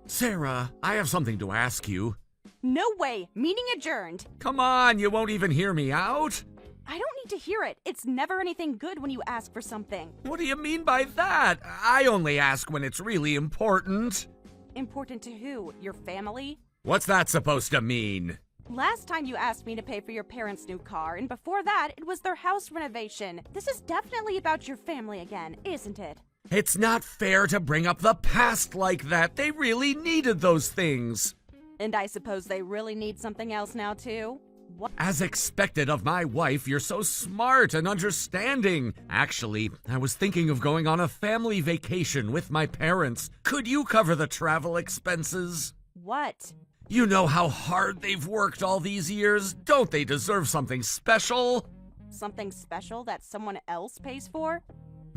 Sarah, I have something to ask you. No way! Meeting adjourned! Come on, you won't even hear me out? I don't need to hear it. It's never anything good when you ask for something. What do you mean by that? I only ask when it's really important. Important to who? Your family? What's that supposed to mean? Last time you asked me to pay for your parents' new car, and before that, it was their house renovation. This is definitely about your family again, isn't it? It's not fair to bring up the past like that. They really needed those things. And I suppose they really need something else now, too? What? As expected of my wife, you're so smart and understanding. Actually, I was thinking of going on a family vacation with my parents. Could you cover the travel expenses? What? You know how hard they've worked all these years. Don't they deserve something special? Something special that someone else pays for?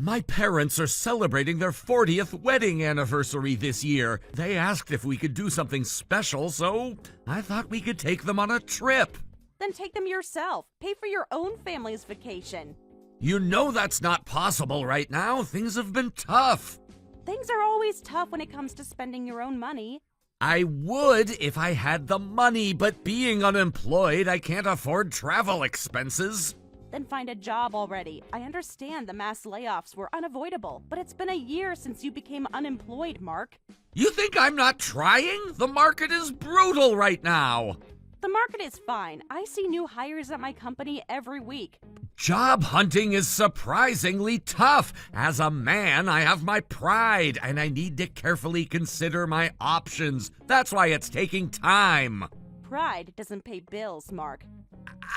My parents are celebrating their 40th wedding anniversary this year. They asked if we could do something special, so I thought we could take them on a trip. Then take them yourself. Pay for your own family's vacation. You know that's not possible right now. Things have been tough. Things are always tough when it comes to spending your own money. I would if I had the money, but being unemployed, I can't afford travel expenses. Then find a job already. I understand the mass layoffs were unavoidable, but it's been a year since you became unemployed, Mark. You think I'm not trying? The market is brutal right now. The market is fine. I see new hires at my company every week. Job hunting is surprisingly tough. As a man, I have my pride, and I need to carefully consider my options. That's why it's taking time. Pride doesn't pay bills, Mark.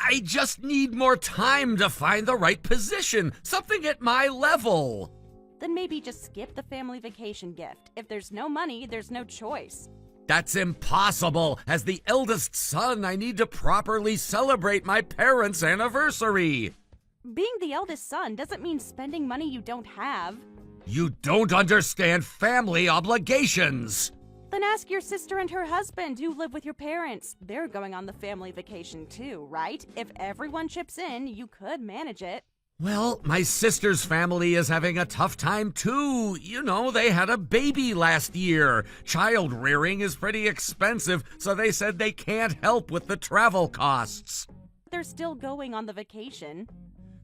I just need more time to find the right position, something at my level. Then maybe just skip the family vacation gift. If there's no money, there's no choice. That's impossible. As the eldest son, I need to properly celebrate my parents' anniversary. Being the eldest son doesn't mean spending money you don't have. You don't understand family obligations. Then ask your sister and her husband who live with your parents. They're going on the family vacation too, right? If everyone chips in, you could manage it. Well, my sister's family is having a tough time too. You know, they had a baby last year. Child rearing is pretty expensive, so they said they can't help with the travel costs. They're still going on the vacation.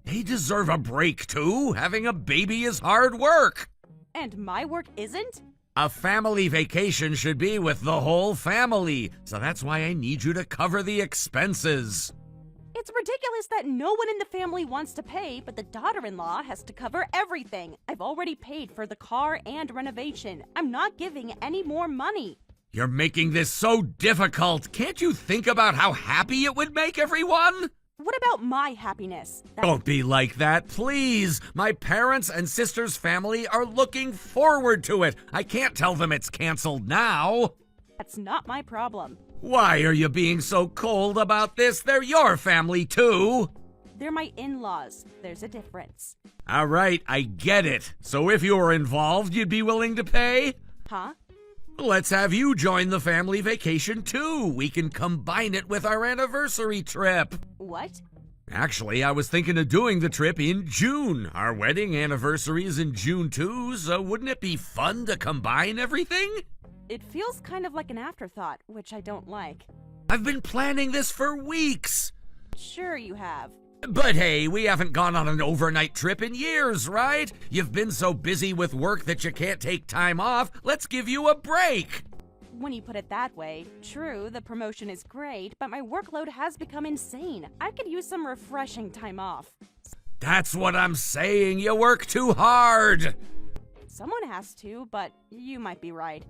They deserve a break too. Having a baby is hard work. And my work isn't? A family vacation should be with the whole family, so that's why I need you to cover the expenses. It's ridiculous that no one in the family wants to pay, but the daughter-in-law has to cover everything. I've already paid for the car and renovation. I'm not giving any more money. You're making this so difficult. Can't you think about how happy it would make everyone? What about my happiness? Don't be like that, please. My parents and sister's family are looking forward to it. I can't tell them it's canceled now. That's not my problem. Why are you being so cold about this? They're your family too. They're my in-laws. There's a difference. All right, I get it. So if you were involved, you'd be willing to pay? Huh? Let's have you join the family vacation too. We can combine it with our anniversary trip. What? Actually, I was thinking of doing the trip in June. Our wedding anniversary is in June too, so wouldn't it be fun to combine everything? It feels kind of like an afterthought, which I don't like. I've been planning this for weeks. Sure you have. But hey, we haven't gone on an overnight trip in years, right? You've been so busy with work that you can't take time off. Let's give you a break. When you put it that way, true, the promotion is great, but my workload has become insane. I could use some refreshing time off. That's what I'm saying. You work too hard. Someone has to, but you might be right.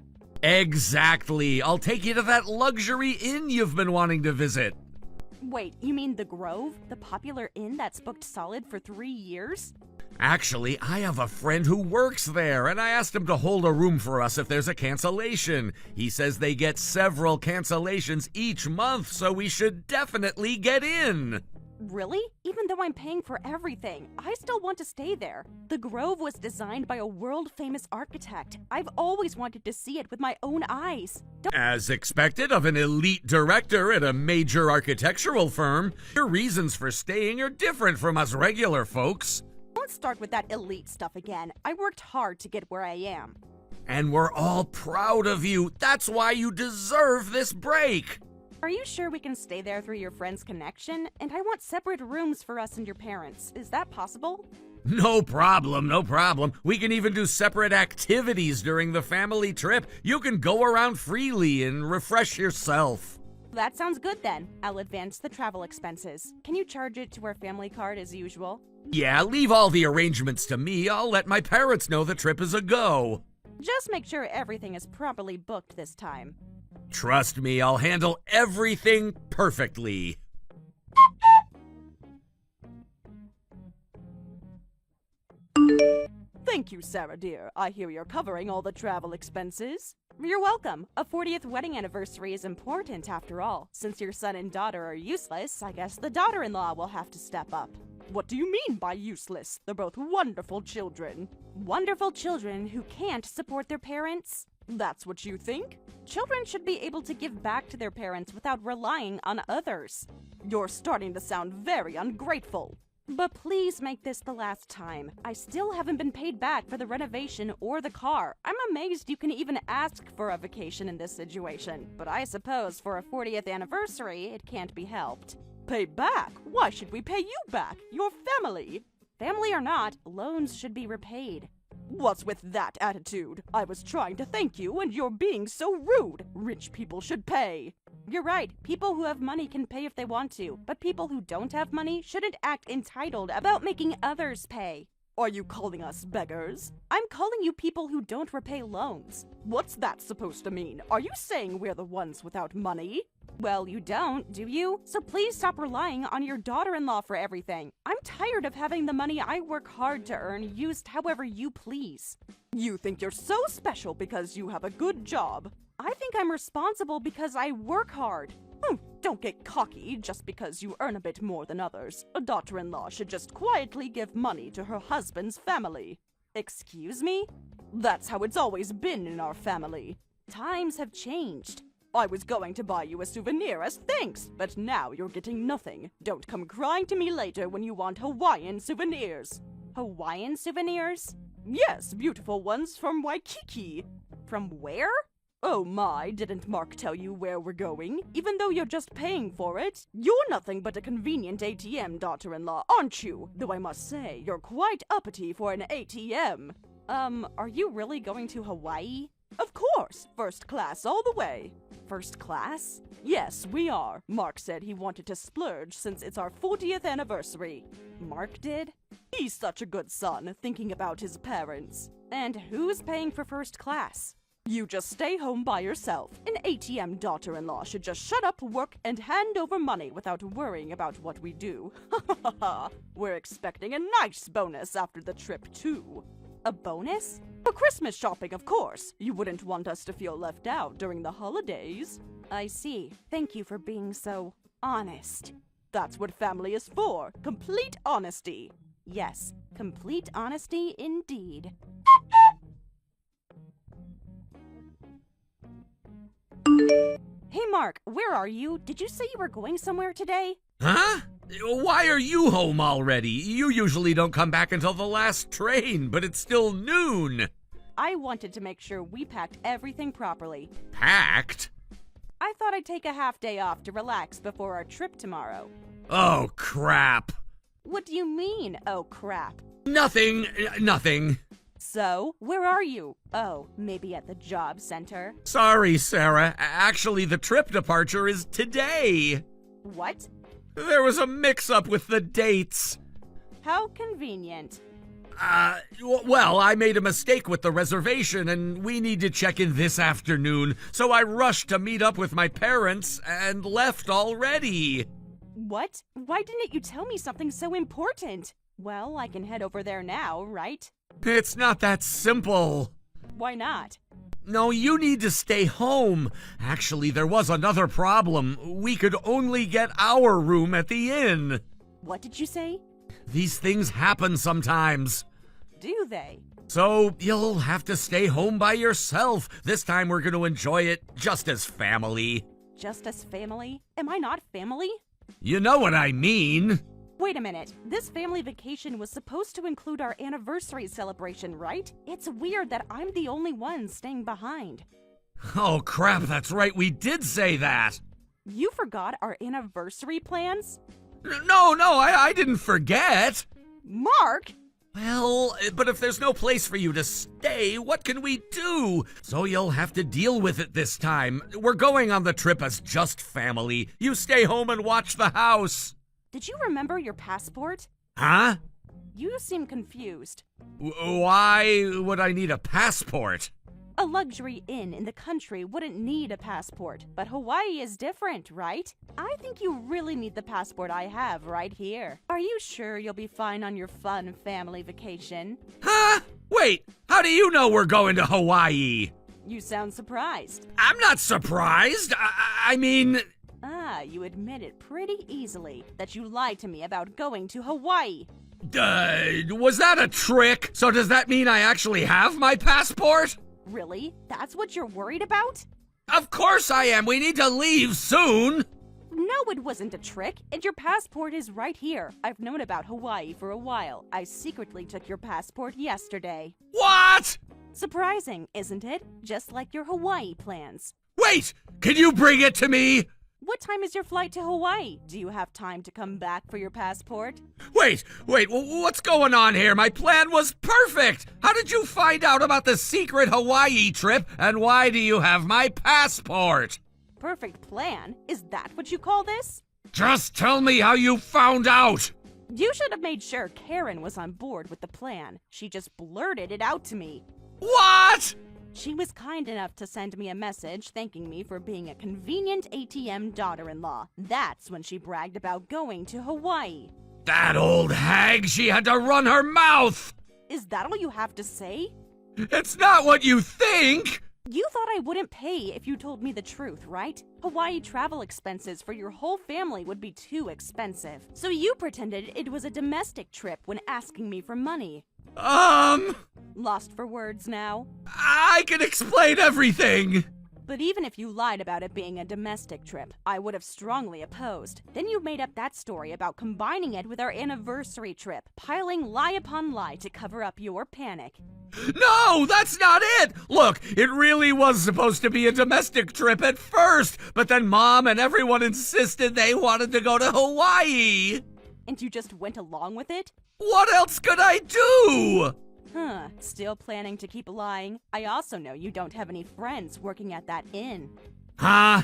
Exactly. I'll take you to that luxury inn you've been wanting to visit. Wait, you mean the Grove? The popular inn that's booked solid for 3 years? Actually, I have a friend who works there, and I asked him to hold a room for us if there's a cancellation. He says they get several cancellations each month, so we should definitely get in. Really? Even though I'm paying for everything, I still want to stay there. The Grove was designed by a world-famous architect. I've always wanted to see it with my own eyes. As expected of an elite director at a major architectural firm, your reasons for staying are different from us regular folks. Don't start with that elite stuff again. I worked hard to get where I am. And we're all proud of you. That's why you deserve this break. Are you sure we can stay there through your friend's connection? And I want separate rooms for us and your parents. Is that possible? No problem, no problem. We can even do separate activities during the family trip. You can go around freely and refresh yourself. That sounds good then. I'll advance the travel expenses. Can you charge it to our family card as usual? Yeah, leave all the arrangements to me. I'll let my parents know the trip is a go. Just make sure everything is properly booked this time. Trust me, I'll handle everything perfectly. Thank you, Sarah dear. I hear you're covering all the travel expenses. You're welcome. A 40th wedding anniversary is important after all. Since your son and daughter are useless, I guess the daughter-in-law will have to step up. What do you mean by useless? They're both wonderful children. Wonderful children who can't support their parents? That's what you think? Children should be able to give back to their parents without relying on others. You're starting to sound very ungrateful. But please make this the last time. I still haven't been paid back for the renovation or the car. I'm amazed you can even ask for a vacation in this situation. But I suppose for a 40th anniversary, it can't be helped. Pay back? Why should we pay you back? Your family. Family or not, loans should be repaid. What's with that attitude? I was trying to thank you and you're being so rude. Rich people should pay. You're right. People who have money can pay if they want to, but people who don't have money shouldn't act entitled about making others pay. Are you calling us beggars? I'm calling you people who don't repay loans. What's that supposed to mean? Are you saying we're the ones without money? Well, you don't, do you? So please stop relying on your daughter-in-law for everything. I'm tired of having the money I work hard to earn used however you please. You think you're so special because you have a good job. I think I'm responsible because I work hard. Don't get cocky just because you earn a bit more than others. A daughter-in-law should just quietly give money to her husband's family. Excuse me? That's how it's always been in our family. Times have changed. I was going to buy you a souvenir as thanks, but now you're getting nothing. Don't come crying to me later when you want Hawaiian souvenirs. Hawaiian souvenirs? Yes, beautiful ones from Waikiki. From where? Oh my, didn't Mark tell you where we're going? Even though you're just paying for it? You're nothing but a convenient ATM daughter-in-law, aren't you? Though I must say, you're quite uppity for an ATM. Are you really going to Hawaii? Of course, first class all the way. First class? Yes, we are. Mark said he wanted to splurge since it's our 40th anniversary. Mark did? He's such a good son, thinking about his parents. And who's paying for first class? You just stay home by yourself. An ATM daughter-in-law should just shut up, work, and hand over money without worrying about what we do. Ha ha ha ha! We're expecting a nice bonus after the trip, too. A bonus? For Christmas shopping, of course. You wouldn't want us to feel left out during the holidays. I see. Thank you for being so honest. That's what family is for. Complete honesty. Yes, complete honesty indeed. Hey Mark, where are you? Did you say you were going somewhere today? Huh? Why are you home already? You usually don't come back until the last train, but it's still noon. I wanted to make sure we packed everything properly. Packed? I thought I'd take a half day off to relax before our trip tomorrow. Oh, crap. What do you mean, oh crap? Nothing. So, where are you? Oh, maybe at the job center? Sorry, Sarah. Actually, the trip departure is today. What? There was a mix-up with the dates. How convenient. Well, I made a mistake with the reservation, and we need to check in this afternoon, so I rushed to meet up with my parents and left already. What? Why didn't you tell me something so important? Well, I can head over there now, right? It's not that simple. Why not? No, you need to stay home. Actually, there was another problem. We could only get our room at the inn. What did you say? These things happen sometimes. Do they? So you'll have to stay home by yourself. This time we're going to enjoy it just as family. Just as family? Am I not family? You know what I mean. Wait a minute, this family vacation was supposed to include our anniversary celebration, right? It's weird that I'm the only one staying behind. Oh crap, that's right, we did say that! You forgot our anniversary plans? No, I didn't forget! Mark! Well, but if there's no place for you to stay, what can we do? So you'll have to deal with it this time. We're going on the trip as just family. You stay home and watch the house. Did you remember your passport? Huh? You seem confused. Why would I need a passport? A luxury inn in the country wouldn't need a passport, but Hawaii is different, right? I think you really need the passport I have right here. Are you sure you'll be fine on your fun family vacation? Huh? Wait, how do you know we're going to Hawaii? You sound surprised. I'm not surprised. I mean... You admit it pretty easily that you lied to me about going to Hawaii. Was that a trick? So does that mean I actually have my passport? Really? That's what you're worried about? Of course I am. We need to leave soon. No, it wasn't a trick, and your passport is right here. I've known about Hawaii for a while. I secretly took your passport yesterday. What? Surprising, isn't it? Just like your Hawaii plans. Wait! Can you bring it to me? What time is your flight to Hawaii? Do you have time to come back for your passport? Wait, what's going on here? My plan was perfect! How did you find out about the secret Hawaii trip, and why do you have my passport? Perfect plan? Is that what you call this? Just tell me how you found out! You should have made sure Karen was on board with the plan. She just blurted it out to me. What? She was kind enough to send me a message thanking me for being a convenient ATM daughter-in-law. That's when she bragged about going to Hawaii. That old hag, she had to run her mouth! Is that all you have to say? It's not what you think! You thought I wouldn't pay if you told me the truth, right? Hawaii travel expenses for your whole family would be too expensive. So you pretended it was a domestic trip when asking me for money. Lost for words now? I can explain everything! But even if you lied about it being a domestic trip, I would have strongly opposed. Then you made up that story about combining it with our anniversary trip, piling lie upon lie to cover up your panic. No, that's not it! Look, it really was supposed to be a domestic trip at first, but then Mom and everyone insisted they wanted to go to Hawaii! And you just went along with it? What else could I do? Still planning to keep lying? I also know you don't have any friends working at that inn. Huh?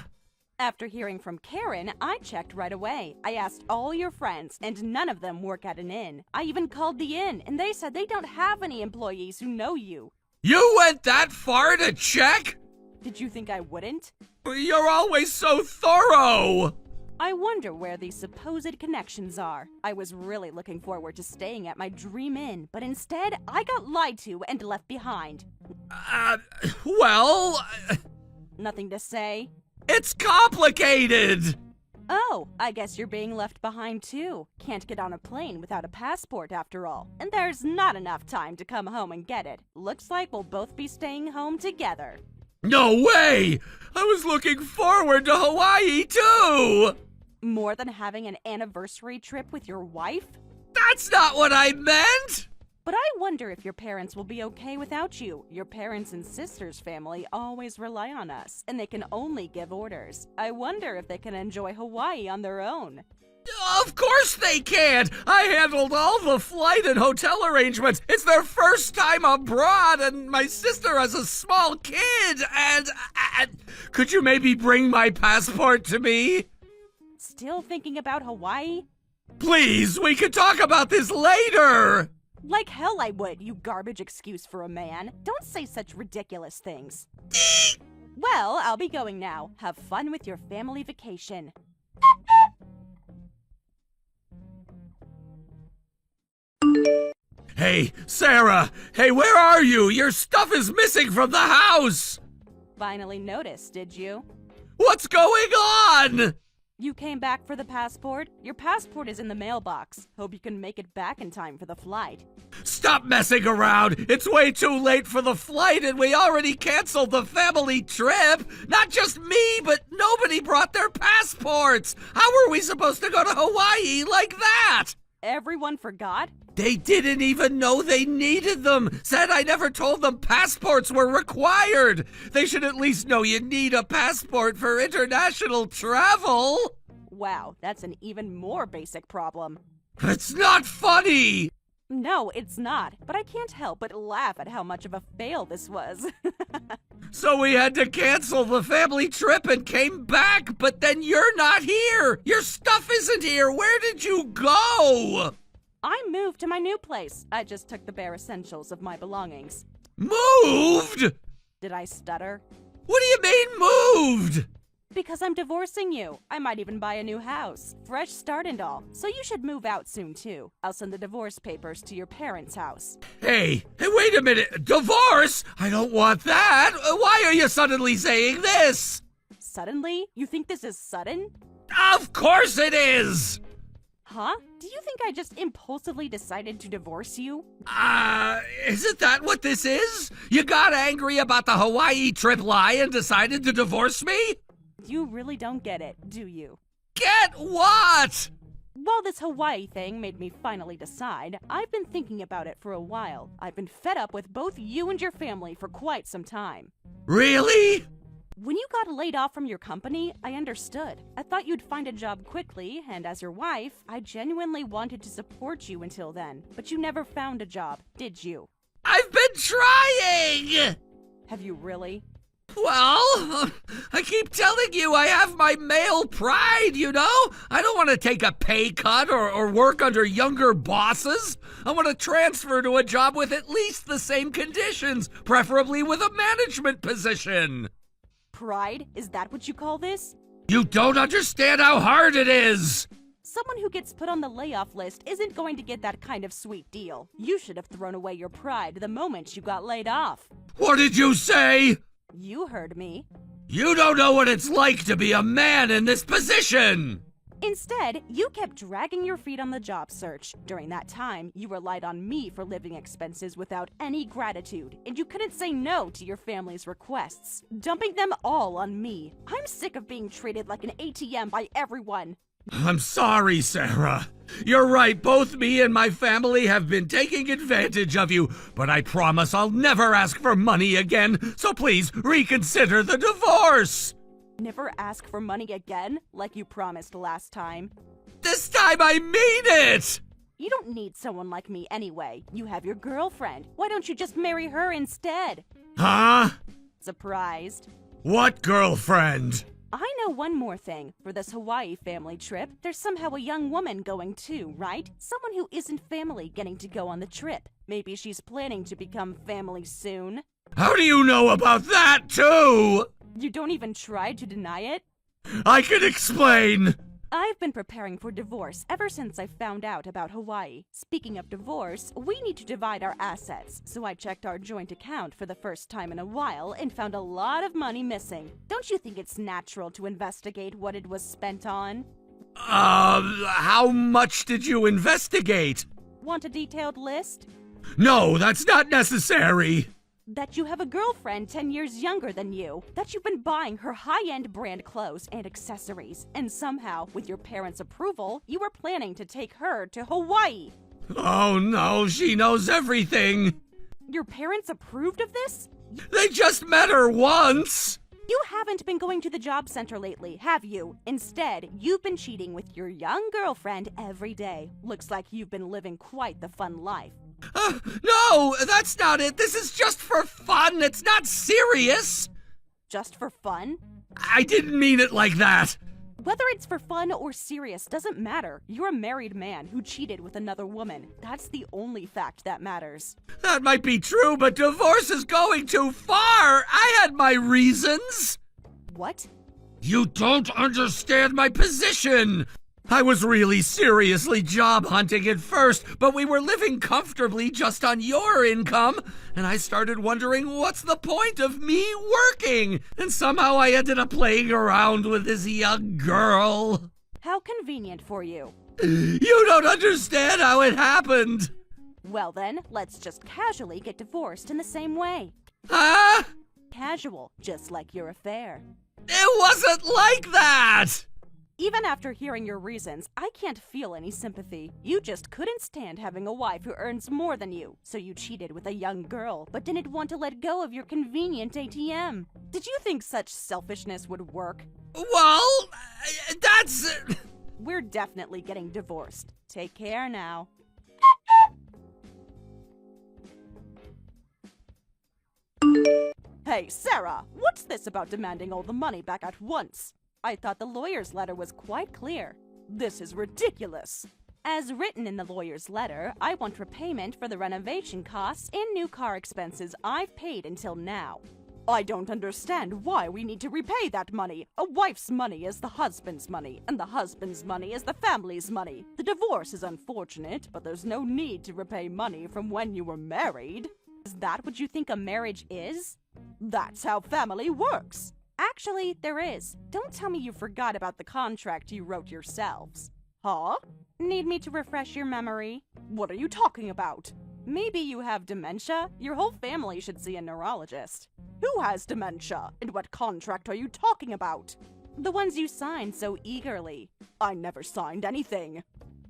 After hearing from Karen, I checked right away. I asked all your friends, and none of them work at an inn. I even called the inn, and they said they don't have any employees who know you. You went that far to check? Did you think I wouldn't? You're always so thorough! I wonder where these supposed connections are. I was really looking forward to staying at my dream inn, but instead, I got lied to and left behind. Well... Nothing to say? It's complicated! Oh, I guess you're being left behind too. Can't get on a plane without a passport after all. And there's not enough time to come home and get it. Looks like we'll both be staying home together. No way! I was looking forward to Hawaii too! More than having an anniversary trip with your wife? That's not what I meant! But I wonder if your parents will be okay without you. Your parents and sister's family always rely on us, and they can only give orders. I wonder if they can enjoy Hawaii on their own. Of course they can't! I handled all the flight and hotel arrangements. It's their first time abroad, and my sister has a small kid, and could you maybe bring my passport to me? Still thinking about Hawaii? Please, we could talk about this later! Like hell I would, you garbage excuse for a man. Don't say such ridiculous things. Well, I'll be going now. Have fun with your family vacation. Hey, Sarah! Hey, where are you? Your stuff is missing from the house! Finally noticed, did you? What's going on? You came back for the passport? Your passport is in the mailbox. Hope you can make it back in time for the flight. Stop messing around! It's way too late for the flight and we already canceled the family trip! Not just me, but nobody brought their passports! How were we supposed to go to Hawaii like that? Everyone forgot? They didn't even know they needed them. Said I never told them passports were required. They should at least know you need a passport for international travel. Wow, that's an even more basic problem. It's not funny. No, it's not, but I can't help but laugh at how much of a fail this was. So we had to cancel the family trip and came back, but then you're not here. Your stuff isn't here. Where did you go? I moved to my new place. I just took the bare essentials of my belongings. Moved? Did I stutter? What do you mean moved? Because I'm divorcing you. I might even buy a new house. Fresh start and all. So you should move out soon, too. I'll send the divorce papers to your parents' house. Hey, wait a minute. Divorce? I don't want that. Why are you suddenly saying this? Suddenly? You think this is sudden? Of course it is! Huh? Do you think I just impulsively decided to divorce you? Isn't that what this is? You got angry about the Hawaii trip lie and decided to divorce me? You really don't get it, do you? Get what? Well, this Hawaii thing made me finally decide. I've been thinking about it for a while. I've been fed up with both you and your family for quite some time. Really? When you got laid off from your company, I understood. I thought you'd find a job quickly, and as your wife, I genuinely wanted to support you until then. But you never found a job, did you? I've been trying! Have you really? Well, I keep telling you I have my male pride, you know? I don't want to take a pay cut or work under younger bosses. I want to transfer to a job with at least the same conditions, preferably with a management position. Pride? Is that what you call this? You don't understand how hard it is. Someone who gets put on the layoff list isn't going to get that kind of sweet deal. You should have thrown away your pride the moment you got laid off. What did you say? You heard me. You don't know what it's like to be a man in this position! Instead, you kept dragging your feet on the job search. During that time, you relied on me for living expenses without any gratitude, and you couldn't say no to your family's requests, dumping them all on me. I'm sick of being treated like an ATM by everyone. I'm sorry, Sarah. You're right, both me and my family have been taking advantage of you, but I promise I'll never ask for money again, so please reconsider the divorce! Never ask for money again, like you promised last time. This time I mean it! You don't need someone like me anyway. You have your girlfriend. Why don't you just marry her instead? Huh? Surprised? What girlfriend? I know one more thing. For this Hawaii family trip, there's somehow a young woman going too, right? Someone who isn't family getting to go on the trip. Maybe she's planning to become family soon. How do you know about that, too? You don't even try to deny it? I can explain. I've been preparing for divorce ever since I found out about Hawaii. Speaking of divorce, we need to divide our assets, so I checked our joint account for the first time in a while and found a lot of money missing. Don't you think it's natural to investigate what it was spent on? How much did you investigate? Want a detailed list? No, that's not necessary. That you have a girlfriend 10 years younger than you, that you've been buying her high-end brand clothes and accessories, and somehow, with your parents' approval, you were planning to take her to Hawaii. Oh no, she knows everything. Your parents approved of this? They just met her once. You haven't been going to the job center lately, have you? Instead, you've been cheating with your young girlfriend every day. Looks like you've been living quite the fun life. No, that's not it. This is just for fun. It's not serious. Just for fun? I didn't mean it like that. Whether it's for fun or serious doesn't matter. You're a married man who cheated with another woman. That's the only fact that matters. That might be true, but divorce is going too far. I had my reasons. What? You don't understand my position. I was really seriously job hunting at first, but we were living comfortably just on your income, and I started wondering what's the point of me working, and somehow I ended up playing around with this young girl. How convenient for you. You don't understand how it happened. Well then, let's just casually get divorced in the same way. Huh? Casual, just like your affair. It wasn't like that! Even after hearing your reasons, I can't feel any sympathy. You just couldn't stand having a wife who earns more than you, so you cheated with a young girl, but didn't want to let go of your convenient ATM. Did you think such selfishness would work? Well, that's... We're definitely getting divorced. Take care now. Hey, Sarah, what's this about demanding all the money back at once? I thought the lawyer's letter was quite clear. This is ridiculous. As written in the lawyer's letter, I want repayment for the renovation costs and new car expenses I've paid until now. I don't understand why we need to repay that money. A wife's money is the husband's money, and the husband's money is the family's money. The divorce is unfortunate, but there's no need to repay money from when you were married. Is that what you think a marriage is? That's how family works. Actually, there is. Don't tell me you forgot about the contract you wrote yourselves. Huh? Need me to refresh your memory? What are you talking about? Maybe you have dementia? Your whole family should see a neurologist. Who has dementia? And what contract are you talking about? The ones you signed so eagerly. I never signed anything.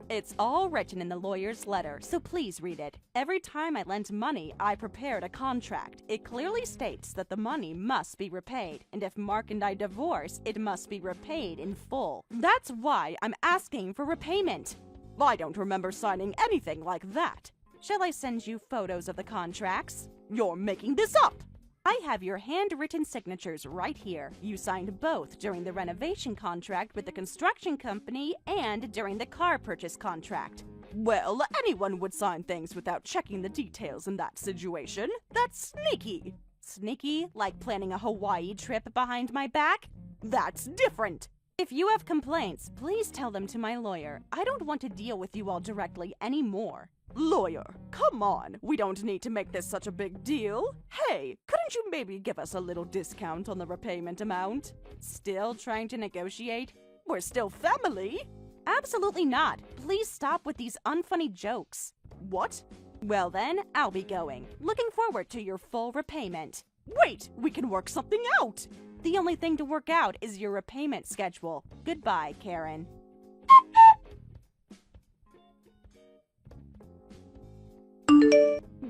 It's all written in the lawyer's letter, so please read it. Every time I lent money, I prepared a contract. It clearly states that the money must be repaid, and if Mark and I divorce, it must be repaid in full. That's why I'm asking for repayment. I don't remember signing anything like that. Shall I send you photos of the contracts? You're making this up! I have your handwritten signatures right here. You signed both during the renovation contract with the construction company and during the car purchase contract. Well, anyone would sign things without checking the details in that situation. That's sneaky. Sneaky, like planning a Hawaii trip behind my back? That's different. If you have complaints, please tell them to my lawyer. I don't want to deal with you all directly anymore. Lawyer, come on. We don't need to make this such a big deal. Hey, couldn't you maybe give us a little discount on the repayment amount? Still trying to negotiate? We're still family. Absolutely not. Please stop with these unfunny jokes. What? Well then, I'll be going. Looking forward to your full repayment. Wait, we can work something out. The only thing to work out is your repayment schedule. Goodbye, Karen.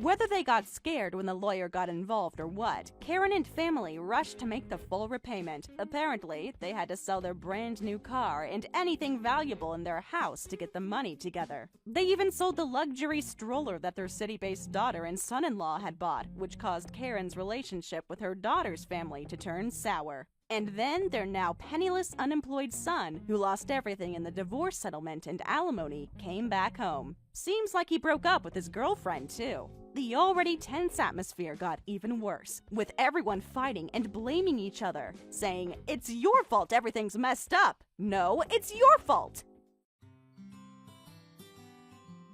Whether they got scared when the lawyer got involved or what, Karen and family rushed to make the full repayment. Apparently, they had to sell their brand new car and anything valuable in their house to get the money together. They even sold the luxury stroller that their city-based daughter and son-in-law had bought, which caused Karen's relationship with her daughter's family to turn sour. And then their now penniless, unemployed son, who lost everything in the divorce settlement and alimony, came back home. Seems like he broke up with his girlfriend, too. The already tense atmosphere got even worse, with everyone fighting and blaming each other, saying, "It's your fault everything's messed up." No, it's your fault.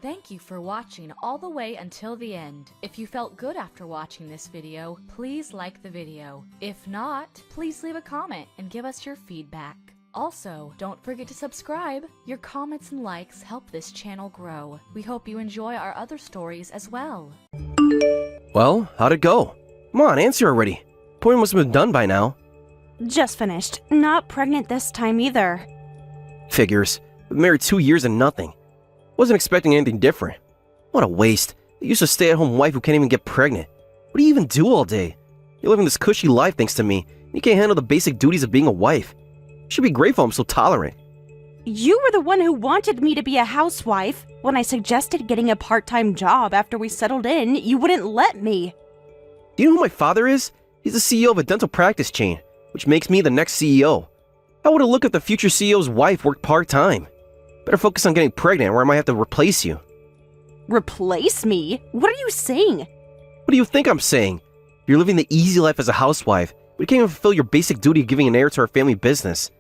Thank you for watching all the way until the end. If you felt good after watching this video, please like the video. If not, please leave a comment and give us your feedback. Also, don't forget to subscribe. Your comments and likes help this channel grow. We hope you enjoy our other stories as well. Well, how'd it go? Come on, answer already. Point must have been done by now. Just finished. Not pregnant this time either. Figures. Been married 2 years and nothing. Wasn't expecting anything different. What a waste. You used a stay-at-home wife who can't even get pregnant. What do you even do all day? You're living this cushy life thanks to me. You can't handle the basic duties of being a wife. You should be grateful I'm so tolerant. You were the one who wanted me to be a housewife. When I suggested getting a part-time job after we settled in, you wouldn't let me. Do you know who my father is? He's the CEO of a dental practice chain, which makes me the next CEO. How would it look if the future CEO's wife worked part-time? Better focus on getting pregnant or I might have to replace you. Replace me? What are you saying? What do you think I'm saying? You're living the easy life as a housewife, but you can't even fulfill your basic duty of giving an heir to our family business.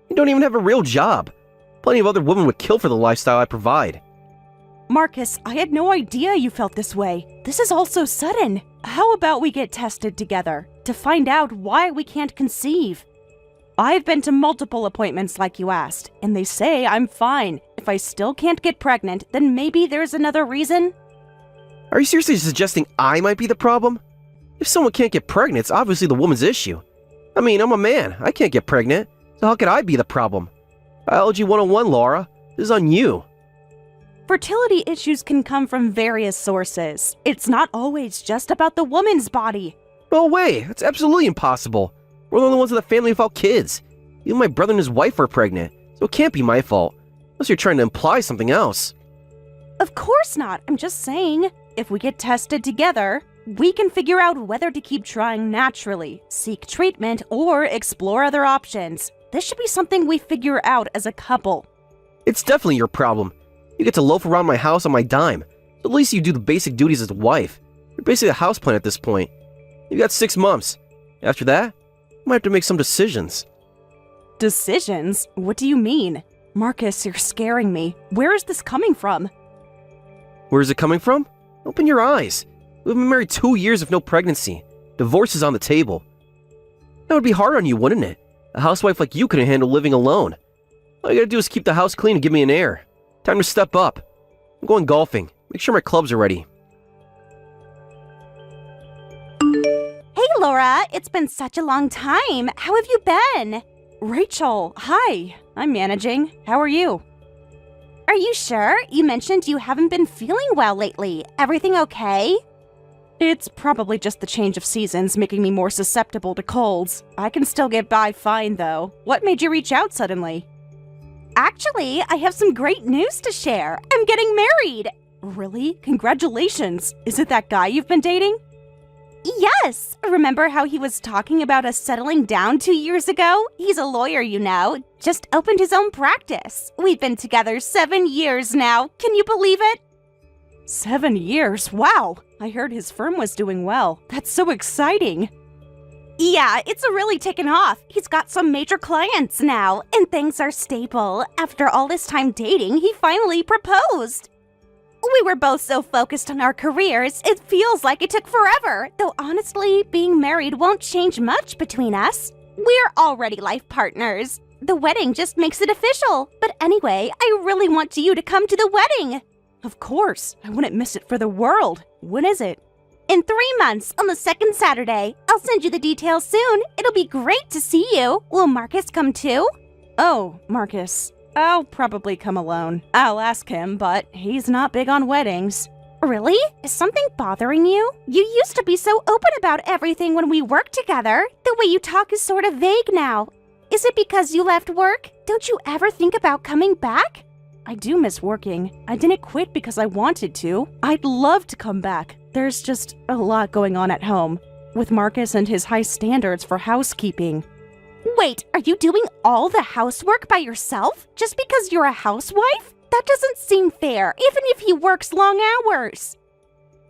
You don't even have a real job. Plenty of other women would kill for the lifestyle I provide. Marcus, I had no idea you felt this way. This is all so sudden. How about we get tested together to find out why we can't conceive? I've been to multiple appointments like you asked, and they say I'm fine. If I still can't get pregnant, then maybe there's another reason? Are you seriously suggesting I might be the problem? If someone can't get pregnant, it's obviously the woman's issue. I mean, I'm a man. I can't get pregnant, so how could I be the problem? Biology 101, Laura. This is on you. Fertility issues can come from various sources. It's not always just about the woman's body. No way, that's absolutely impossible. We're the only ones in the family without kids. Even my brother and his wife are pregnant, so it can't be my fault. Unless you're trying to imply something else. Of course not, I'm just saying. If we get tested together, we can figure out whether to keep trying naturally, seek treatment, or explore other options. This should be something we figure out as a couple. It's definitely your problem. You get to loaf around my house on my dime. So at least you do the basic duties as a wife. You're basically a houseplant at this point. You've got 6 months. After that, you might have to make some decisions. Decisions? What do you mean? Marcus, you're scaring me. Where is this coming from? Where is it coming from? Open your eyes. We've been married 2 years with no pregnancy. Divorce is on the table. That would be hard on you, wouldn't it? A housewife like you couldn't handle living alone. All you gotta do is keep the house clean and give me an heir. Time to step up. I'm going golfing. Make sure my clubs are ready. Hey, Laura, it's been such a long time. How have you been? Rachel, hi. I'm managing. How are you? Are you sure? You mentioned you haven't been feeling well lately. Everything okay? It's probably just the change of seasons making me more susceptible to colds. I can still get by fine, though. What made you reach out suddenly? Actually, I have some great news to share. I'm getting married! Really? Congratulations! Is it that guy you've been dating? Yes! Remember how he was talking about us settling down 2 years ago? He's a lawyer, you know. Just opened his own practice. We've been together 7 years now. Can you believe it? 7 years? Wow! I heard his firm was doing well. That's so exciting. Yeah, it's really taken off. He's got some major clients now, and things are stable. After all this time dating, he finally proposed. We were both so focused on our careers, it feels like it took forever. Though honestly, being married won't change much between us. We're already life partners. The wedding just makes it official. But anyway, I really want you to come to the wedding. Of course, I wouldn't miss it for the world. When is it? In 3 months, on the 2nd Saturday. I'll send you the details soon. It'll be great to see you. Will Marcus come too? Oh, Marcus. I'll probably come alone. I'll ask him, but he's not big on weddings. Really? Is something bothering you? You used to be so open about everything when we worked together. The way you talk is sort of vague now. Is it because you left work? Don't you ever think about coming back? I do miss working. I didn't quit because I wanted to. I'd love to come back. There's just a lot going on at home, with Marcus and his high standards for housekeeping. Wait, are you doing all the housework by yourself? Just because you're a housewife? That doesn't seem fair, even if he works long hours.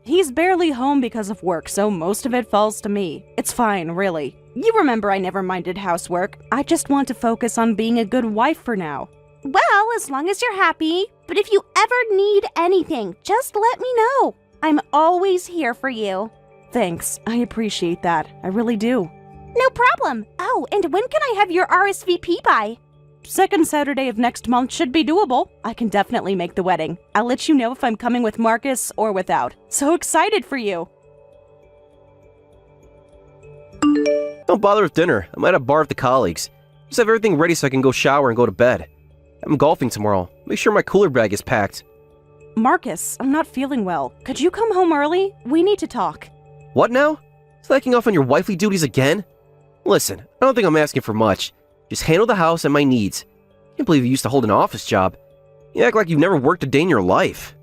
He's barely home because of work, so most of it falls to me. It's fine, really. You remember I never minded housework. I just want to focus on being a good wife for now. Well, as long as you're happy. But if you ever need anything, just let me know. I'm always here for you. Thanks. I appreciate that. I really do. No problem. Oh, and when can I have your RSVP by? 2nd Saturday of next month should be doable. I can definitely make the wedding. I'll let you know if I'm coming with Marcus or without. So excited for you. Don't bother with dinner. I'm at a bar with the colleagues. Just have everything ready so I can go shower and go to bed. I'm golfing tomorrow. Make sure my cooler bag is packed. Marcus, I'm not feeling well. Could you come home early? We need to talk. What now? Slacking off on your wifely duties again? Listen, I don't think I'm asking for much. Just handle the house and my needs. Can't believe you used to hold an office job. You act like you've never worked a day in your life.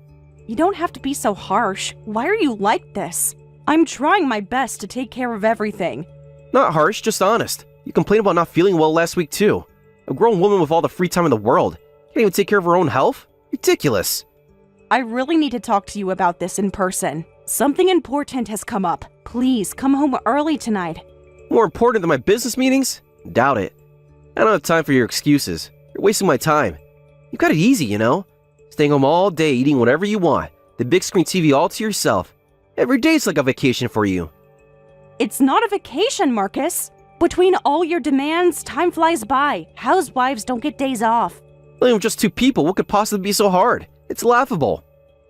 You don't have to be so harsh. Why are you like this? I'm trying my best to take care of everything. Not harsh, just honest. You complained about not feeling well last week too. A grown woman with all the free time in the world can't even take care of her own health? Ridiculous. I really need to talk to you about this in person. Something important has come up. Please, come home early tonight. More important than my business meetings? Doubt it. I don't have time for your excuses. You're wasting my time. You got it easy, you know? Staying home all day eating whatever you want. The big screen TV all to yourself. Every day's like a vacation for you. It's not a vacation, Marcus. Between all your demands, time flies by. Housewives don't get days off. Living with just 2 people, what could possibly be so hard? It's laughable.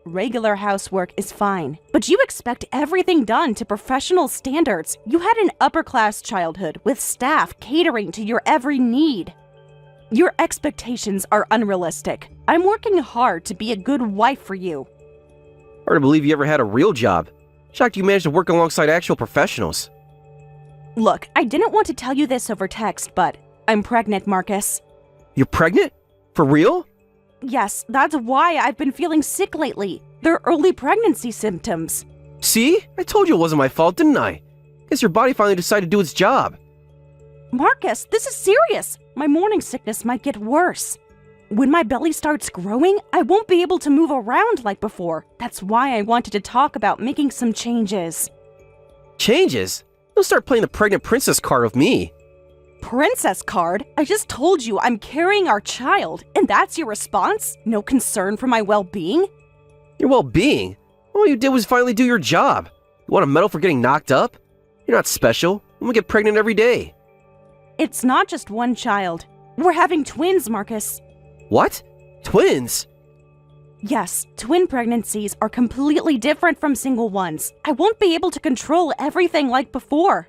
Regular housework is fine, but you expect everything done to professional standards. You had an upper-class childhood with staff catering to your every need. Your expectations are unrealistic. I'm working hard to be a good wife for you. Hard to believe you ever had a real job. Shocked you managed to work alongside actual professionals. Look, I didn't want to tell you this over text, but I'm pregnant, Marcus. You're pregnant? For real? Yes, that's why I've been feeling sick lately. They're early pregnancy symptoms. See? I told you it wasn't my fault, didn't I? Guess your body finally decided to do its job. Marcus, this is serious. My morning sickness might get worse. When my belly starts growing, I won't be able to move around like before. That's why I wanted to talk about making some changes. Changes? You'll start playing the pregnant princess card with me. Princess card? I just told you I'm carrying our child, and that's your response? No concern for my well-being? Your well-being? All you did was finally do your job. You want a medal for getting knocked up? You're not special. Women get pregnant every day. It's not just one child. We're having twins, Marcus. What? Twins? Yes, twin pregnancies are completely different from single ones. I won't be able to control everything like before.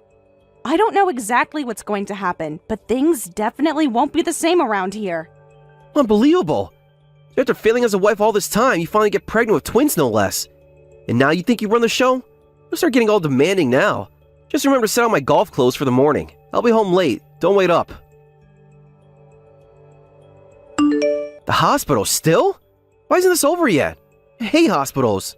I don't know exactly what's going to happen, but things definitely won't be the same around here. Unbelievable. After failing as a wife all this time, you finally get pregnant with twins no less. And now you think you run the show? You'll start getting all demanding now. Just remember to set out my golf clothes for the morning. I'll be home late. Don't wait up. The hospital still? Why isn't this over yet? I hate hospitals.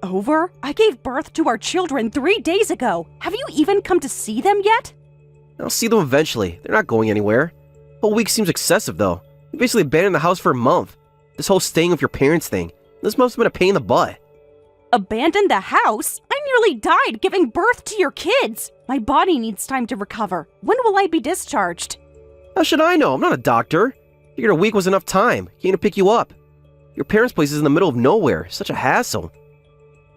Over? I gave birth to our children 3 days ago. Have you even come to see them yet? I'll see them eventually. They're not going anywhere. A whole week seems excessive though. You basically abandoned the house for a month. This whole staying with your parents thing. This must have been a pain in the butt. Abandon the house? I nearly died giving birth to your kids. My body needs time to recover. When will I be discharged? How should I know? I'm not a doctor. Figured a week was enough time. Came to pick you up. Your parents' place is in the middle of nowhere. Such a hassle.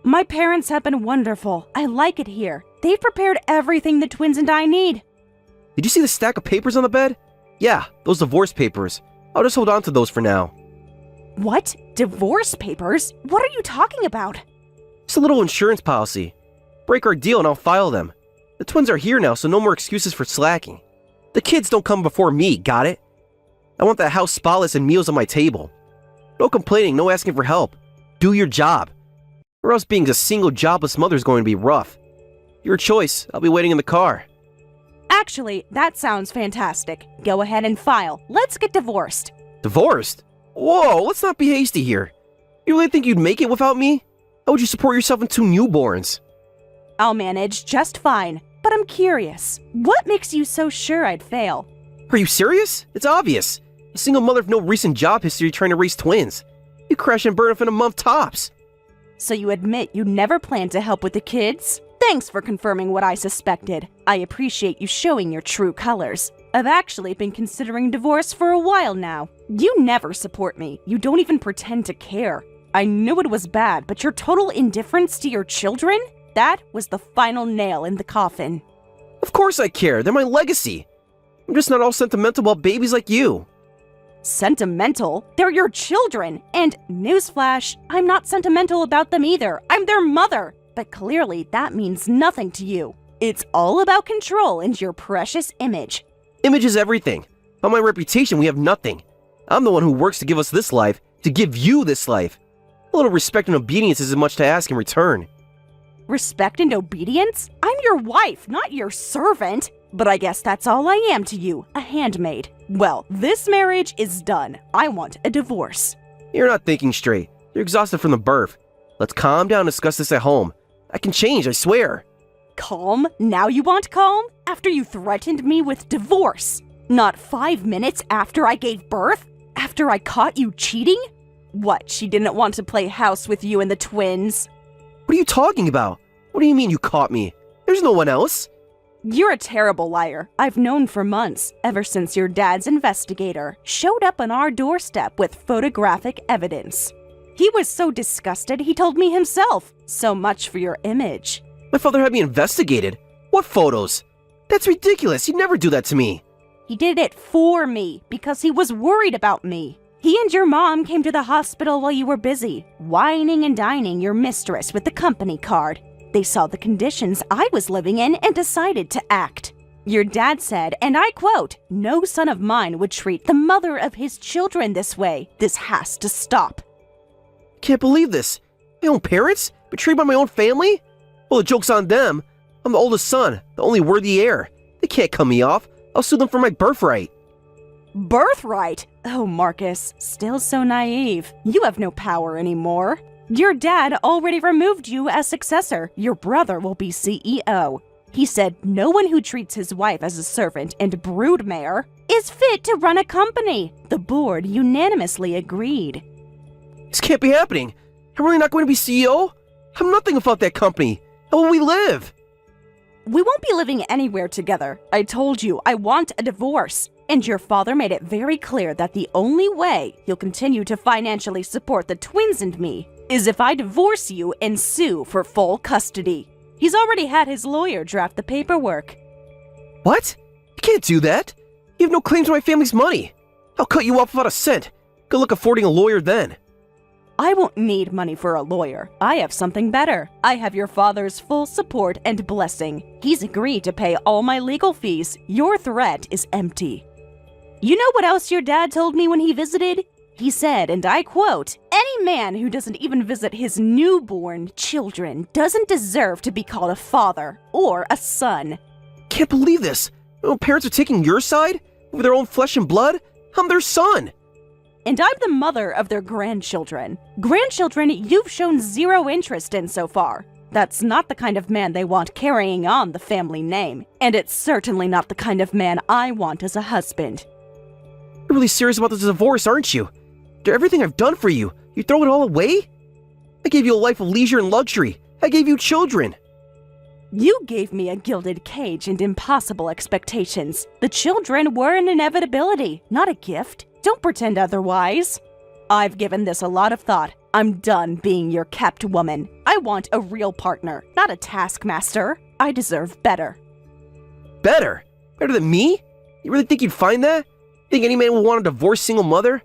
My parents have been wonderful. I like it here. They've prepared everything the twins and I need. Did you see the stack of papers on the bed? Yeah, those divorce papers. I'll just hold on to those for now. What? Divorce papers? What are you talking about? Just a little insurance policy. Break our deal and I'll file them. The twins are here now, so no more excuses for slacking. The kids don't come before me, got it? I want that house spotless and meals on my table. No complaining, no asking for help. Do your job. Or else being a single jobless mother is going to be rough. Your choice. I'll be waiting in the car. Actually, that sounds fantastic. Go ahead and file. Let's get divorced. Divorced? Whoa, let's not be hasty here. You really think you'd make it without me? How would you support yourself and 2 newborns? I'll manage just fine. But I'm curious, what makes you so sure I'd fail? Are you serious? It's obvious. A single mother with no recent job history trying to raise twins. You crash and burn within a month tops. So you admit you never planned to help with the kids? Thanks for confirming what I suspected. I appreciate you showing your true colors. I've actually been considering divorce for a while now. You never support me. You don't even pretend to care. I knew it was bad, but your total indifference to your children? That was the final nail in the coffin. Of course I care. They're my legacy. I'm just not all sentimental about babies like you. Sentimental? They're your children. And newsflash, I'm not sentimental about them either. I'm their mother. But clearly that means nothing to you. It's all about control and your precious image. Image is everything. On my reputation, we have nothing. I'm the one who works to give us this life, to give you this life. A little respect and obedience isn't much to ask in return. Respect and obedience? I'm your wife, not your servant. But I guess that's all I am to you, a handmaid. Well, this marriage is done. I want a divorce. You're not thinking straight. You're exhausted from the birth. Let's calm down and discuss this at home. I can change, I swear. Calm? Now you want calm? After you threatened me with divorce? Not 5 minutes after I gave birth? After I caught you cheating? What, she didn't want to play house with you and the twins? What are you talking about? What do you mean you caught me? There's no one else. You're a terrible liar. I've known for months, ever since your dad's investigator showed up on our doorstep with photographic evidence. He was so disgusted he told me himself. So much for your image. My father had me investigated. What photos? That's ridiculous. He'd never do that to me. He did it for me because he was worried about me. He and your mom came to the hospital while you were busy, whining and dining your mistress with the company card. They saw the conditions I was living in and decided to act. Your dad said, and I quote, "No son of mine would treat the mother of his children this way. This has to stop." Can't believe this. My own parents? Betrayed by my own family? Well, the joke's on them. I'm the oldest son, the only worthy heir. They can't cut me off. I'll sue them for my birthright. Birthright? Oh, Marcus, still so naive. You have no power anymore. Your dad already removed you as successor. Your brother will be CEO. He said no one who treats his wife as a servant and broodmare is fit to run a company. The board unanimously agreed. This can't be happening. I'm really not going to be CEO? I'm nothing without that company. How will we live? We won't be living anywhere together. I told you I want a divorce. And your father made it very clear that the only way you'll continue to financially support the twins and me is if I divorce you and sue for full custody. He's already had his lawyer draft the paperwork. What? You can't do that. You have no claims to my family's money. I'll cut you off without a cent. Good luck affording a lawyer then. I won't need money for a lawyer. I have something better. I have your father's full support and blessing. He's agreed to pay all my legal fees. Your threat is empty. You know what else your dad told me when he visited? He said, and I quote, "Any man who doesn't even visit his newborn children doesn't deserve to be called a father or a son." Can't believe this. My own parents are taking your side? Over their own flesh and blood? I'm their son. And I'm the mother of their grandchildren. Grandchildren you've shown zero interest in so far. That's not the kind of man they want carrying on the family name. And it's certainly not the kind of man I want as a husband. You're really serious about this divorce, aren't you? After everything I've done for you, you throw it all away? I gave you a life of leisure and luxury. I gave you children. You gave me a gilded cage and impossible expectations. The children were an inevitability, not a gift. Don't pretend otherwise. I've given this a lot of thought. I'm done being your kept woman. I want a real partner, not a taskmaster. I deserve better. Better? Better than me? You really think you'd find that? Think any man would want a divorced single mother?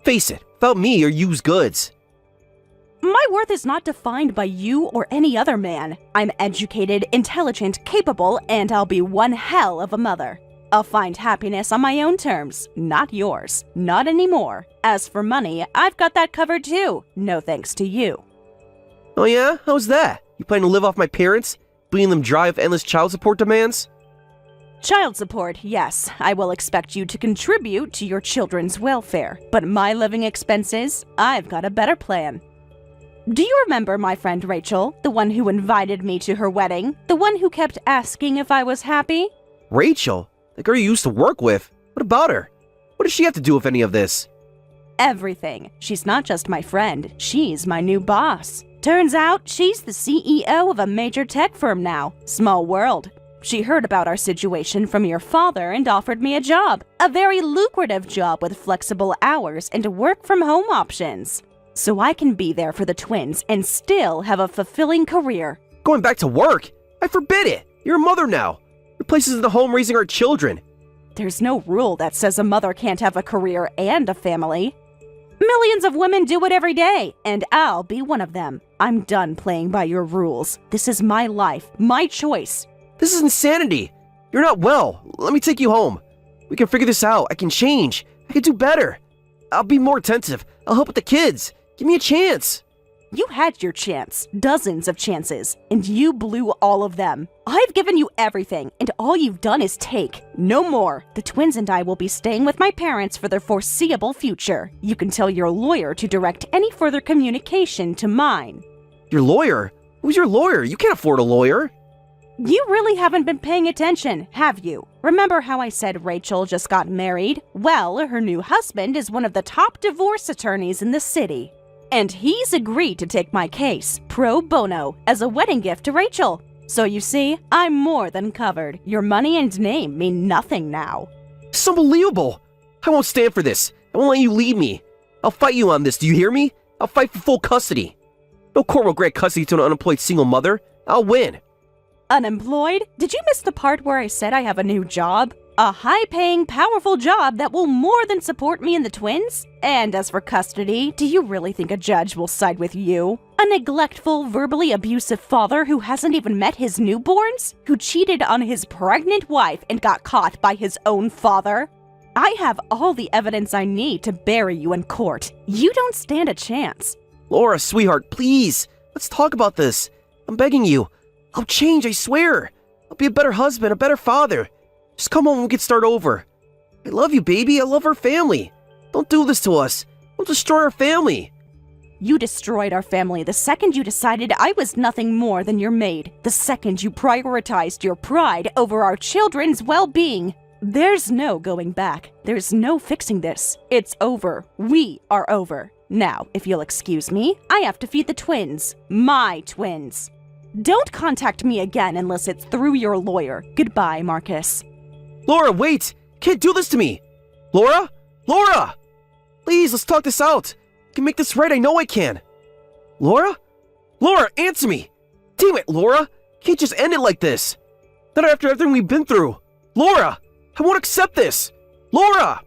Face it, without me, you're used goods. My worth is not defined by you or any other man. I'm educated, intelligent, capable, and I'll be one hell of a mother. I'll find happiness on my own terms, not yours. Not anymore. As for money, I've got that covered too. No thanks to you. Oh yeah? How's that? You plan to live off my parents? Bleeding them dry with endless child support demands? Child support, yes. I will expect you to contribute to your children's welfare. But my living expenses, I've got a better plan. Do you remember my friend Rachel, the one who invited me to her wedding? The one who kept asking if I was happy? Rachel? The girl you used to work with? What about her? What does she have to do with any of this? Everything. She's not just my friend, she's my new boss. Turns out she's the CEO of a major tech firm now. Small world. She heard about our situation from your father and offered me a job. A very lucrative job with flexible hours and work-from-home options. So I can be there for the twins and still have a fulfilling career. Going back to work? I forbid it! You're a mother now. Your place is in the home raising our children. There's no rule that says a mother can't have a career and a family. Millions of women do it every day, and I'll be one of them. I'm done playing by your rules. This is my life, my choice. This is insanity. You're not well. Let me take you home. We can figure this out. I can change. I can do better. I'll be more attentive. I'll help with the kids. Give me a chance. You had your chance, dozens of chances, and you blew all of them. I've given you everything, and all you've done is take. No more. The twins and I will be staying with my parents for their foreseeable future. You can tell your lawyer to direct any further communication to mine. Your lawyer? Who's your lawyer? You can't afford a lawyer. You really haven't been paying attention, have you? Remember how I said Rachel just got married? Well, her new husband is one of the top divorce attorneys in the city. And he's agreed to take my case, pro bono, as a wedding gift to Rachel. So you see, I'm more than covered. Your money and name mean nothing now. It's unbelievable. I won't stand for this. I won't let you leave me. I'll fight you on this, do you hear me? I'll fight for full custody. No court will grant custody to an unemployed single mother. I'll win. Unemployed? Did you miss the part where I said I have a new job? A high-paying, powerful job that will more than support me and the twins? And as for custody, do you really think a judge will side with you? A neglectful, verbally abusive father who hasn't even met his newborns? Who cheated on his pregnant wife and got caught by his own father? I have all the evidence I need to bury you in court. You don't stand a chance. Laura, sweetheart, please. Let's talk about this. I'm begging you. I'll change, I swear. I'll be a better husband, a better father. Just come home and we can start over. I love you, baby. I love our family. Don't do this to us. Don't destroy our family. You destroyed our family the second you decided I was nothing more than your maid. The second you prioritized your pride over our children's well-being. There's no going back. There's no fixing this. It's over. We are over. Now, if you'll excuse me, I have to feed the twins. My twins. Don't contact me again unless it's through your lawyer. Goodbye, Marcus. Laura, wait! Can't do this to me! Laura? Laura! Please, let's talk this out. I can make this right, I know I can. Laura? Laura, answer me! Damn it, Laura! Can't just end it like this. Not after everything we've been through. Laura! I won't accept this! Laura!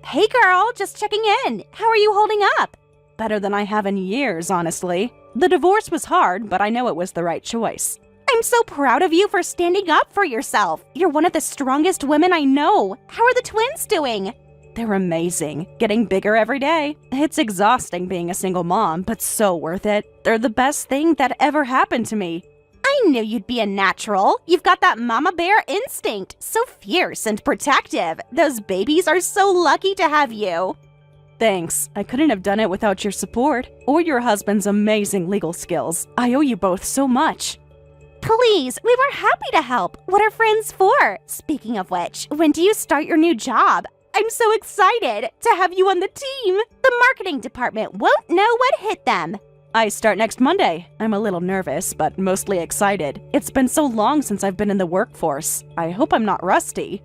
Hey girl, just checking in. How are you holding up? Better than I have in years, honestly. The divorce was hard, but I know it was the right choice. I'm so proud of you for standing up for yourself. You're one of the strongest women I know. How are the twins doing? They're amazing, getting bigger every day. It's exhausting being a single mom, but so worth it. They're the best thing that ever happened to me. I knew you'd be a natural. You've got that mama bear instinct, so fierce and protective. Those babies are so lucky to have you. Thanks. I couldn't have done it without your support, or your husband's amazing legal skills. I owe you both so much. Please, we were happy to help. What are friends for? Speaking of which, when do you start your new job? I'm so excited to have you on the team. The marketing department won't know what hit them. I start next Monday. I'm a little nervous, but mostly excited. It's been so long since I've been in the workforce. I hope I'm not rusty.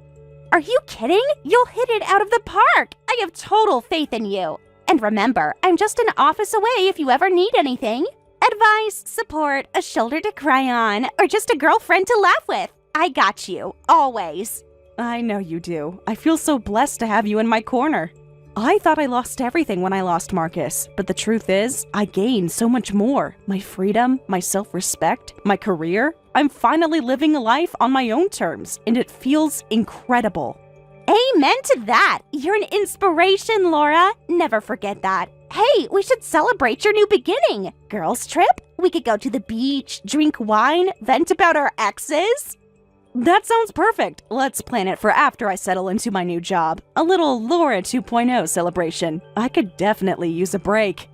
Are you kidding? You'll hit it out of the park. I have total faith in you. And remember, I'm just an office away if you ever need anything. Advice, support, a shoulder to cry on, or just a girlfriend to laugh with. I got you, always. I know you do. I feel so blessed to have you in my corner. I thought I lost everything when I lost Marcus, but the truth is, I gained so much more. My freedom, my self-respect, my career. I'm finally living a life on my own terms, and it feels incredible. Amen to that! You're an inspiration, Laura. Never forget that. Hey, we should celebrate your new beginning. Girls' trip? We could go to the beach, drink wine, vent about our exes. That sounds perfect. Let's plan it for after I settle into my new job. A little Laura 2.0 celebration. I could definitely use a break.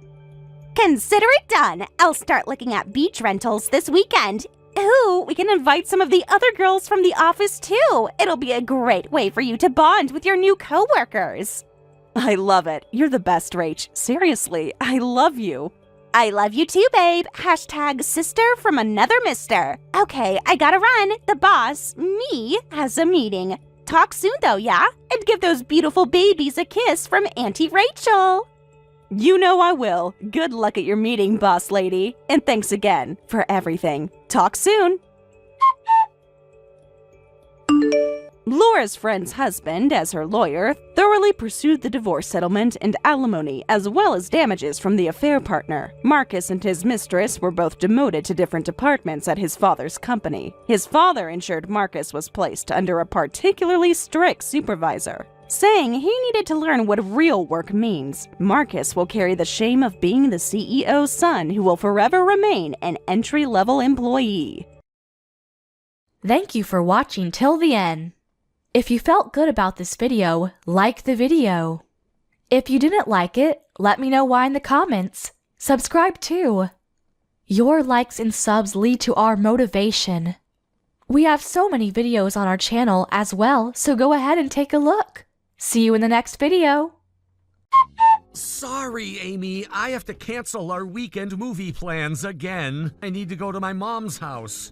Consider it done. I'll start looking at beach rentals this weekend. Ooh, we can invite some of the other girls from the office too. It'll be a great way for you to bond with your new coworkers. I love it. You're the best, Rach. Seriously, I love you. I love you too, babe. Hashtag sister from another mister. Okay, I gotta run. The boss, me, has a meeting. Talk soon though, yeah? And give those beautiful babies a kiss from Auntie Rachel. You know I will. Good luck at your meeting, boss lady. And thanks again for everything. Talk soon. Laura's friend's husband, as her lawyer, thoroughly pursued the divorce settlement and alimony, as well as damages from the affair partner. Marcus and his mistress were both demoted to different departments at his father's company. His father ensured Marcus was placed under a particularly strict supervisor, saying he needed to learn what real work means. Marcus will carry the shame of being the CEO's son, who will forever remain an entry-level employee. Thank you for watching till the end. If you felt good about this video, like the video. If you didn't like it, let me know why in the comments. Subscribe too. Your likes and subs lead to our motivation. We have so many videos on our channel as well, so go ahead and take a look. See you in the next video. Sorry, Amy. I have to cancel our weekend movie plans again. I need to go to my mom's house.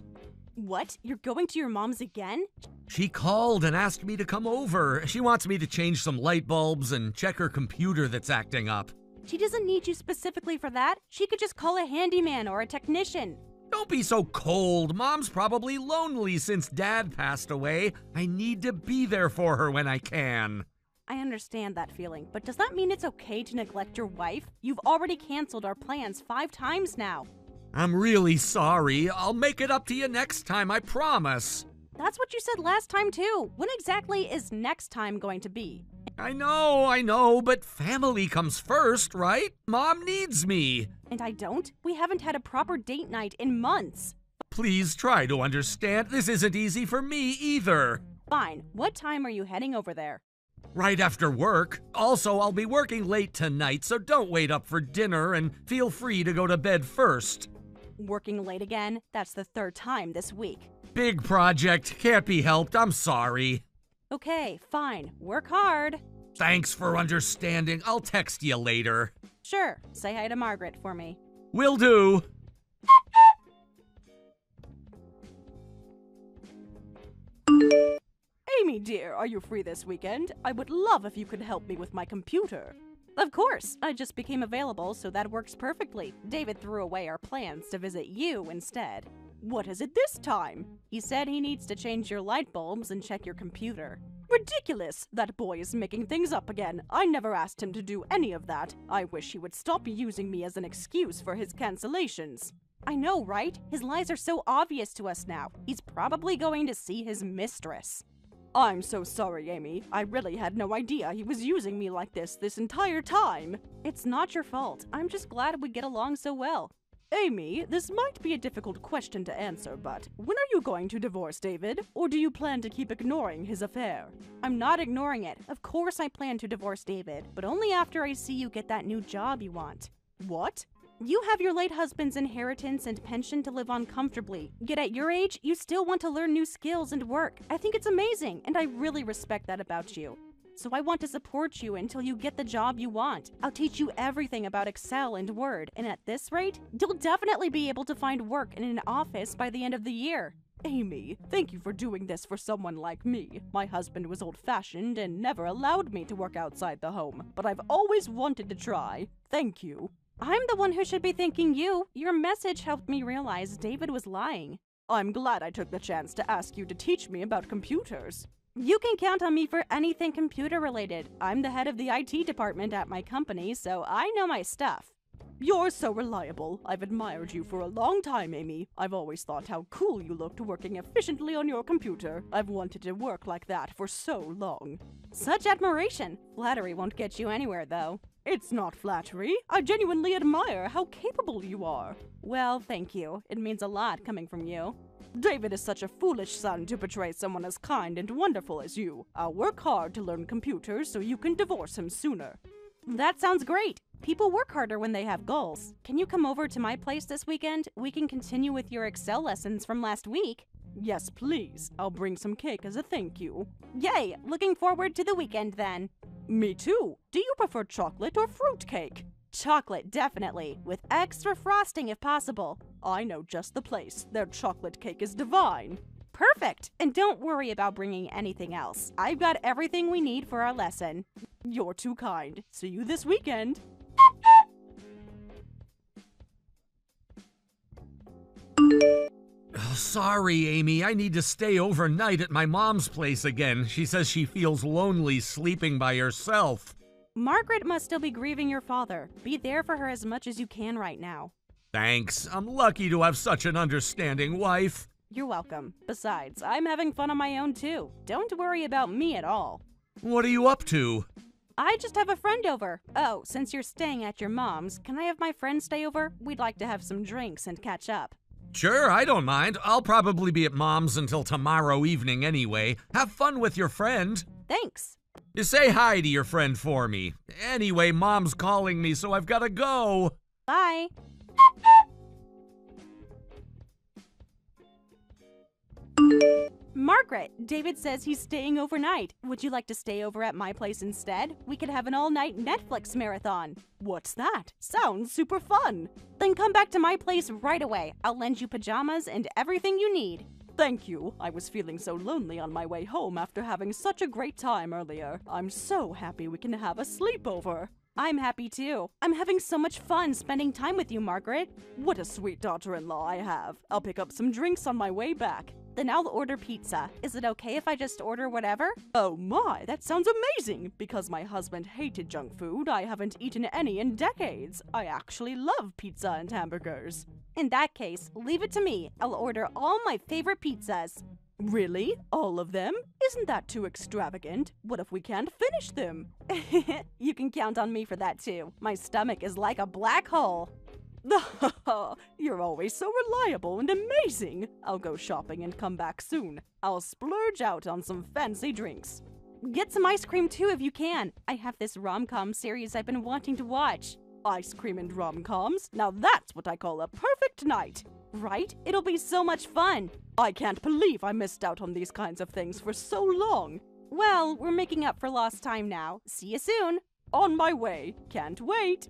What? You're going to your mom's again? She called and asked me to come over. She wants me to change some light bulbs and check her computer that's acting up. She doesn't need you specifically for that. She could just call a handyman or a technician. Don't be so cold. Mom's probably lonely since Dad passed away. I need to be there for her when I can. I understand that feeling, but does that mean it's okay to neglect your wife? You've already canceled our plans 5 times now. I'm really sorry. I'll make it up to you next time, I promise. That's what you said last time too. When exactly is next time going to be? I know, but family comes first, right? Mom needs me. And I don't? We haven't had a proper date night in months. Please try to understand. This isn't easy for me either. Fine. What time are you heading over there? Right after work. Also, I'll be working late tonight, so don't wait up for dinner and feel free to go to bed first. Working late again? That's the 3rd time this week. Big project. Can't be helped. I'm sorry. Okay, fine. Work hard. Thanks for understanding. I'll text you later. Sure. Say hi to Margaret for me. Will do. Amy, dear, are you free this weekend? I would love if you could help me with my computer. Of course, I just became available, so that works perfectly. David threw away our plans to visit you instead. What is it this time? He said he needs to change your light bulbs and check your computer. Ridiculous! That boy is making things up again. I never asked him to do any of that. I wish he would stop using me as an excuse for his cancellations. I know, right? His lies are so obvious to us now. He's probably going to see his mistress. I'm so sorry, Amy. I really had no idea he was using me like this entire time. It's not your fault. I'm just glad we get along so well. Amy, this might be a difficult question to answer, but when are you going to divorce David? Or do you plan to keep ignoring his affair? I'm not ignoring it. Of course I plan to divorce David, but only after I see you get that new job you want. What? You have your late husband's inheritance and pension to live on comfortably, yet at your age, you still want to learn new skills and work. I think it's amazing, and I really respect that about you. So I want to support you until you get the job you want. I'll teach you everything about Excel and Word, and at this rate, you'll definitely be able to find work in an office by the end of the year. Amy, thank you for doing this for someone like me. My husband was old-fashioned and never allowed me to work outside the home, but I've always wanted to try. Thank you. I'm the one who should be thanking you. Your message helped me realize David was lying. I'm glad I took the chance to ask you to teach me about computers. You can count on me for anything computer-related. I'm the head of the IT department at my company, so I know my stuff. You're so reliable. I've admired you for a long time, Amy. I've always thought how cool you looked working efficiently on your computer. I've wanted to work like that for so long. Such admiration. Flattery won't get you anywhere, though. It's not flattery. I genuinely admire how capable you are. Well, thank you. It means a lot coming from you. David is such a foolish son to betray someone as kind and wonderful as you. I'll work hard to learn computers so you can divorce him sooner. That sounds great. People work harder when they have goals. Can you come over to my place this weekend? We can continue with your Excel lessons from last week. Yes, please. I'll bring some cake as a thank you. Yay! Looking forward to the weekend then. Me too. Do you prefer chocolate or fruit cake? Chocolate, definitely, with extra frosting if possible. I know just the place. Their chocolate cake is divine. Perfect! And don't worry about bringing anything else. I've got everything we need for our lesson. You're too kind. See you this weekend. Oh, sorry, Amy. I need to stay overnight at my mom's place again. She says she feels lonely sleeping by herself. Margaret must still be grieving your father. Be there for her as much as you can right now. Thanks. I'm lucky to have such an understanding wife. You're welcome. Besides, I'm having fun on my own too. Don't worry about me at all. What are you up to? I just have a friend over. Oh, since you're staying at your mom's, can I have my friend stay over? We'd like to have some drinks and catch up. Sure, I don't mind. I'll probably be at mom's until tomorrow evening anyway. Have fun with your friend. Thanks. You say hi to your friend for me. Anyway, mom's calling me, so I've got to go. Bye. Margaret, David says he's staying overnight. Would you like to stay over at my place instead? We could have an all-night Netflix marathon. What's that? Sounds super fun. Then come back to my place right away. I'll lend you pajamas and everything you need. Thank you. I was feeling so lonely on my way home after having such a great time earlier. I'm so happy we can have a sleepover. I'm happy too. I'm having so much fun spending time with you, Margaret. What a sweet daughter-in-law I have. I'll pick up some drinks on my way back. Then I'll order pizza. Is it okay if I just order whatever? Oh my, that sounds amazing! Because my husband hated junk food, I haven't eaten any in decades. I actually love pizza and hamburgers. In that case, leave it to me. I'll order all my favorite pizzas. Really? All of them? Isn't that too extravagant? What if we can't finish them? You can count on me for that too. My stomach is like a black hole. You're always so reliable and amazing. I'll go shopping and come back soon. I'll splurge out on some fancy drinks. Get some ice cream too if you can. I have this rom-com series I've been wanting to watch. Ice cream and rom-coms? Now that's what I call a perfect night. Right? It'll be so much fun. I can't believe I missed out on these kinds of things for so long. Well, we're making up for lost time now. See you soon. On my way. Can't wait.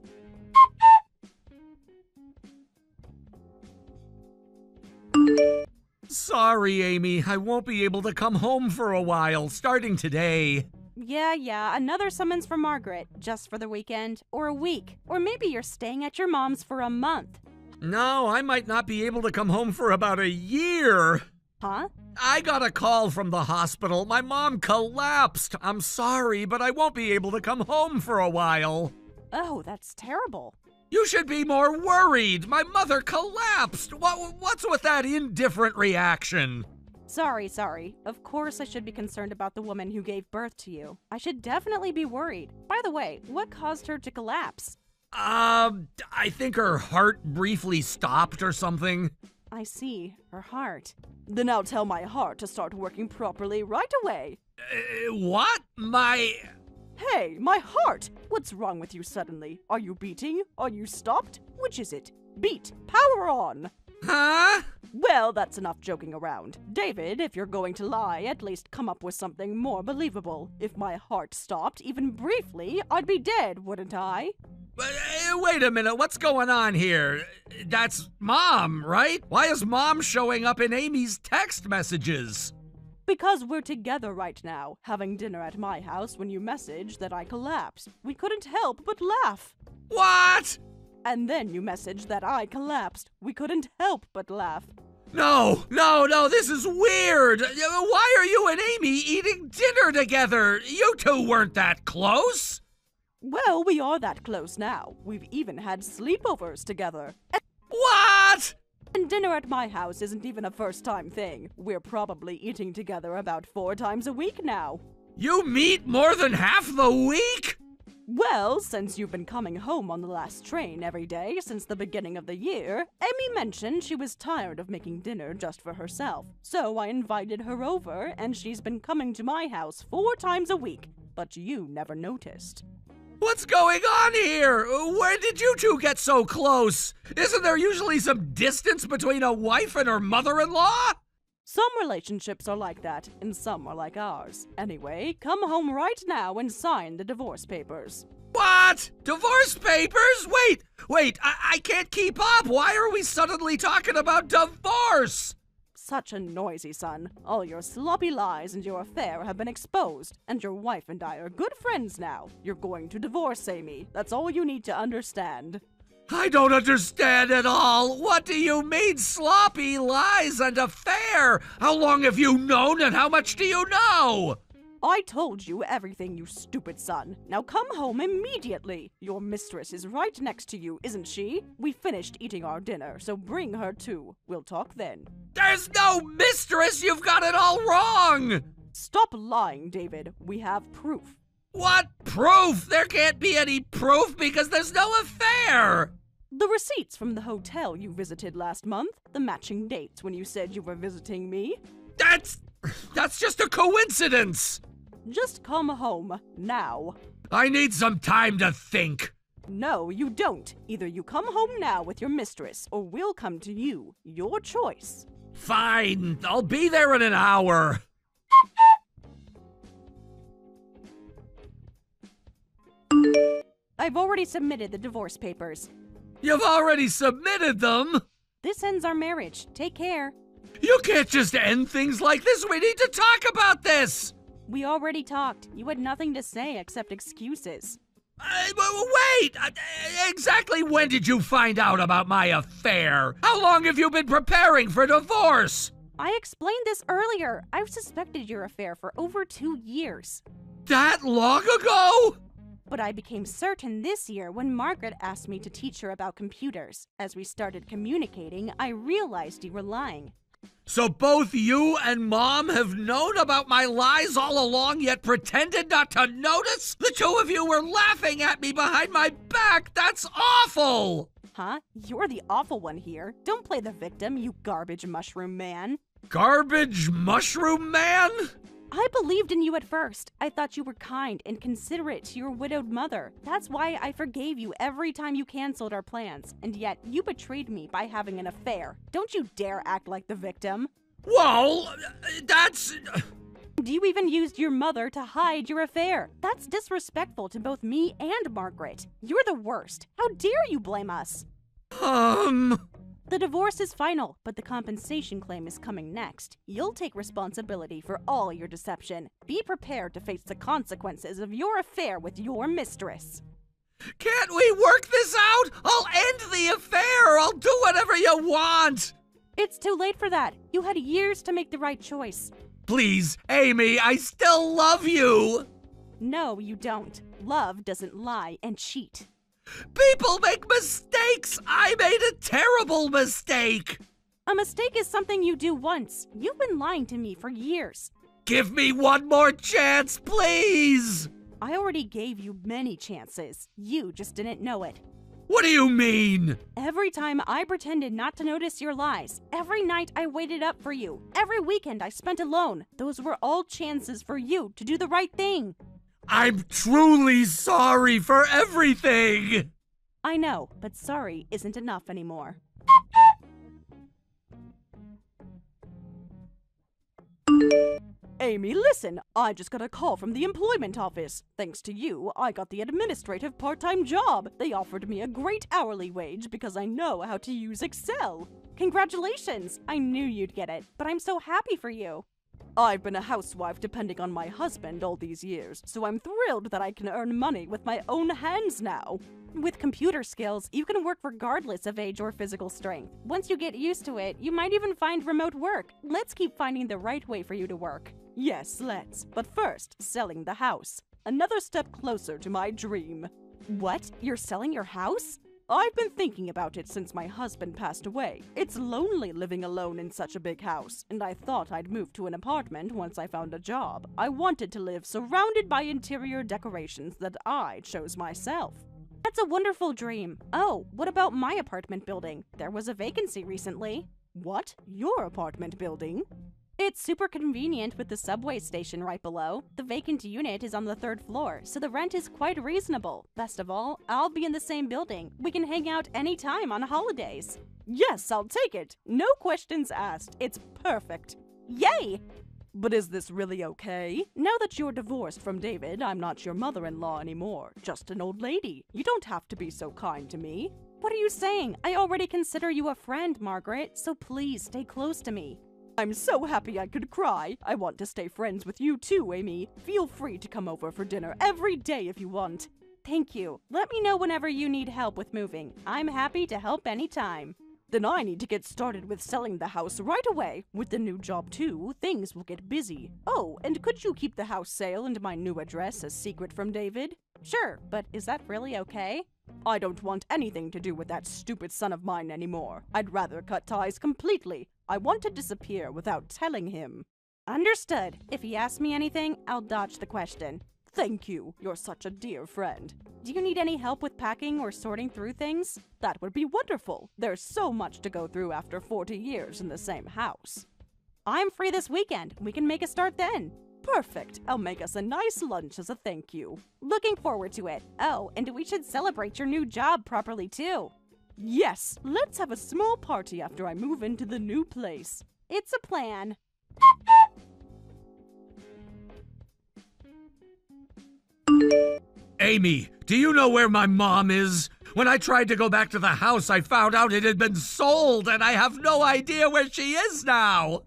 Sorry, Amy, I won't be able to come home for a while, starting today. Yeah, another summons for Margaret, just for the weekend, or a week, or maybe you're staying at your mom's for a month. No, I might not be able to come home for about a year. Huh? I got a call from the hospital. My mom collapsed. I'm sorry, but I won't be able to come home for a while. Oh, that's terrible. You should be more worried. My mother collapsed. What's with that indifferent reaction? Sorry. Of course I should be concerned about the woman who gave birth to you. I should definitely be worried. By the way, what caused her to collapse? I think her heart briefly stopped or something. I see. Her heart. Then I'll tell my heart to start working properly right away. What? Hey, my heart! What's wrong with you suddenly? Are you beating? Are you stopped? Which is it? Beat! Power on! Huh? Well, that's enough joking around. David, if you're going to lie, at least come up with something more believable. If my heart stopped, even briefly, I'd be dead, wouldn't I? Wait a minute, what's going on here? That's Mom, right? Why is Mom showing up in Amy's text messages? Because we're together right now, having dinner at my house when you messaged that I collapsed. We couldn't help but laugh. What? And then you messaged that I collapsed. We couldn't help but laugh. No, this is weird. Why are you and Amy eating dinner together? You two weren't that close. Well, we are that close now. We've even had sleepovers together. What? And dinner at my house isn't even a first-time thing. We're probably eating together about 4 times a week now. You meet more than half the week? Well, since you've been coming home on the last train every day since the beginning of the year, Amy mentioned she was tired of making dinner just for herself. So I invited her over, and she's been coming to my house 4 times a week. But you never noticed. What's going on here? Where did you two get so close? Isn't there usually some distance between a wife and her mother-in-law? Some relationships are like that, and some are like ours. Anyway, come home right now and sign the divorce papers. What? Divorce papers? Wait, I can't keep up. Why are we suddenly talking about divorce? Such a noisy son. All your sloppy lies and your affair have been exposed, and your wife and I are good friends now. You're going to divorce Amy. That's all you need to understand. I don't understand at all. What do you mean, sloppy lies and affair? How long have you known and how much do you know? I told you everything, you stupid son. Now come home immediately. Your mistress is right next to you, isn't she? We finished eating our dinner, so bring her too. We'll talk then. There's no mistress! You've got it all wrong! Stop lying, David. We have proof. What proof? There can't be any proof because there's no affair! The receipts from the hotel you visited last month, the matching dates when you said you were visiting me. That's just a coincidence! Just come home, now. I need some time to think. No, you don't. Either you come home now with your mistress, or we'll come to you. Your choice. Fine, I'll be there in an hour. I've already submitted the divorce papers. You've already submitted them? This ends our marriage. Take care. You can't just end things like this. We need to talk about this. We already talked. You had nothing to say except excuses. Wait! Exactly when did you find out about my affair? How long have you been preparing for divorce? I explained this earlier. I've suspected your affair for over 2 years. That long ago? But I became certain this year when Margaret asked me to teach her about computers. As we started communicating, I realized you were lying. So both you and Mom have known about my lies all along, yet pretended not to notice? The two of you were laughing at me behind my back. That's awful! Huh? You're the awful one here. Don't play the victim, you garbage mushroom man. Garbage mushroom man? I believed in you at first. I thought you were kind and considerate to your widowed mother. That's why I forgave you every time you canceled our plans. And yet, you betrayed me by having an affair. Don't you dare act like the victim. Well, that's... You even used your mother to hide your affair. That's disrespectful to both me and Margaret. You're the worst. How dare you blame us? The divorce is final, but the compensation claim is coming next. You'll take responsibility for all your deception. Be prepared to face the consequences of your affair with your mistress. Can't we work this out? I'll end the affair. I'll do whatever you want. It's too late for that. You had years to make the right choice. Please, Amy, I still love you. No, you don't. Love doesn't lie and cheat. People make mistakes! I made a terrible mistake! A mistake is something you do once. You've been lying to me for years. Give me one more chance, please! I already gave you many chances. You just didn't know it. What do you mean? Every time I pretended not to notice your lies. Every night I waited up for you. Every weekend I spent alone. Those were all chances for you to do the right thing. I'm truly sorry for everything! I know, but sorry isn't enough anymore. Amy, listen, I just got a call from the employment office. Thanks to you, I got the administrative part-time job. They offered me a great hourly wage because I know how to use Excel. Congratulations! I knew you'd get it, but I'm so happy for you. I've been a housewife depending on my husband all these years, so I'm thrilled that I can earn money with my own hands now. With computer skills, you can work regardless of age or physical strength. Once you get used to it, you might even find remote work. Let's keep finding the right way for you to work. Yes, let's. But first, selling the house. Another step closer to my dream. What? You're selling your house? I've been thinking about it since my husband passed away. It's lonely living alone in such a big house, and I thought I'd move to an apartment once I found a job. I wanted to live surrounded by interior decorations that I chose myself. That's a wonderful dream. Oh, what about my apartment building? There was a vacancy recently. What? Your apartment building? It's super convenient with the subway station right below. The vacant unit is on the 3rd floor, so the rent is quite reasonable. Best of all, I'll be in the same building. We can hang out anytime on holidays. Yes, I'll take it. No questions asked. It's perfect. Yay! But is this really okay? Now that you're divorced from David, I'm not your mother-in-law anymore. Just an old lady. You don't have to be so kind to me. What are you saying? I already consider you a friend, Margaret, so please stay close to me. I'm so happy I could cry. I want to stay friends with you too, Amy. Feel free to come over for dinner every day if you want. Thank you. Let me know whenever you need help with moving. I'm happy to help anytime. Then I need to get started with selling the house right away. With the new job too, things will get busy. Oh, and could you keep the house sale and my new address a secret from David? Sure, but is that really okay? I don't want anything to do with that stupid son of mine anymore. I'd rather cut ties completely. I want to disappear without telling him. Understood. If he asks me anything, I'll dodge the question. Thank you. You're such a dear friend. Do you need any help with packing or sorting through things? That would be wonderful. There's so much to go through after 40 years in the same house. I'm free this weekend. We can make a start then. Perfect. I'll make us a nice lunch as a thank you. Looking forward to it. Oh, and we should celebrate your new job properly too. Yes, let's have a small party after I move into the new place. It's a plan. Amy, do you know where my mom is? When I tried to go back to the house, I found out it had been sold, and I have no idea where she is now.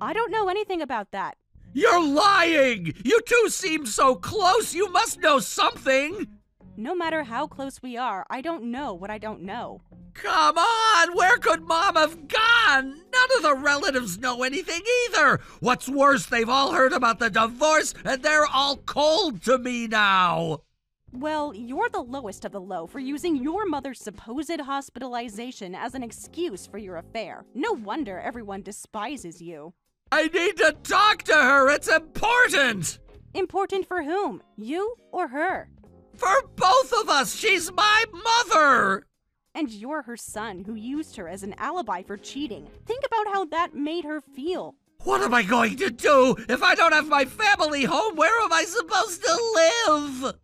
I don't know anything about that. You're lying! You two seem so close, you must know something! No matter how close we are, I don't know what I don't know. Come on! Where could Mom have gone? None of the relatives know anything either. What's worse, they've all heard about the divorce and they're all cold to me now. Well, you're the lowest of the low for using your mother's supposed hospitalization as an excuse for your affair. No wonder everyone despises you. I need to talk to her. It's important. Important for whom? You or her? For both of us. She's my mother. And you're her son who used her as an alibi for cheating. Think about how that made her feel. What am I going to do? If I don't have my family home, where am I supposed to live?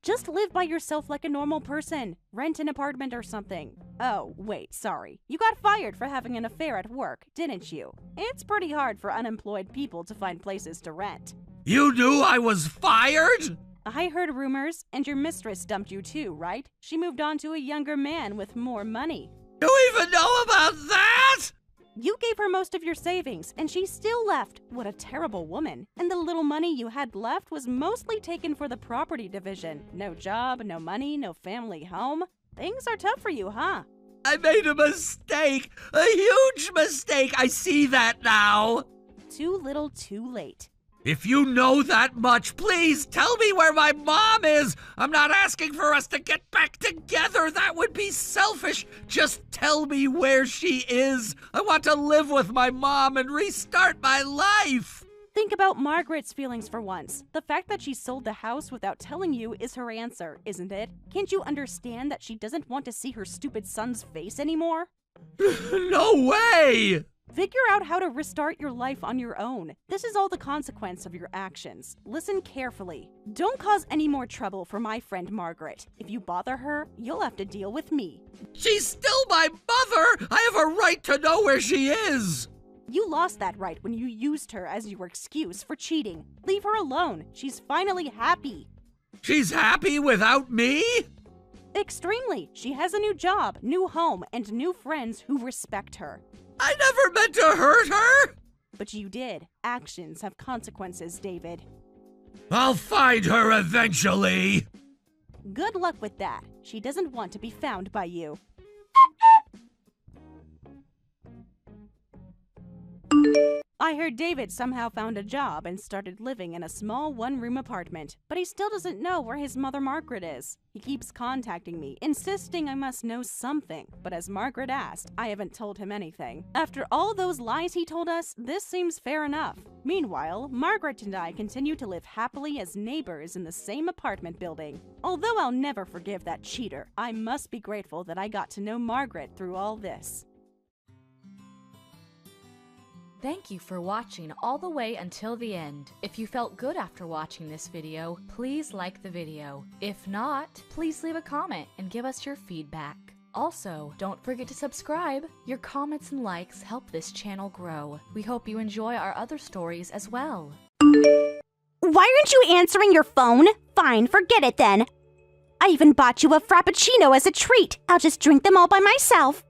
Just live by yourself like a normal person. Rent an apartment or something. Oh, wait, sorry. You got fired for having an affair at work, didn't you? It's pretty hard for unemployed people to find places to rent. You knew I was fired? I heard rumors, and your mistress dumped you too, right? She moved on to a younger man with more money. You even know about that? You gave her most of your savings, and she still left. What a terrible woman. And the little money you had left was mostly taken for the property division. No job, no money, no family home. Things are tough for you, huh? I made a mistake. A huge mistake. I see that now. Too little, too late. If you know that much, please tell me where my mom is. I'm not asking for us to get back together. That would be selfish. Just tell me where she is. I want to live with my mom and restart my life. Think about Margaret's feelings for once. The fact that she sold the house without telling you is her answer, isn't it? Can't you understand that she doesn't want to see her stupid son's face anymore? No way! Figure out how to restart your life on your own. This is all the consequence of your actions. Listen carefully. Don't cause any more trouble for my friend Margaret. If you bother her, you'll have to deal with me. She's still my mother! I have a right to know where she is! You lost that right when you used her as your excuse for cheating. Leave her alone. She's finally happy. She's happy without me? Extremely. She has a new job, new home, and new friends who respect her. I never meant to hurt her! But you did. Actions have consequences, David. I'll find her eventually! Good luck with that. She doesn't want to be found by you. I heard David somehow found a job and started living in a small one-room apartment, but he still doesn't know where his mother Margaret is. He keeps contacting me, insisting I must know something, but as Margaret asked, I haven't told him anything. After all those lies he told us, this seems fair enough. Meanwhile, Margaret and I continue to live happily as neighbors in the same apartment building. Although I'll never forgive that cheater, I must be grateful that I got to know Margaret through all this. Thank you for watching all the way until the end. If you felt good after watching this video, please like the video. If not, please leave a comment and give us your feedback. Also, don't forget to subscribe. Your comments and likes help this channel grow. We hope you enjoy our other stories as well. Why aren't you answering your phone? Fine, forget it then. I even bought you a frappuccino as a treat. I'll just drink them all by myself.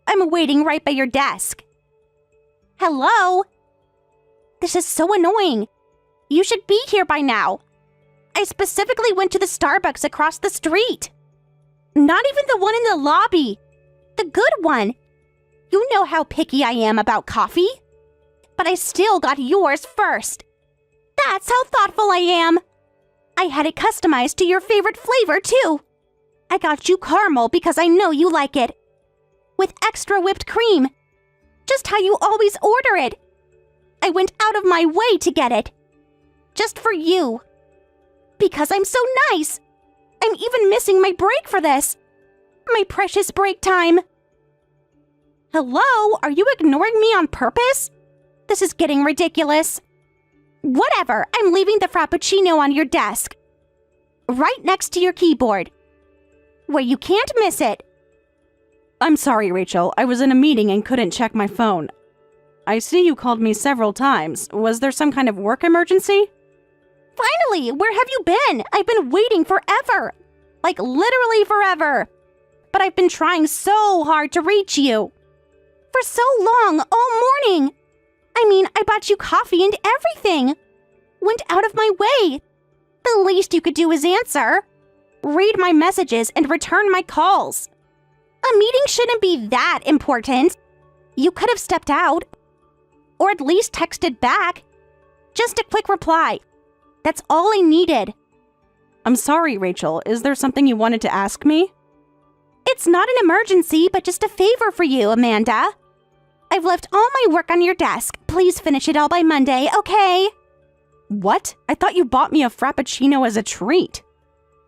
I'm waiting right by your desk. Hello? This is so annoying. You should be here by now. I specifically went to the Starbucks across the street. Not even the one in the lobby. The good one. You know how picky I am about coffee. But I still got yours first. That's how thoughtful I am. I had it customized to your favorite flavor, too. I got you caramel because I know you like it. With extra whipped cream. Just how you always order it. I went out of my way to get it. Just for you. Because I'm so nice. I'm even missing my break for this. My precious break time. Hello? Are you ignoring me on purpose? This is getting ridiculous. Whatever, I'm leaving the frappuccino on your desk. Right next to your keyboard. Where you can't miss it. I'm sorry, Rachel. I was in a meeting and couldn't check my phone. I see you called me several times. Was there some kind of work emergency? Finally! Where have you been? I've been waiting forever. Like literally forever. But I've been trying so hard to reach you. For so long, all morning. I mean, I bought you coffee and everything. Went out of my way. The least you could do is answer. read my messages, and return my calls. A meeting shouldn't be that important. You could have stepped out, or at least texted back. Just a quick reply. That's all I needed. I'm sorry, Rachel. Is there something you wanted to ask me? It's not an emergency, but just a favor for you, Amanda. I've left all my work on your desk. Please finish it all by Monday, okay? What? I thought you bought me a Frappuccino as a treat.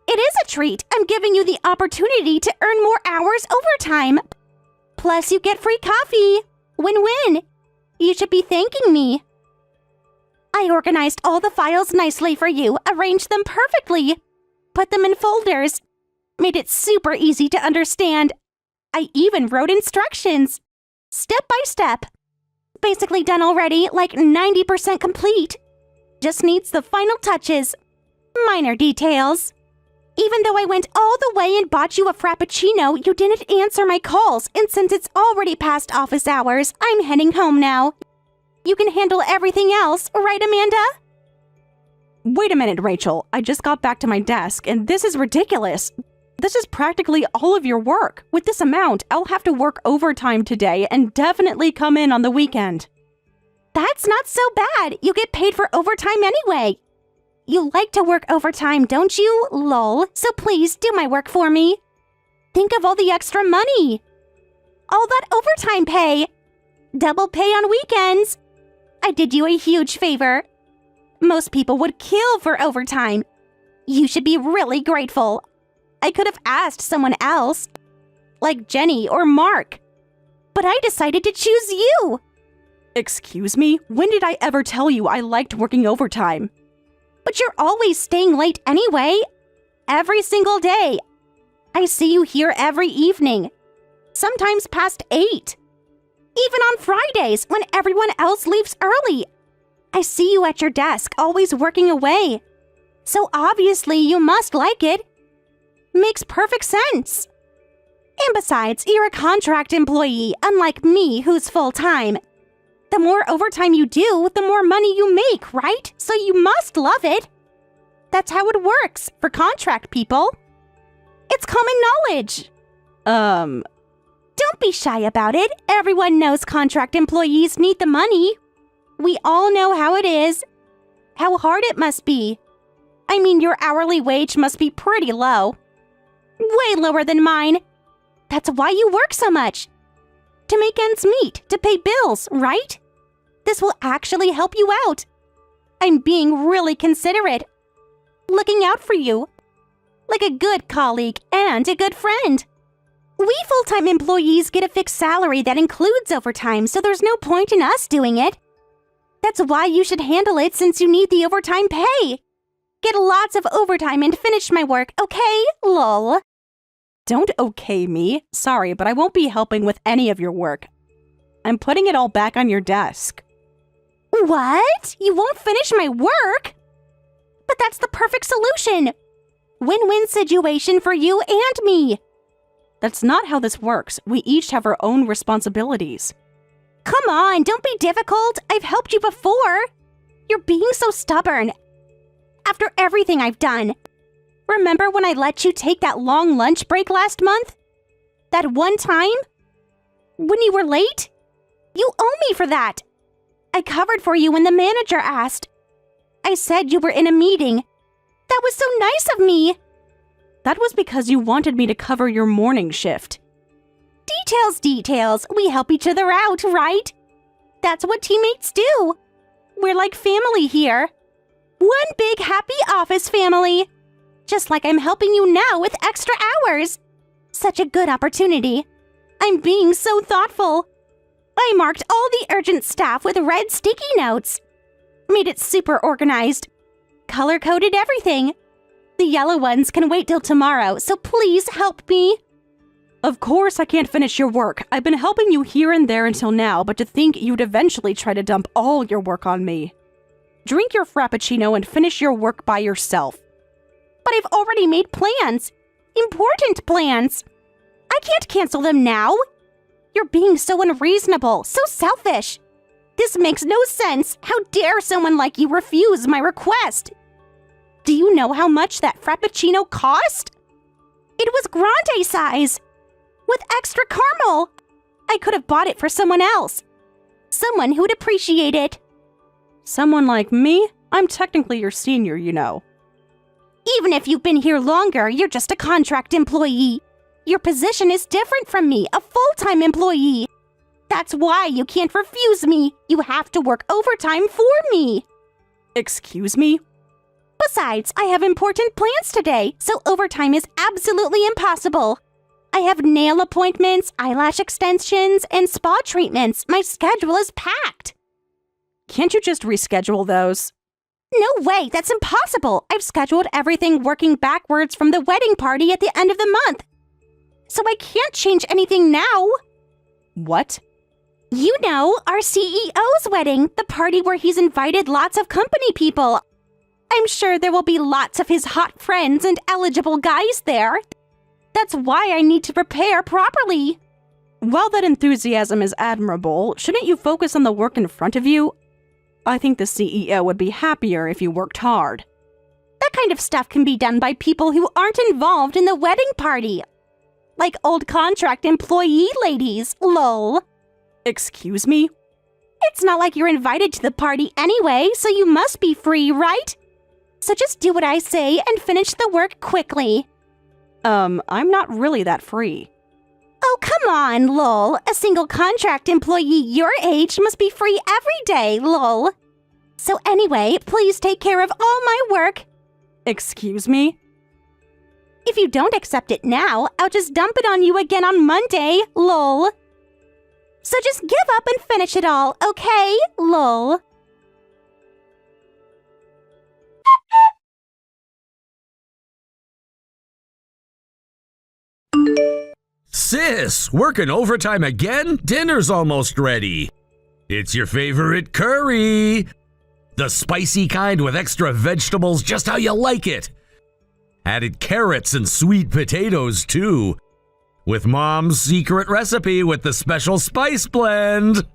It is a treat. I'm giving you the opportunity to earn more hours overtime. Plus, you get free coffee. Win-win. You should be thanking me. I organized all the files nicely for you, arranged them perfectly, put them in folders, made it super easy to understand. I even wrote instructions, step by step. Basically done already, like 90% complete. Just needs the final touches, minor details. Even though I went all the way and bought you a Frappuccino, you didn't answer my calls, and since it's already past office hours, I'm heading home now. You can handle everything else, right, Amanda? Wait a minute, Rachel. I just got back to my desk, and this is ridiculous. This is practically all of your work. With this amount, I'll have to work overtime today and definitely come in on the weekend. That's not so bad. You get paid for overtime anyway. You like to work overtime, don't you? Lol. So please do my work for me. Think of all the extra money. All that overtime pay. Double pay on weekends. I did you a huge favor. Most people would kill for overtime. You should be really grateful. I could have asked someone else, like Jenny or Mark, but I decided to choose you. Excuse me? When did I ever tell you I liked working overtime? But you're always staying late anyway. Every single day. I see you here every evening. Sometimes past 8. Even on Fridays when everyone else leaves early. I see you at your desk, always working away. So obviously you must like it. Makes perfect sense. And besides, you're a contract employee, unlike me, who's full-time. The more overtime you do, the more money you make, right? So you must love it. That's how it works for contract people. It's common knowledge. Don't be shy about it. Everyone knows contract employees need the money. We all know how it is. How hard it must be. I mean, your hourly wage must be pretty low. Way lower than mine. That's why you work so much. To make ends meet, to pay bills, right? This will actually help you out. I'm being really considerate. Looking out for you. Like a good colleague and a good friend. We full-time employees get a fixed salary that includes overtime, so there's no point in us doing it. That's why you should handle it since you need the overtime pay. Get lots of overtime and finish my work, okay? Lol. Don't okay me. Sorry, but I won't be helping with any of your work. I'm putting it all back on your desk. What? You won't finish my work? But that's the perfect solution. Win-win situation for you and me. That's not how this works. We each have our own responsibilities. Come on, don't be difficult. I've helped you before. You're being so stubborn. After everything I've done. Remember when I let you take that long lunch break last month? That one time? When you were late? You owe me for that. I covered for you when the manager asked. I said you were in a meeting. That was so nice of me. That was because you wanted me to cover your morning shift. Details. We help each other out, right? That's what teammates do. We're like family here. One big happy office family. Just like I'm helping you now with extra hours. Such a good opportunity. I'm being so thoughtful. I marked all the urgent staff with red sticky notes. Made it super organized. Color-coded everything. The yellow ones can wait till tomorrow, so please help me. Of course I can't finish your work. I've been helping you here and there until now, but to think you'd eventually try to dump all your work on me. Drink your Frappuccino and finish your work by yourself. But I've already made plans. Important plans. I can't cancel them now. You're being so unreasonable, so selfish. This makes no sense. How dare someone like you refuse my request? Do you know how much that Frappuccino cost? It was grande size, with extra caramel. I could have bought it for someone else. Someone who'd appreciate it. Someone like me? I'm technically your senior, you know. Even if you've been here longer, you're just a contract employee. Your position is different from me, a full-time employee. That's why you can't refuse me. You have to work overtime for me. Excuse me? Besides, I have important plans today, so overtime is absolutely impossible. I have nail appointments, eyelash extensions, and spa treatments. My schedule is packed. Can't you just reschedule those? No way, that's impossible. I've scheduled everything working backwards from the wedding party at the end of the month. So I can't change anything now. What? You know, our CEO's wedding, the party where he's invited lots of company people. I'm sure there will be lots of his hot friends and eligible guys there. That's why I need to prepare properly. While that enthusiasm is admirable, shouldn't you focus on the work in front of you? I think the CEO would be happier if you worked hard. That kind of stuff can be done by people who aren't involved in the wedding party. Like old contract employee ladies, lol. Excuse me? It's not like you're invited to the party anyway, so you must be free, right? So just do what I say and finish the work quickly. I'm not really that free. Oh, come on, lol. A single contract employee your age must be free every day, lol. So anyway, please take care of all my work. Excuse me? If you don't accept it now, I'll just dump it on you again on Monday, lol. So just give up and finish it all, okay? Lol. Sis, working overtime again? Dinner's almost ready. It's your favorite curry. The spicy kind with extra vegetables, just how you like it. Added carrots and sweet potatoes, too. With Mom's secret recipe with the special spice blend.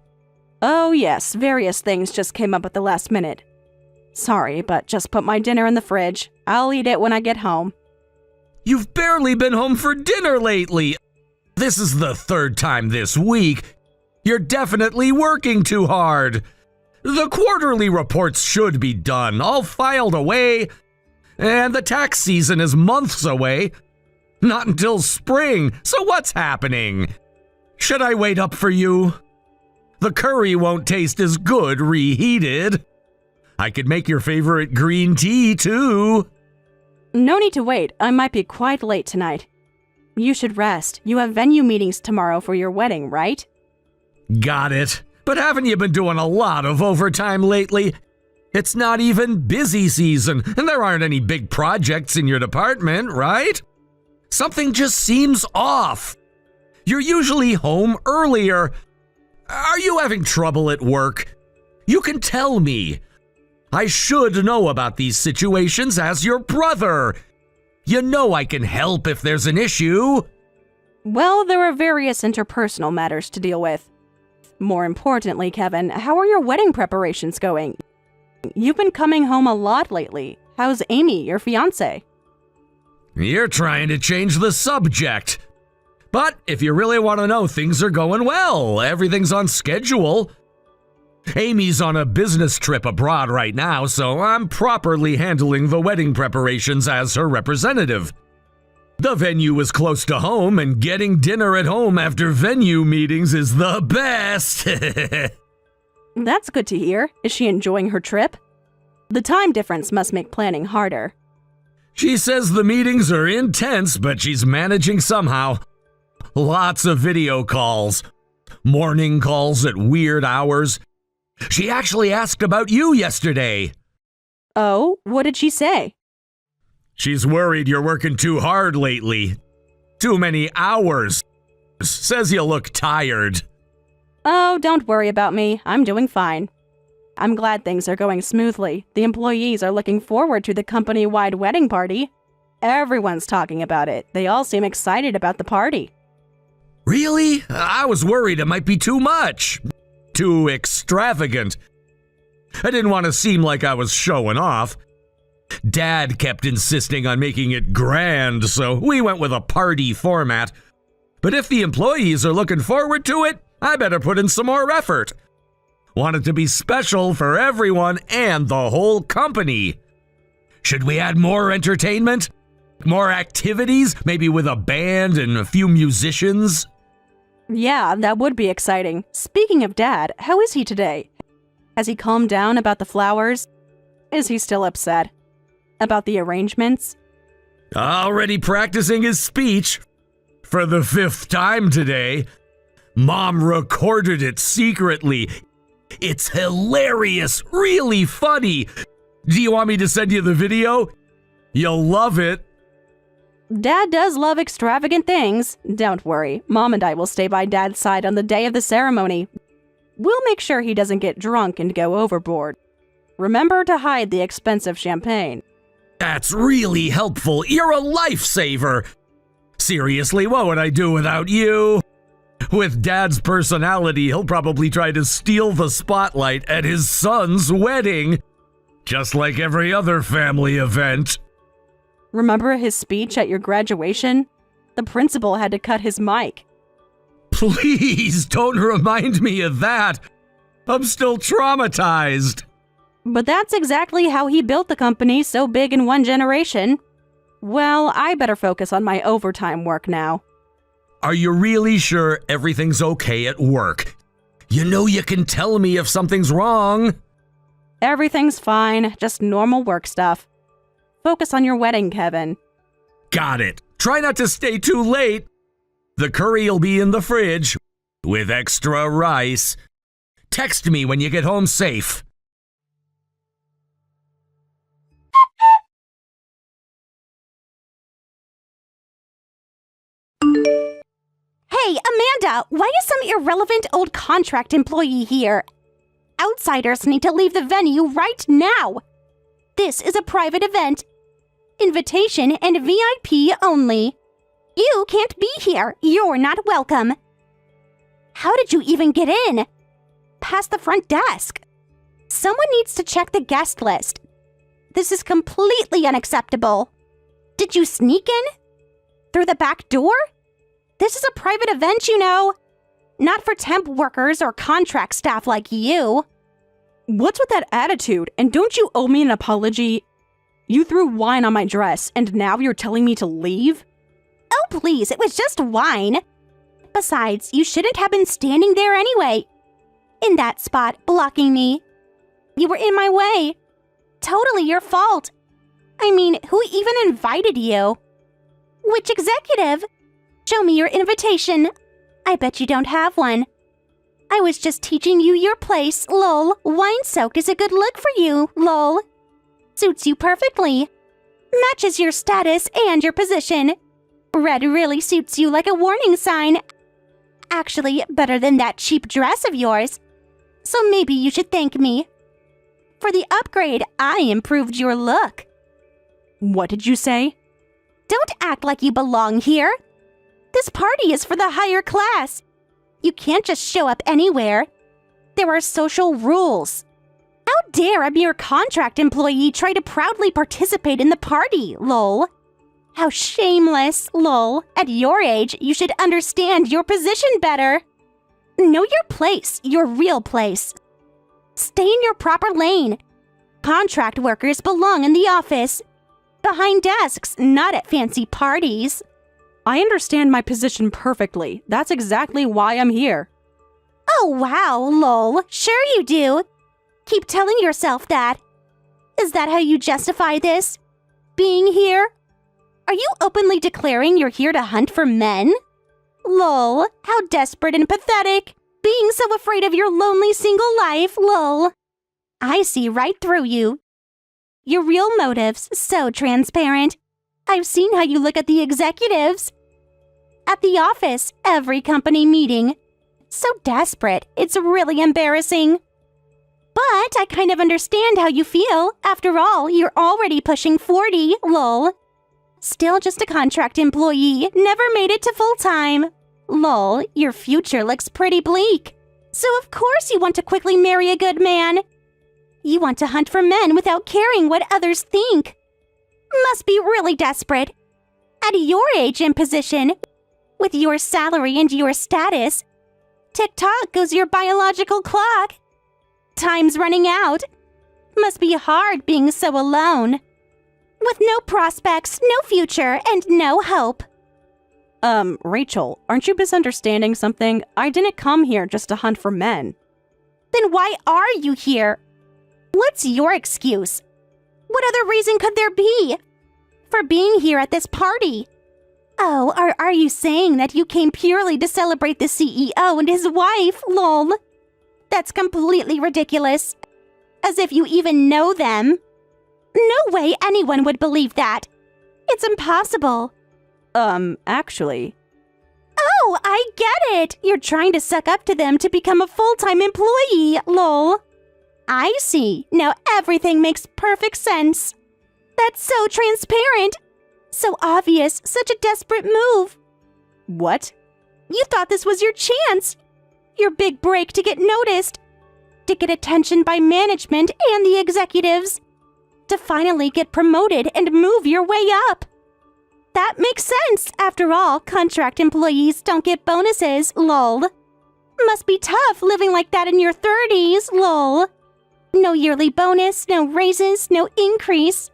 Oh yes, various things just came up at the last minute. Sorry, but just put my dinner in the fridge. I'll eat it when I get home. You've barely been home for dinner lately. This is the third time this week. You're definitely working too hard. The quarterly reports should be done, all filed away. And the tax season is months away. Not until spring, so what's happening? Should I wait up for you? The curry won't taste as good reheated. I could make your favorite green tea, too. No need to wait. I might be quite late tonight. You should rest. You have venue meetings tomorrow for your wedding, right? Got it. But haven't you been doing a lot of overtime lately? It's not even busy season, and there aren't any big projects in your department, right? Something just seems off. You're usually home earlier. Are you having trouble at work? You can tell me. I should know about these situations as your brother. You know I can help if there's an issue. Well, there are various interpersonal matters to deal with. More importantly, Kevin, how are your wedding preparations going? You've been coming home a lot lately. How's Amy, your fiancée? You're trying to change the subject. But if you really want to know, things are going well. Everything's on schedule. Amy's on a business trip abroad right now, so I'm properly handling the wedding preparations as her representative. The venue is close to home, and getting dinner at home after venue meetings is the best. That's good to hear. Is she enjoying her trip? The time difference must make planning harder. She says the meetings are intense, but she's managing somehow. Lots of video calls. Morning calls at weird hours. She actually asked about you yesterday. Oh, what did she say? She's worried you're working too hard lately. Too many hours. Says you look tired. Oh, don't worry about me. I'm doing fine. I'm glad things are going smoothly. The employees are looking forward to the company-wide wedding party. Everyone's talking about it. They all seem excited about the party. Really? I was worried it might be too much. Too extravagant. I didn't want to seem like I was showing off. Dad kept insisting on making it grand, so we went with a party format. But if the employees are looking forward to it, I better put in some more effort. Want it to be special for everyone and the whole company. Should we add more entertainment? More activities, maybe with a band and a few musicians? Yeah, that would be exciting. Speaking of Dad, how is he today? Has he calmed down about the flowers? Is he still upset? About the arrangements? Already practicing his speech. For the 5th time today. Mom recorded it secretly. It's hilarious, really funny. Do you want me to send you the video? You'll love it. Dad does love extravagant things. Don't worry, Mom and I will stay by Dad's side on the day of the ceremony. We'll make sure he doesn't get drunk and go overboard. Remember to hide the expensive champagne. That's really helpful. You're a lifesaver. Seriously, what would I do without you? With Dad's personality, he'll probably try to steal the spotlight at his son's wedding. Just like every other family event. Remember his speech at your graduation? The principal had to cut his mic. Please don't remind me of that. I'm still traumatized. But that's exactly how he built the company so big in one generation. Well, I better focus on my overtime work now. Are you really sure everything's okay at work? You know you can tell me if something's wrong. Everything's fine, just normal work stuff. Focus on your wedding, Kevin. Got it. Try not to stay too late. The curry'll be in the fridge with extra rice. Text me when you get home safe. Hey, Amanda, why is some irrelevant old contract employee here? Outsiders need to leave the venue right now. This is a private event. Invitation and VIP only. You can't be here. You're not welcome. How did you even get in? Past the front desk. Someone needs to check the guest list. This is completely unacceptable. Did you sneak in? Through the back door? This is a private event, you know. Not for temp workers or contract staff like you. What's with that attitude? And don't you owe me an apology? You threw wine on my dress, and now you're telling me to leave? Oh, please, it was just wine. Besides, you shouldn't have been standing there anyway. In that spot, blocking me. You were in my way. Totally your fault. I mean, who even invited you? Which executive? Show me your invitation. I bet you don't have one. I was just teaching you your place, lol. Wine-soaked is a good look for you, lol. Suits you perfectly. Matches your status and your position. Red really suits you like a warning sign. Actually, better than that cheap dress of yours. So maybe you should thank me. For the upgrade, I improved your look. What did you say? Don't act like you belong here. This party is for the higher class. You can't just show up anywhere. There are social rules. How dare a mere contract employee try to proudly participate in the party, lol. How shameless, lol. At your age, you should understand your position better. Know your place, your real place. Stay in your proper lane. Contract workers belong in the office. Behind desks, not at fancy parties. I understand my position perfectly. That's exactly why I'm here. Oh, wow, lol. Sure you do. Keep telling yourself that. Is that how you justify this? Being here? Are you openly declaring you're here to hunt for men? Lol, how desperate and pathetic. Being so afraid of your lonely single life, lol. I see right through you. Your real motives, so transparent. I've seen how you look at the executives. At the office, every company meeting. So desperate, it's really embarrassing. But I kind of understand how you feel. After all, you're already pushing 40, lol. Still just a contract employee, never made it to full-time. Lol, your future looks pretty bleak. So of course you want to quickly marry a good man. You want to hunt for men without caring what others think. Must be really desperate. At your age and position, with your salary and your status, tick-tock goes your biological clock. Time's running out. Must be hard being so alone. With no prospects, no future, and no hope. Rachel, aren't you misunderstanding something? I didn't come here just to hunt for men. Then why are you here? What's your excuse? What other reason could there be for being here at this party? Oh, are you saying that you came purely to celebrate the CEO and his wife, lol? That's completely ridiculous. As if you even know them. No way anyone would believe that. It's impossible. Actually. Oh, I get it. You're trying to suck up to them to become a full-time employee, lol. I see. Now everything makes perfect sense. That's so transparent. So obvious. Such a desperate move. What? You thought this was your chance. Your big break to get noticed. To get attention by management and the executives. To finally get promoted and move your way up. That makes sense. After all, contract employees don't get bonuses, lol. Must be tough living like that in your 30s, lol. No yearly bonus, no raises, no increase.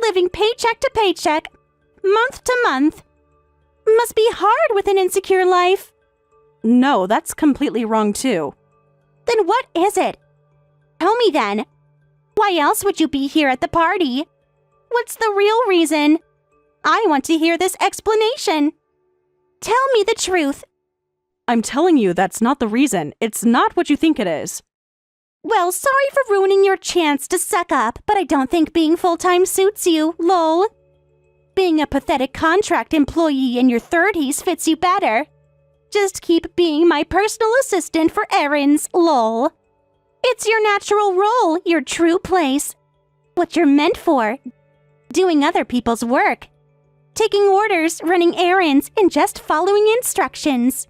Living paycheck to paycheck, month to month. Must be hard with an insecure life. No, that's completely wrong too. Then what is it? Tell me then. Why else would you be here at the party? What's the real reason? I want to hear this explanation. Tell me the truth. I'm telling you that's not the reason. It's not what you think it is. Well, sorry for ruining your chance to suck up, but I don't think being full-time suits you, lol. Being a pathetic contract employee in your 30s fits you better. Just keep being my personal assistant for errands, lol. It's your natural role, your true place. What you're meant for. Doing other people's work. Taking orders, running errands, and just following instructions.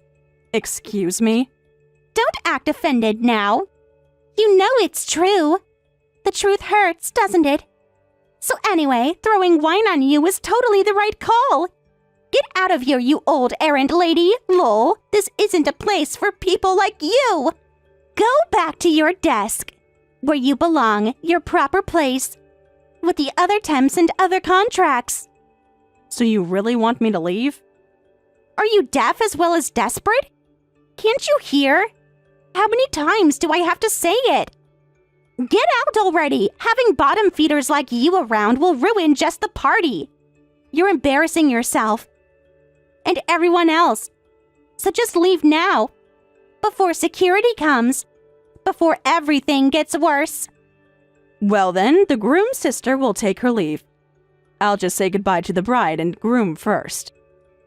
Excuse me? Don't act offended now. You know it's true. The truth hurts, doesn't it? So anyway, throwing wine on you was totally the right call. Get out of here, you old errand lady, lol. This isn't a place for people like you. Go back to your desk, where you belong, your proper place, with the other temps and other contracts. So you really want me to leave? Are you deaf as well as desperate? Can't you hear? How many times do I have to say it? Get out already! Having bottom feeders like you around will ruin just the party. You're embarrassing yourself. And everyone else. So just leave now. Before security comes. Before everything gets worse. Well then, the groom's sister will take her leave. I'll just say goodbye to the bride and groom first.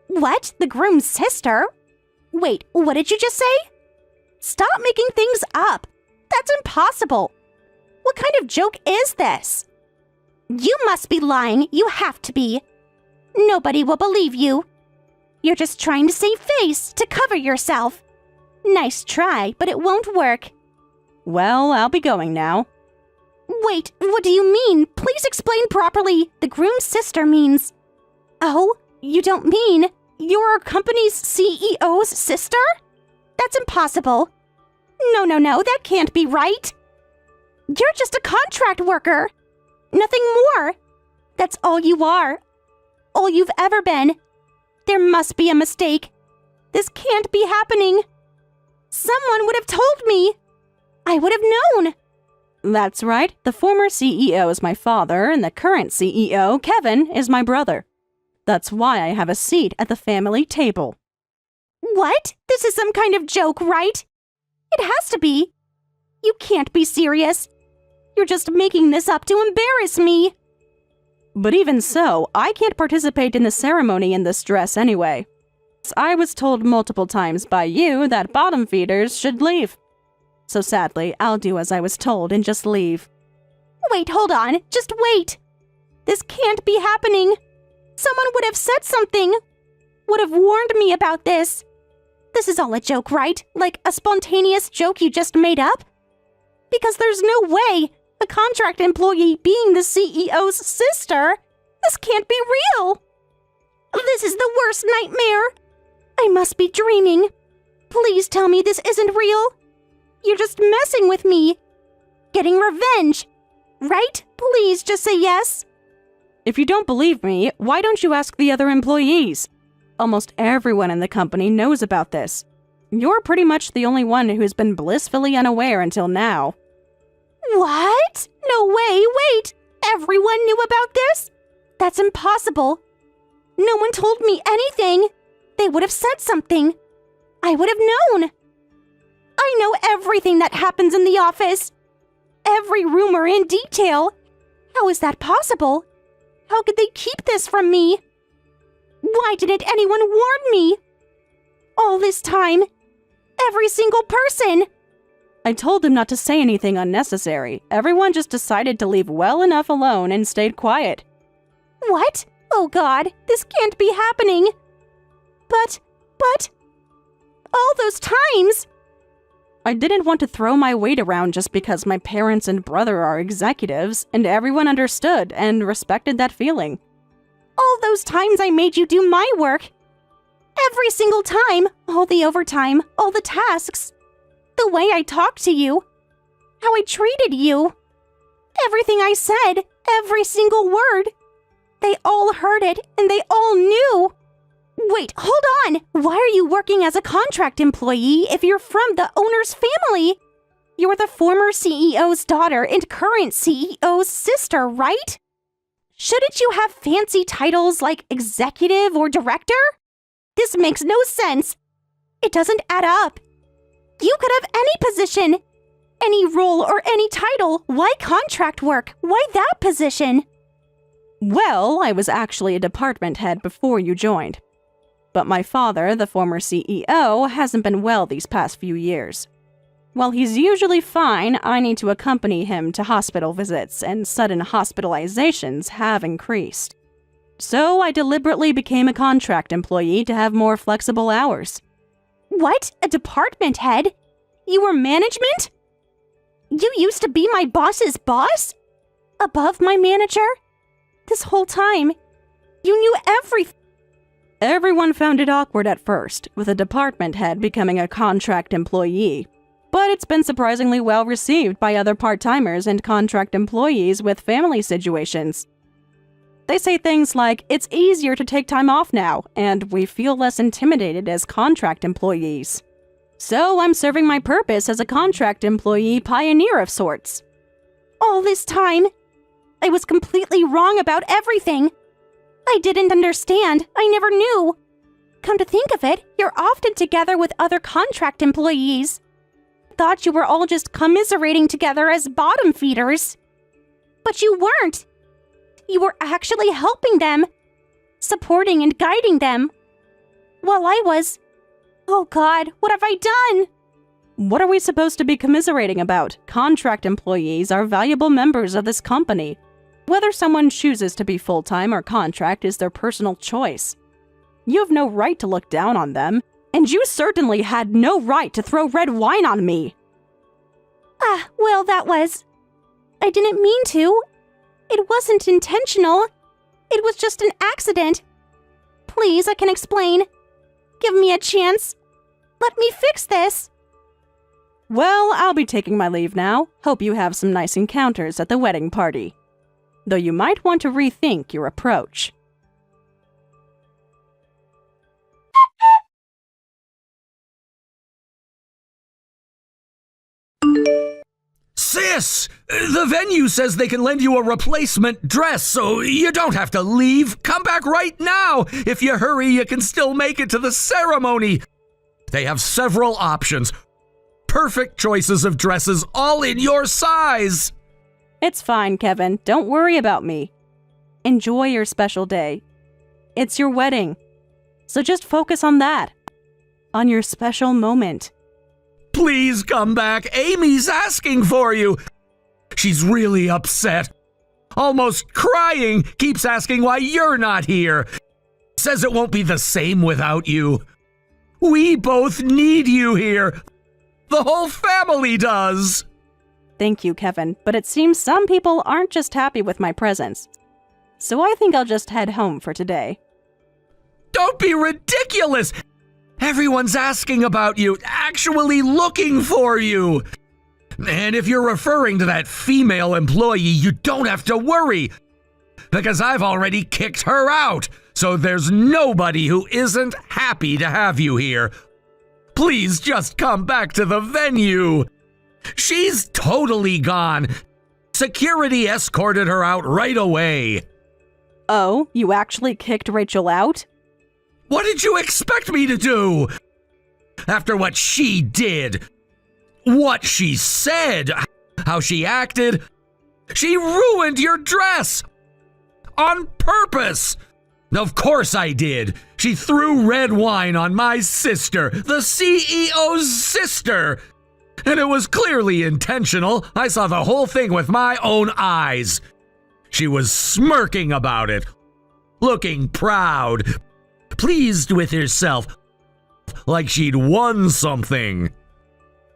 What? The groom's sister? Wait, what did you just say? Stop making things up. That's impossible. What kind of joke is this? You must be lying. You have to be. Nobody will believe you. You're just trying to save face, to cover yourself. Nice try, but it won't work. Well, I'll be going now. Wait, what do you mean? Please explain properly. The groom's sister means... Oh, you don't mean you're our company's CEO's sister? That's impossible. No, that can't be right. You're just a contract worker. Nothing more. That's all you are. All you've ever been. There must be a mistake. This can't be happening. Someone would have told me. I would have known. That's right. The former CEO is my father, and the current CEO, Kevin, is my brother. That's why I have a seat at the family table. What? This is some kind of joke, right? It has to be. You can't be serious. You're just making this up to embarrass me. But even so, I can't participate in the ceremony in this dress anyway. I was told multiple times by you that bottom feeders should leave. So sadly, I'll do as I was told and just leave. Wait, hold on. Just wait. This can't be happening. Someone would have said something. Would have warned me about this. This is all a joke, right? Like a spontaneous joke you just made up? Because there's no way a contract employee being the CEO's sister This can't be real! This is the worst nightmare! I must be dreaming. Please tell me this isn't real. You're just messing with me. Getting revenge. Right? Please just say yes. If you don't believe me, why don't you ask the other employees? Almost everyone in the company knows about this. You're pretty much the only one who's been blissfully unaware until now. What? No way, wait! Everyone knew about this? That's impossible. No one told me anything. They would have said something. I would have known. I know everything that happens in the office. Every rumor in detail. How is that possible? How could they keep this from me? Why didn't anyone warn me? All this time. Every single person. I told them not to say anything unnecessary. Everyone just decided to leave well enough alone and stayed quiet. What? Oh God, this can't be happening. But, all those times. I didn't want to throw my weight around just because my parents and brother are executives, and everyone understood and respected that feeling. All those times I made you do my work. Every single time, all the overtime, all the tasks. The way I talked to you. How I treated you. Everything I said, every single word. They all heard it, and they all knew. Wait, hold on! Why are you working as a contract employee if you're from the owner's family? You're the former CEO's daughter and current CEO's sister, right? Shouldn't you have fancy titles like executive or director? This makes no sense. It doesn't add up. You could have any position, any role or any title. Why contract work? Why that position? Well, I was actually a department head before you joined. But my father, the former CEO, hasn't been well these past few years. While he's usually fine, I need to accompany him to hospital visits, and sudden hospitalizations have increased. So I deliberately became a contract employee to have more flexible hours. What? A department head? You were management? You used to be my boss's boss? Above my manager? This whole time, you knew everything. Everyone found it awkward at first, with a department head becoming a contract employee. But it's been surprisingly well received by other part-timers and contract employees with family situations. They say things like, it's easier to take time off now, and we feel less intimidated as contract employees. So I'm serving my purpose as a contract employee pioneer of sorts. All this time, I was completely wrong about everything. I didn't understand. I never knew. Come to think of it, you're often together with other contract employees. Thought you were all just commiserating together as bottom feeders. But you weren't. You were actually helping them, supporting and guiding them. While I was... Oh God, what have I done? What are we supposed to be commiserating about? Contract employees are valuable members of this company. Whether someone chooses to be full-time or contract is their personal choice. You have no right to look down on them, and you certainly had no right to throw red wine on me. Well, that was... I didn't mean to. It wasn't intentional. It was just an accident. Please, I can explain. Give me a chance. Let me fix this. Well, I'll be taking my leave now. Hope you have some nice encounters at the wedding party. Though you might want to rethink your approach. Sis! The venue says they can lend you a replacement dress, so you don't have to leave. Come back right now. If you hurry, you can still make it to the ceremony. They have several options. Perfect choices of dresses, all in your size. It's fine, Kevin. Don't worry about me. Enjoy your special day. It's your wedding. So just focus on that. On your special moment. Please come back. Amy's asking for you. She's really upset. Almost crying. Keeps asking why you're not here. Says it won't be the same without you. We both need you here. The whole family does. Thank you, Kevin, but it seems some people aren't just happy with my presence. so I think I'll just head home for today. Don't be ridiculous! Everyone's asking about you, actually looking for you. And if you're referring to that female employee, you don't have to worry, because I've already kicked her out, so there's nobody who isn't happy to have you here. Please just come back to the venue. She's totally gone. Security escorted her out right away. Oh, you actually kicked Rachel out? What did you expect me to do? After what she did, what she said, how she acted, she ruined your dress. On purpose. Of course I did. She threw red wine on my sister, the CEO's sister. And it was clearly intentional. I saw the whole thing with my own eyes. She was smirking about it, looking proud, pleased with herself, like she'd won something.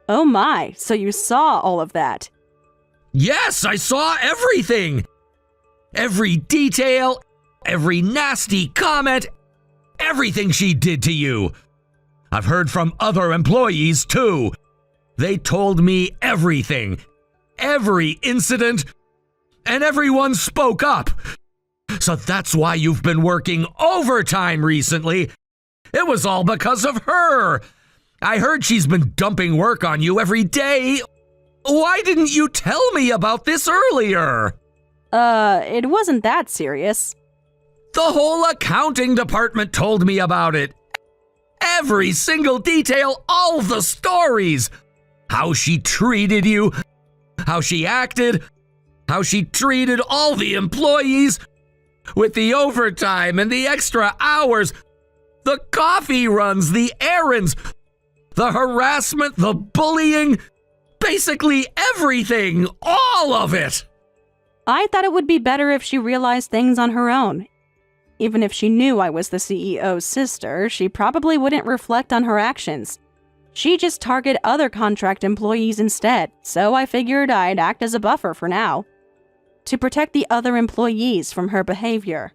Oh my, so you saw all of that? Yes, I saw everything. Every detail, every nasty comment, everything she did to you. I've heard from other employees too. They told me everything, every incident, and everyone spoke up. So that's why you've been working overtime recently. It was all because of her. I heard she's been dumping work on you every day. Why didn't you tell me about this earlier? It wasn't that serious. The whole accounting department told me about it. Every single detail, all the stories. How she treated you, how she acted, how she treated all the employees, with the overtime and the extra hours, the coffee runs, the errands, the harassment, the bullying, basically everything, all of it. I thought it would be better if she realized things on her own. Even if she knew I was the CEO's sister, she probably wouldn't reflect on her actions. She just targeted other contract employees instead, so I figured I'd act as a buffer for now, to protect the other employees from her behavior.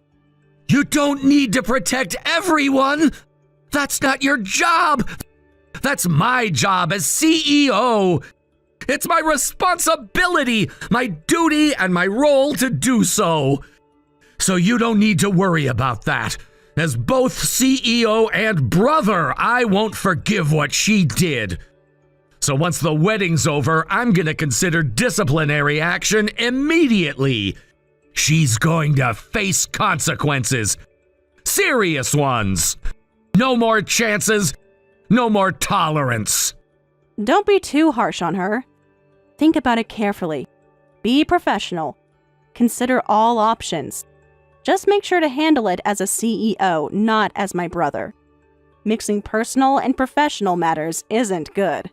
You don't need to protect everyone. That's not your job. That's my job as CEO. It's my responsibility, my duty, and my role to do so. So you don't need to worry about that. As both CEO and brother, I won't forgive what she did. So once the wedding's over, I'm gonna consider disciplinary action immediately. She's going to face consequences. Serious ones. No more chances. No more tolerance. Don't be too harsh on her. Think about it carefully. Be professional. Consider all options. Just make sure to handle it as a CEO, not as my brother. Mixing personal and professional matters isn't good.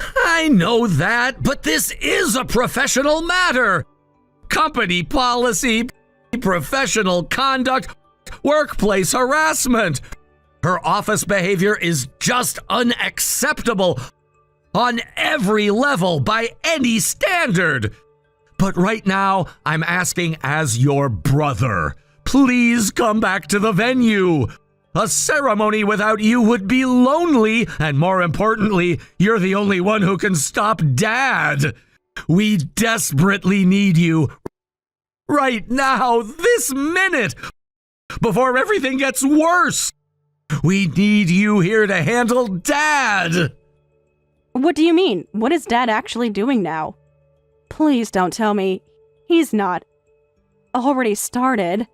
I know that, but this is a professional matter. Company policy, professional conduct, workplace harassment. Her office behavior is just unacceptable on every level by any standard. But right now, I'm asking as your brother, please come back to the venue. A ceremony without you would be lonely, and more importantly, you're the only one who can stop Dad. We desperately need you right now, this minute, before everything gets worse. We need you here to handle Dad. What do you mean? What is Dad actually doing now? Please don't tell me he's not already started.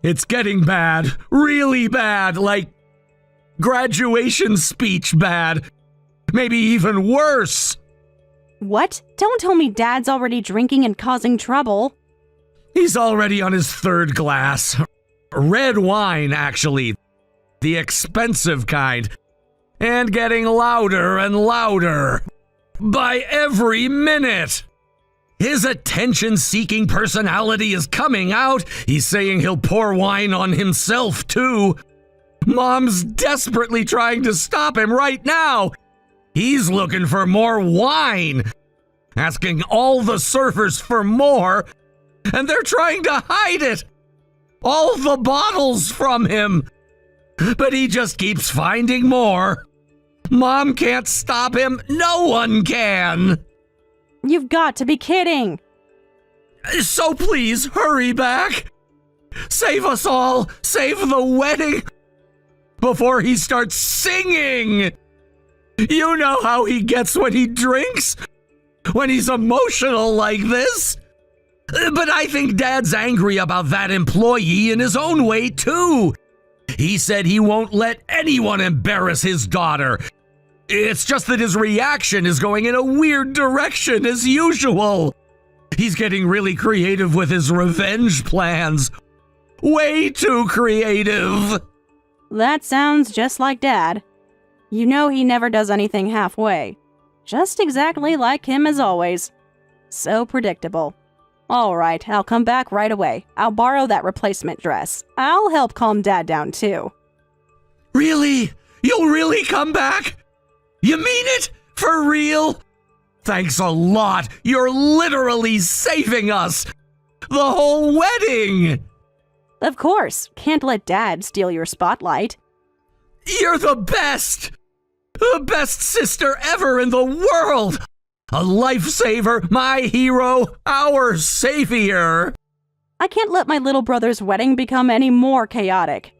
It's getting bad, really bad, like graduation speech bad, maybe even worse. What? Don't tell me Dad's already drinking and causing trouble. He's already on his third glass. Red wine, actually. The expensive kind. And getting louder and louder. By every minute. His attention-seeking personality is coming out. He's saying he'll pour wine on himself, too. Mom's desperately trying to stop him right now. He's looking for more wine. Asking all the surfers for more. and they're trying to hide it. All the bottles from him. But he just keeps finding more. Mom can't stop him. No one can. You've got to be kidding. So please, hurry back. Save us all. Save the wedding. Before he starts singing. You know how he gets when he drinks? When he's emotional like this? But I think Dad's angry about that employee in his own way, too. He said he won't let anyone embarrass his daughter. It's just that his reaction is going in a weird direction as usual. He's getting really creative with his revenge plans. Way too creative. That sounds just like Dad. You know he never does anything halfway. Just exactly like him as always. So predictable. All right, I'll come back right away. I'll borrow that replacement dress. I'll help calm Dad down, too. Really? You'll really come back? You mean it? For real? Thanks a lot. You're literally saving us. The whole wedding. Of course. Can't let Dad steal your spotlight. You're the best. The best sister ever in the world. A lifesaver, my hero, our savior. I can't let my little brother's wedding become any more chaotic.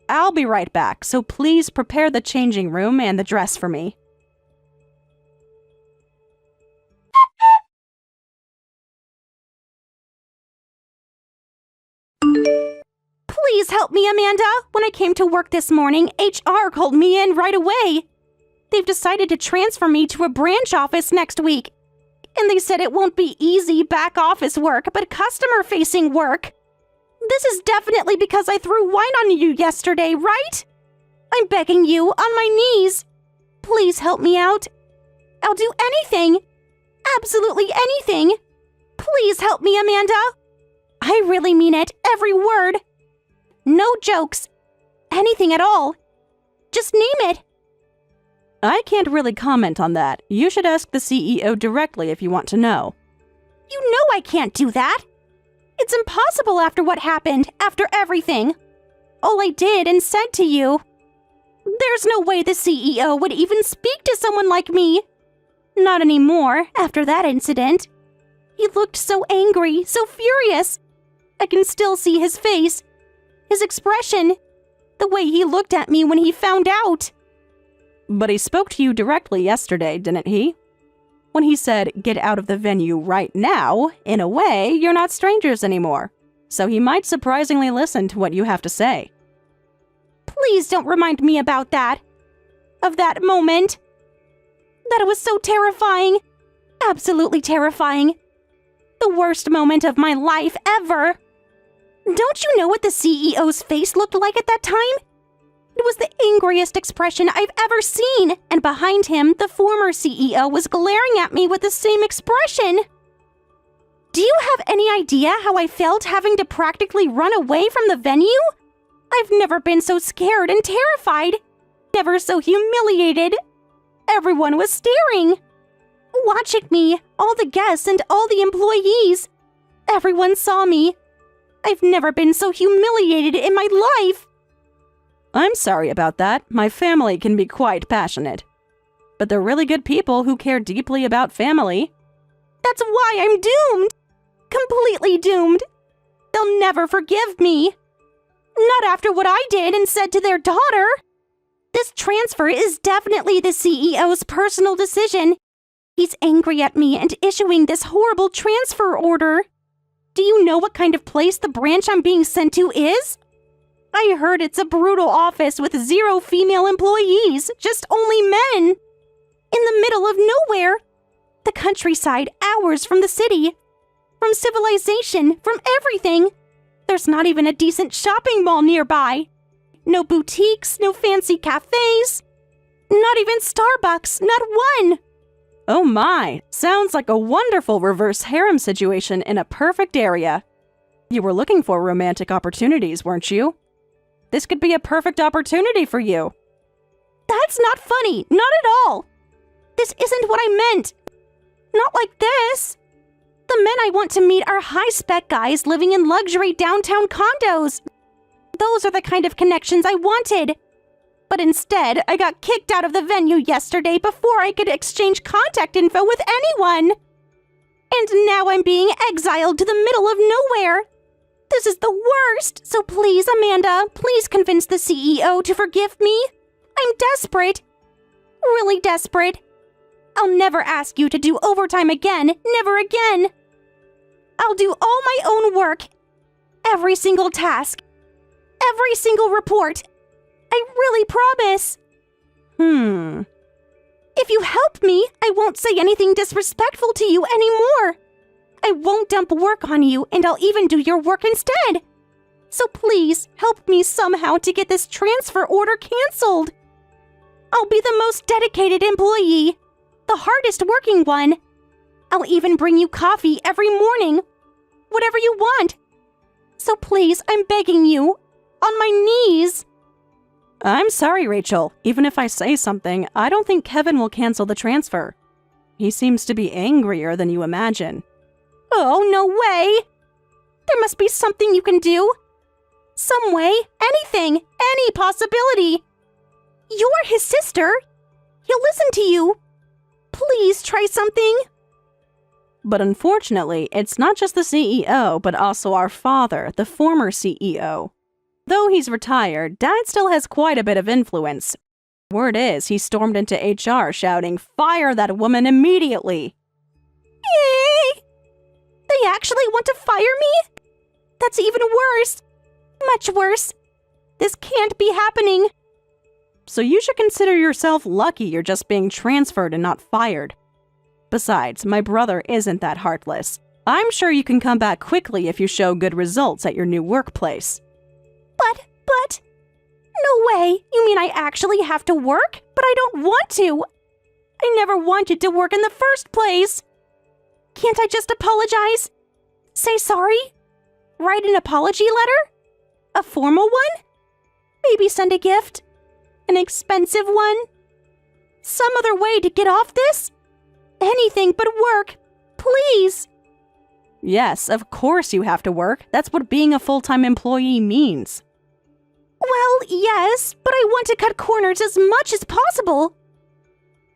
I'll be right back, so please prepare the changing room and the dress for me. Please help me, Amanda. When I came to work this morning, HR called me in right away. They've decided to transfer me to a branch office next week. And they said it won't be easy back office work, but customer-facing work. This is definitely because I threw wine on you yesterday, right? I'm begging you on my knees. Please help me out. I'll do anything. Absolutely anything. Please help me, Amanda. I really mean it, every word. No jokes. Anything at all. Just name it. I can't really comment on that. You should ask the CEO directly if you want to know. You know I can't do that. It's impossible after what happened, after everything. All I did and said to you. There's no way the CEO would even speak to someone like me. Not anymore, after that incident. He looked so angry, so furious. I can still see his face, his expression, the way he looked at me when he found out. But he spoke to you directly yesterday, didn't he? When he said, get out of the venue right now, in a way, you're not strangers anymore. So he might surprisingly listen to what you have to say. Please don't remind me about that. Of that moment. That was so terrifying. Absolutely terrifying. The worst moment of my life ever. Don't you know what the CEO's face looked like at that time? It was the angriest expression I've ever seen, and behind him, the former CEO was glaring at me with the same expression. Do you have any idea how I felt having to practically run away from the venue? I've never been so scared and terrified. Never so humiliated. Everyone was staring. Watching me, all the guests and all the employees. Everyone saw me. I've never been so humiliated in my life. I'm sorry about that. My family can be quite passionate. But they're really good people who care deeply about family. That's why I'm doomed. Completely doomed. They'll never forgive me. Not after what I did and said to their daughter. This transfer is definitely the CEO's personal decision. He's angry at me and issuing this horrible transfer order. Do you know what kind of place the branch I'm being sent to is? I heard it's a brutal office with 0 female employees, just only men. In the middle of nowhere. The countryside, hours from the city. From civilization, from everything. There's not even a decent shopping mall nearby. No boutiques, no fancy cafes. Not even Starbucks, not one. Oh my, sounds like a wonderful reverse harem situation in a perfect area. You were looking for romantic opportunities, weren't you? This could be a perfect opportunity for you. That's not funny, not at all. This isn't what I meant. Not like this. The men I want to meet are high-spec guys living in luxury downtown condos. Those are the kind of connections I wanted. But instead, I got kicked out of the venue yesterday before I could exchange contact info with anyone. And now I'm being exiled to the middle of nowhere. This is the worst. So please, Amanda, please convince the CEO to forgive me. I'm desperate. Really desperate. I'll never ask you to do overtime again. Never again. I'll do all my own work. Every single task. Every single report. I really promise. If you help me, I won't say anything disrespectful to you anymore. I won't dump work on you, and I'll even do your work instead. So please, help me somehow to get this transfer order canceled. I'll be the most dedicated employee, the hardest working one. I'll even bring you coffee every morning. Whatever you want. So please, I'm begging you, on my knees. I'm sorry, Rachel. Even if I say something, I don't think Kevin will cancel the transfer. He seems to be angrier than you imagine. Oh, no way! There must be something you can do. Some way, anything, any possibility. You're his sister. He'll listen to you. Please try something. But unfortunately, it's not just the CEO, but also our father, the former CEO. Though he's retired, Dad still has quite a bit of influence. Word is, he stormed into HR shouting, "Fire that woman immediately!" Yay! They actually want to fire me? That's even worse. Much worse. This can't be happening. So you should consider yourself lucky you're just being transferred and not fired. Besides, my brother isn't that heartless. I'm sure you can come back quickly if you show good results at your new workplace. But, no way. You mean I actually have to work? But I don't want to. I never wanted to work in the first place. Can't I just apologize? Say sorry? Write an apology letter? A formal one? Maybe send a gift? An expensive one? Some other way to get off this? Anything but work. Please. Yes, of course you have to work. That's what being a full-time employee means. Well, yes, but I want to cut corners as much as possible.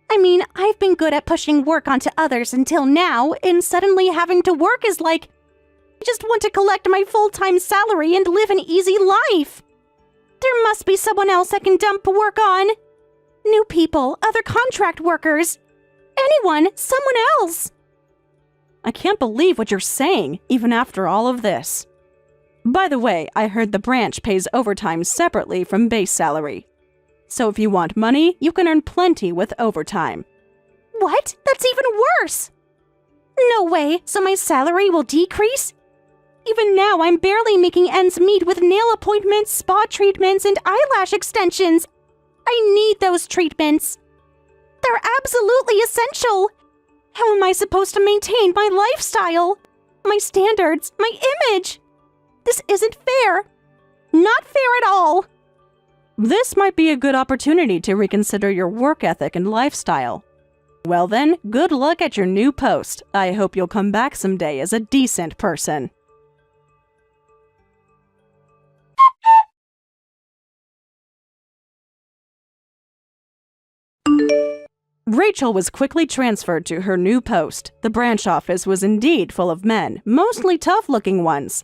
I mean, I've been good at pushing work onto others until now, and suddenly having to work is like, I just want to collect my full-time salary and live an easy life. There must be someone else I can dump work on. New people, other contract workers. Anyone, someone else. I can't believe what you're saying, even after all of this. By the way, I heard the branch pays overtime separately from base salary. So if you want money, you can earn plenty with overtime. What? That's even worse! No way, so my salary will decrease? Even now, I'm barely making ends meet with nail appointments, spa treatments, and eyelash extensions. I need those treatments. They're absolutely essential. How am I supposed to maintain my lifestyle? My standards, my image? This isn't fair. Not fair at all. This might be a good opportunity to reconsider your work ethic and lifestyle. Well then, good luck at your new post. I hope you'll come back someday as a decent person. Rachel was quickly transferred to her new post. The branch office was indeed full of men, mostly tough-looking ones.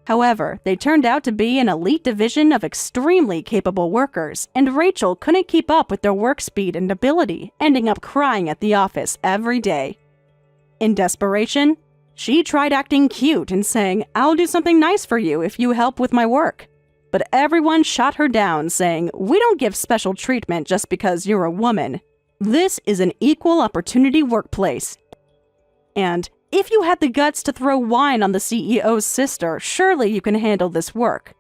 However, they turned out to be an elite division of extremely capable workers, and Rachel couldn't keep up with their work speed and ability, ending up crying at the office every day. In desperation, she tried acting cute and saying, "I'll do something nice for you if you help with my work." But everyone shot her down, saying, "We don't give special treatment just because you're a woman. This is an equal opportunity workplace." And if you had the guts to throw wine on the CEO's sister, surely you can handle this work.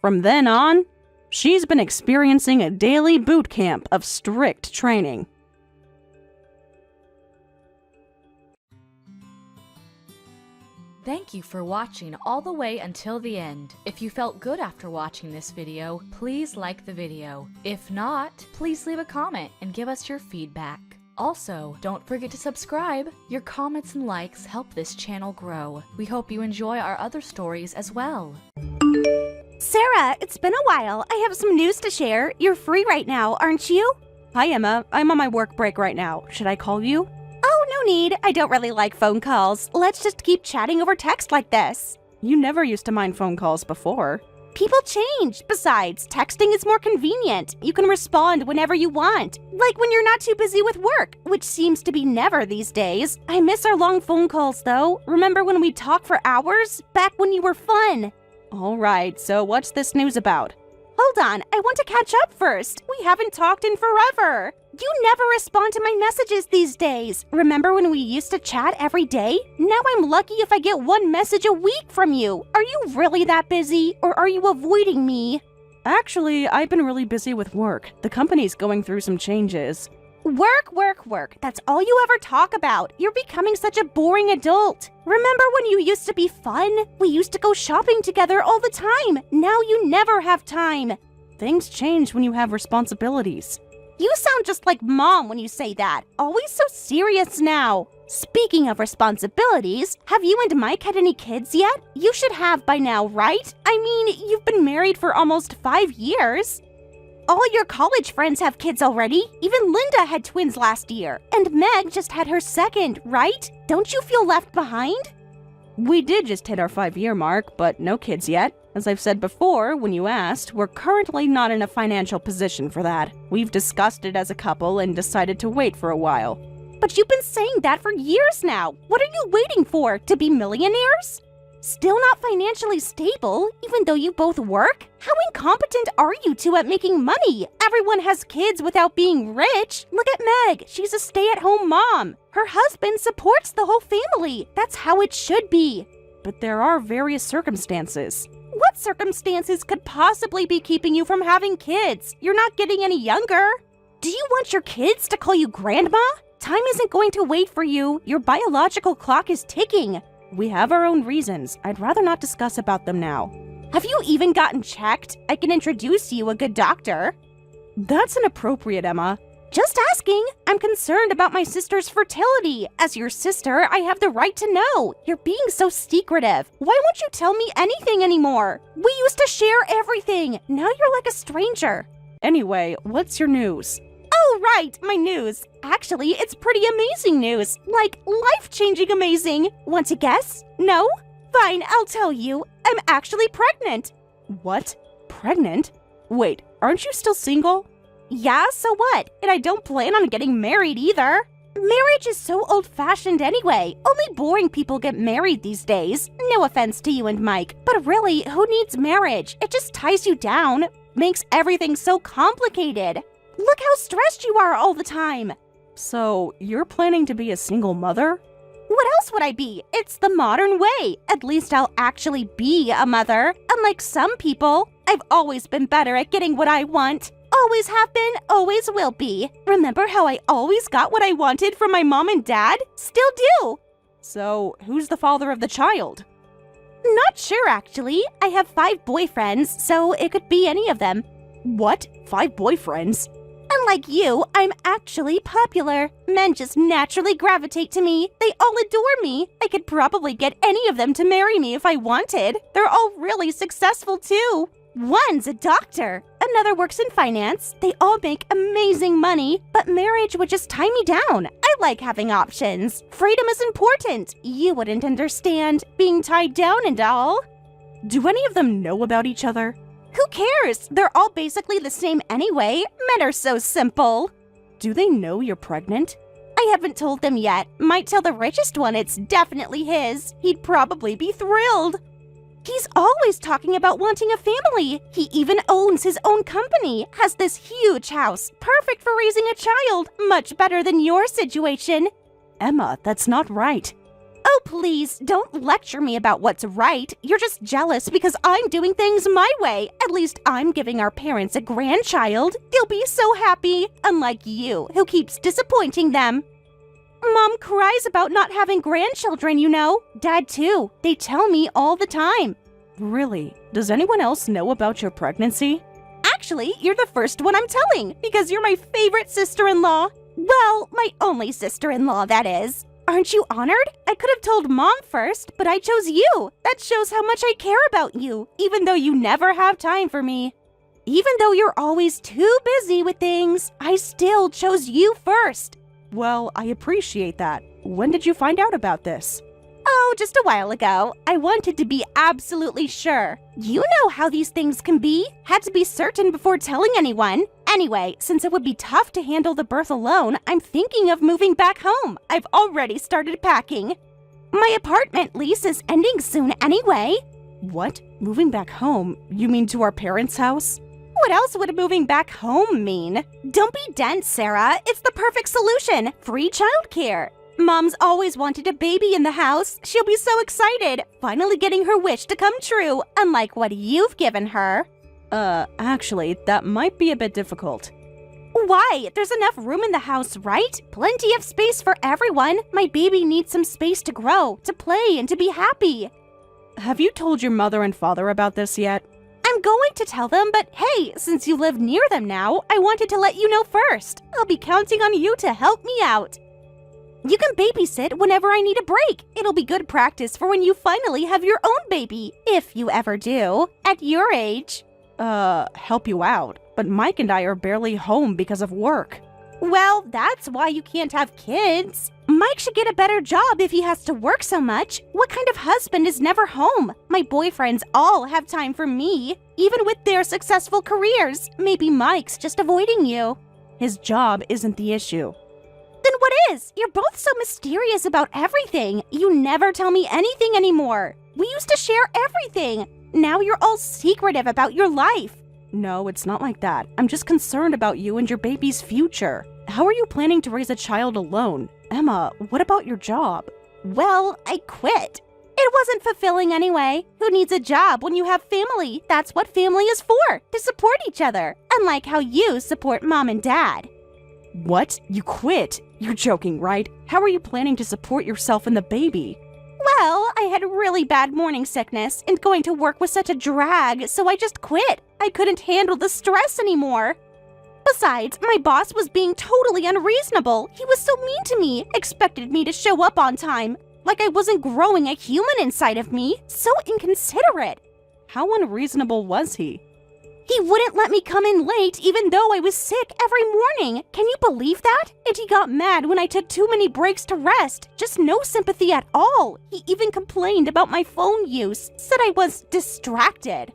From then on, she's been experiencing a daily boot camp of strict training. Thank you for watching all the way until the end. If you felt good after watching this video, please like the video. If not, please leave a comment and give us your feedback. Also, don't forget to subscribe. Your comments and likes help this channel grow. We hope you enjoy our other stories as well. Sarah, it's been a while. I have some news to share. You're free right now, aren't you? Hi, Emma. I'm on my work break right now. Should I call you? Oh, no need. I don't really like phone calls. Let's just keep chatting over text like this. You never used to mind phone calls before. People change. Besides, texting is more convenient. You can respond whenever you want. Like when you're not too busy with work, which seems to be never these days. I miss our long phone calls, though. Remember when we'd talk for hours? Back when you were fun. All right, so what's this news about? Hold on, I want to catch up first. We haven't talked in forever. You never respond to my messages these days. Remember when we used to chat every day? Now I'm lucky if I get one message a week from you. Are you really that busy, or are you avoiding me? Actually, I've been really busy with work. The company's going through some changes. Work, work, work. That's all you ever talk about. You're becoming such a boring adult. Remember when you used to be fun? We used to go shopping together all the time. Now you never have time. Things change when you have responsibilities. You sound just like Mom when you say that. Always so serious now. Speaking of responsibilities, have you and Mike had any kids yet? You should have by now, right? I mean, you've been married for almost 5 years. All your college friends have kids already. Even Linda had twins last year. And Meg just had her second, right? Don't you feel left behind? We did just hit our 5-year mark, but no kids yet. As I've said before, when you asked, we're currently not in a financial position for that. We've discussed it as a couple and decided to wait for a while. But you've been saying that for years now. What are you waiting for? To be millionaires? Still not financially stable, even though you both work? How incompetent are you two at making money? Everyone has kids without being rich. Look at Meg. She's a stay-at-home mom. Her husband supports the whole family. That's how it should be. But there are various circumstances. What circumstances could possibly be keeping you from having kids? You're not getting any younger. Do you want your kids to call you grandma? Time isn't going to wait for you. Your biological clock is ticking. We have our own reasons. I'd rather not discuss about them now. Have you even gotten checked? I can introduce you a good doctor. That's inappropriate, Emma. Just asking. I'm concerned about my sister's fertility. As your sister, I have the right to know. You're being so secretive. Why won't you tell me anything anymore? We used to share everything. Now you're like a stranger. Anyway, what's your news? Oh, right, my news. Actually, it's pretty amazing news. Like, life-changing amazing. Want to guess? No? Fine, I'll tell you. I'm actually pregnant. What? Pregnant? Wait, aren't you still single? Yeah, so what? And I don't plan on getting married either. Marriage is so old-fashioned anyway. Only boring people get married these days. No offense to you and Mike, but really, who needs marriage? It just ties you down. Makes everything so complicated. Look how stressed you are all the time. So, you're planning to be a single mother? What else would I be? It's the modern way. At least I'll actually be a mother. Unlike some people, I've always been better at getting what I want. Always have been, always will be. Remember how I always got what I wanted from my mom and dad? Still do. So, who's the father of the child? Not sure, actually. I have 5 boyfriends, so it could be any of them. What? 5 boyfriends? Unlike you, I'm actually popular. Men just naturally gravitate to me. They all adore me. I could probably get any of them to marry me if I wanted. They're all really successful, too. One's a doctor. Another works in finance. They all make amazing money, but marriage would just tie me down. I like having options. Freedom is important. You wouldn't understand being tied down and all. Do any of them know about each other? Who cares? They're all basically the same anyway. Men are so simple. Do they know you're pregnant? I haven't told them yet. Might tell the richest one it's definitely his. He'd probably be thrilled. He's always talking about wanting a family. He even owns his own company, has this huge house, perfect for raising a child, much better than your situation. Emma, that's not right. Oh, please, don't lecture me about what's right. You're just jealous because I'm doing things my way. At least I'm giving our parents a grandchild. They'll be so happy, unlike you, who keeps disappointing them. Mom cries about not having grandchildren, you know. Dad, too. They tell me all the time. Really? Does anyone else know about your pregnancy? Actually, you're the first one I'm telling, because you're my favorite sister-in-law. Well, my only sister-in-law, that is. Aren't you honored? I could have told Mom first, but I chose you. That shows how much I care about you, even though you never have time for me. Even though you're always too busy with things, I still chose you first. Well, I appreciate that. When did you find out about this? Oh, just a while ago. I wanted to be absolutely sure. You know how these things can be. Had to be certain before telling anyone. Anyway, since it would be tough to handle the birth alone, I'm thinking of moving back home. I've already started packing. My apartment lease is ending soon anyway. What? Moving back home? You mean to our parents' house? What else would moving back home mean? Don't be dense, Sarah. It's the perfect solution. Free childcare. Mom's always wanted a baby in the house. She'll be so excited, finally getting her wish to come true, unlike what you've given her. Actually, that might be a bit difficult. Why? There's enough room in the house, right? Plenty of space for everyone. My baby needs some space to grow, to play, and to be happy. Have you told your mother and father about this yet? I'm going to tell them, but hey, since you live near them now, I wanted to let you know first. I'll be counting on you to help me out. You can babysit whenever I need a break. It'll be good practice for when you finally have your own baby, if you ever do, at your age. Help you out, but Mike and I are barely home because of work. Well, that's why you can't have kids. Mike should get a better job if he has to work so much. What kind of husband is never home? My boyfriends all have time for me, even with their successful careers. Maybe Mike's just avoiding you. His job isn't the issue. Then what is? You're both so mysterious about everything. You never tell me anything anymore. We used to share everything. Now you're all secretive about your life. No, it's not like that. I'm just concerned about you and your baby's future. How are you planning to raise a child alone? Emma, what about your job? Well, I quit. It wasn't fulfilling anyway. Who needs a job when you have family? That's what family is for, to support each other. Unlike how you support Mom and Dad. What? You quit? You're joking, right? How are you planning to support yourself and the baby? Well, I had really bad morning sickness, and going to work was such a drag, so I just quit. I couldn't handle the stress anymore. Besides, my boss was being totally unreasonable. He was so mean to me, expected me to show up on time, like I wasn't growing a human inside of me. So inconsiderate. How unreasonable was he? He wouldn't let me come in late even though I was sick every morning. Can you believe that? And he got mad when I took too many breaks to rest. Just no sympathy at all. He even complained about my phone use, said I was distracted.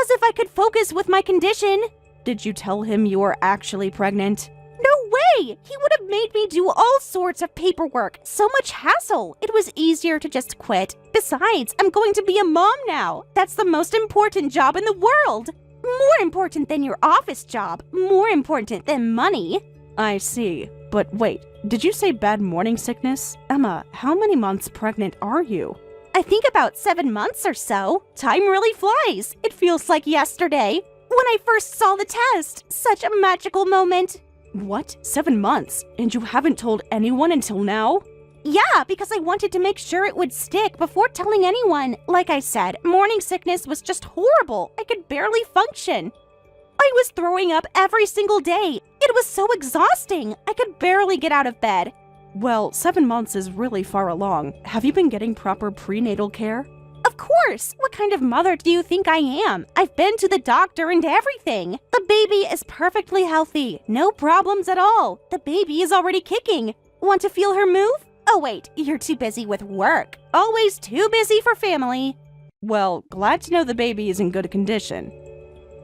As if I could focus with my condition. Did you tell him you were actually pregnant? No way! He would have made me do all sorts of paperwork. So much hassle. It was easier to just quit. Besides, I'm going to be a mom now. That's the most important job in the world. More important than your office job. More important than money. I see. But wait, did you say bad morning sickness? Emma, how many months pregnant are you? I think about 7 months or so. Time really flies. It feels like yesterday. When I first saw the test. Such a magical moment. What? 7 months? And you haven't told anyone until now? Yeah, because I wanted to make sure it would stick before telling anyone. Like I said, morning sickness was just horrible. I could barely function. I was throwing up every single day. It was so exhausting. I could barely get out of bed. Well, 7 months is really far along. Have you been getting proper prenatal care? Of course! What kind of mother do you think I am? I've been to the doctor and everything. The baby is perfectly healthy. No problems at all. The baby is already kicking. Want to feel her move? Oh wait, you're too busy with work. Always too busy for family. Well, glad to know the baby is in good condition.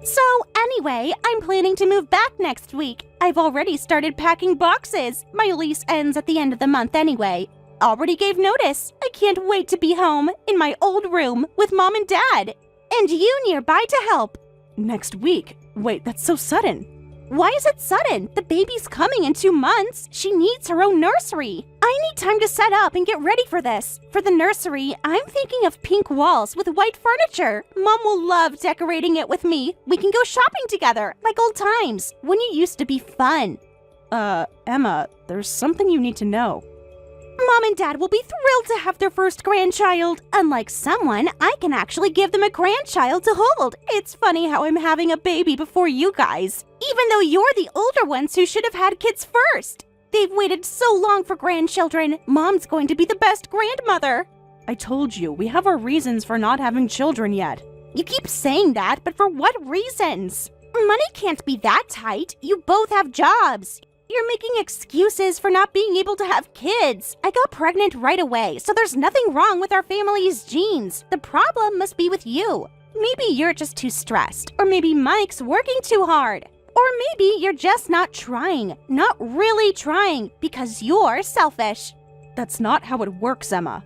So anyway, I'm planning to move back next week. I've already started packing boxes. My lease ends at the end of the month anyway. Already gave notice. I can't wait to be home, in my old room, with Mom and Dad. And you nearby to help. Next week? Wait, that's so sudden. Why is it sudden? The baby's coming in 2 months. She needs her own nursery. I need time to set up and get ready for this. For the nursery, I'm thinking of pink walls with white furniture. Mom will love decorating it with me. We can go shopping together, like old times, when you used to be fun. Emma, there's something you need to know. Mom and Dad will be thrilled to have their first grandchild. Unlike someone, I can actually give them a grandchild to hold. It's funny how I'm having a baby before you guys, even though you're the older ones who should have had kids first. They've waited so long for grandchildren. Mom's going to be the best grandmother. I told you, we have our reasons for not having children yet. You keep saying that, but for what reasons? Money can't be that tight. You both have jobs. You're making excuses for not being able to have kids. I got pregnant right away, so there's nothing wrong with our family's genes. The problem must be with you. Maybe you're just too stressed, or maybe Mike's working too hard. Or maybe you're just not trying, not really trying, because you're selfish. That's not how it works, Emma.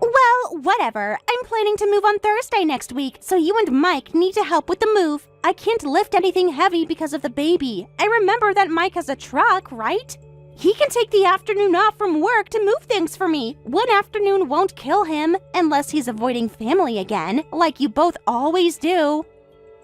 Well, whatever. I'm planning to move on Thursday next week, so you and Mike need to help with the move. I can't lift anything heavy because of the baby. I remember that Mike has a truck, right? He can take the afternoon off from work to move things for me. One afternoon won't kill him, unless he's avoiding family again, like you both always do.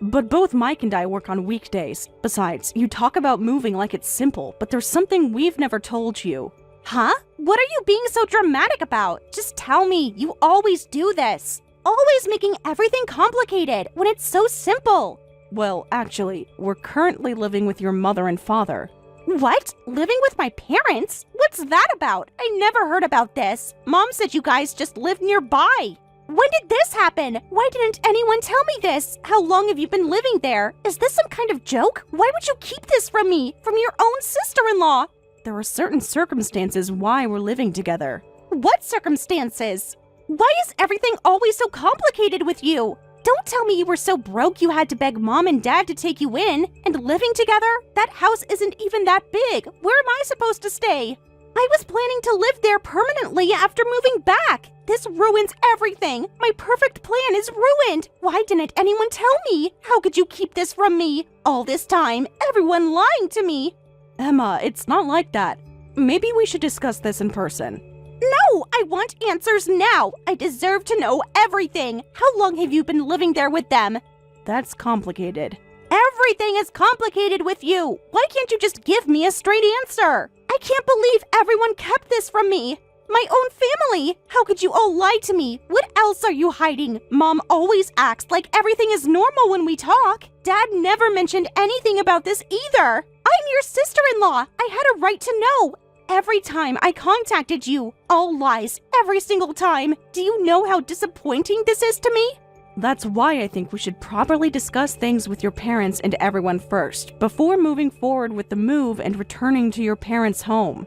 But both Mike and I work on weekdays. Besides, you talk about moving like it's simple, but there's something we've never told you. Huh? What are you being so dramatic about? Just tell me. You always do this. Always making everything complicated when it's so simple. Well, actually, we're currently living with your mother and father. What? Living with my parents? What's that about? I never heard about this. Mom said you guys just lived nearby. When did this happen? Why didn't anyone tell me this? How long have you been living there? Is this some kind of joke? Why would you keep this from me? From your own sister-in-law? There are certain circumstances why we're living together. What circumstances? Why is everything always so complicated with you? Don't tell me you were so broke you had to beg Mom and Dad to take you in. And living together? That house isn't even that big. Where am I supposed to stay? I was planning to live there permanently after moving back. This ruins everything. My perfect plan is ruined. Why didn't anyone tell me? How could you keep this from me? All this time, everyone lying to me. Emma, it's not like that. Maybe we should discuss this in person. No, I want answers now. I deserve to know everything. How long have you been living there with them? That's complicated. Everything is complicated with you. Why can't you just give me a straight answer? I can't believe everyone kept this from me. My own family. How could you all lie to me? What else are you hiding? Mom always acts like everything is normal when we talk. Dad never mentioned anything about this either. I'm your sister-in-law. I had a right to know. Every time I contacted you, all lies, every single time. Do you know how disappointing this is to me? That's why I think we should properly discuss things with your parents and everyone first, before moving forward with the move and returning to your parents' home.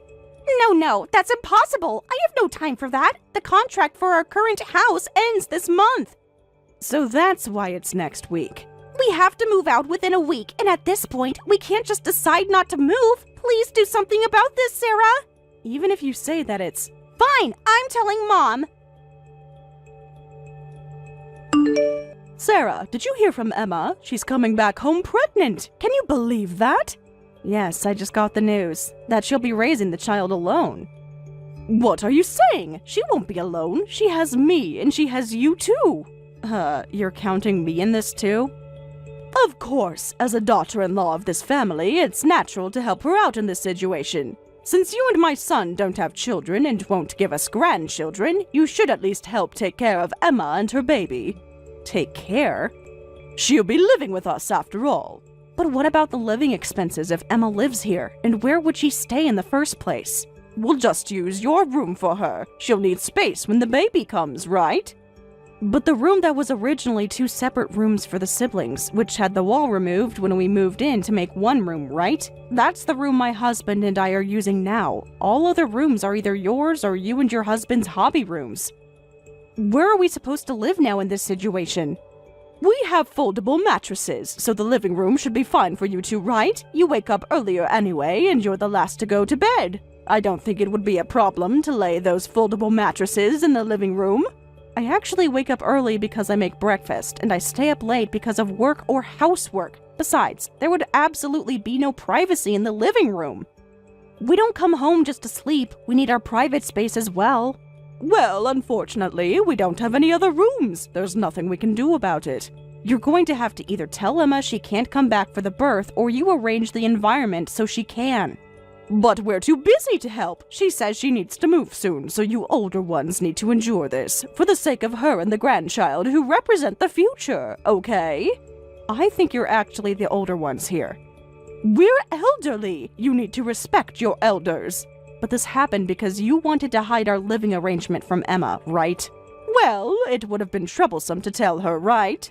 No, that's impossible. I have no time for that. The contract for our current house ends this month. So that's why it's next week. We have to move out within a week, and at this point, we can't just decide not to move. Please do something about this, Sarah. Even if you say that it's... Fine, I'm telling Mom. Sarah, did you hear from Emma? She's coming back home pregnant. Can you believe that? Yes, I just got the news. That she'll be raising the child alone. What are you saying? She won't be alone. She has me, and she has you too. You're counting me in this too? Of course, as a daughter-in-law of this family, it's natural to help her out in this situation. Since you and my son don't have children and won't give us grandchildren, you should at least help take care of Emma and her baby. Take care? She'll be living with us after all. But what about the living expenses if Emma lives here? And where would she stay in the first place? We'll just use your room for her. She'll need space when the baby comes, right? But the room that was originally 2 separate rooms for the siblings, which had the wall removed when we moved in to make one room, right? That's the room my husband and I are using now. All other rooms are either yours or you and your husband's hobby rooms. Where are we supposed to live now in this situation? We have foldable mattresses, so the living room should be fine for you two, right? You wake up earlier anyway, and you're the last to go to bed. I don't think it would be a problem to lay those foldable mattresses in the living room. I actually wake up early because I make breakfast, and I stay up late because of work or housework. Besides, there would absolutely be no privacy in the living room. We don't come home just to sleep. We need our private space as well. Well, unfortunately, we don't have any other rooms. There's nothing we can do about it. You're going to have to either tell Emma she can't come back for the birth, or you arrange the environment so she can. But we're too busy to help. She says she needs to move soon, so you older ones need to endure this, for the sake of her and the grandchild who represent the future, okay? I think you're actually the older ones here. We're elderly. You need to respect your elders. But this happened because you wanted to hide our living arrangement from Emma, right? Well, it would have been troublesome to tell her, right?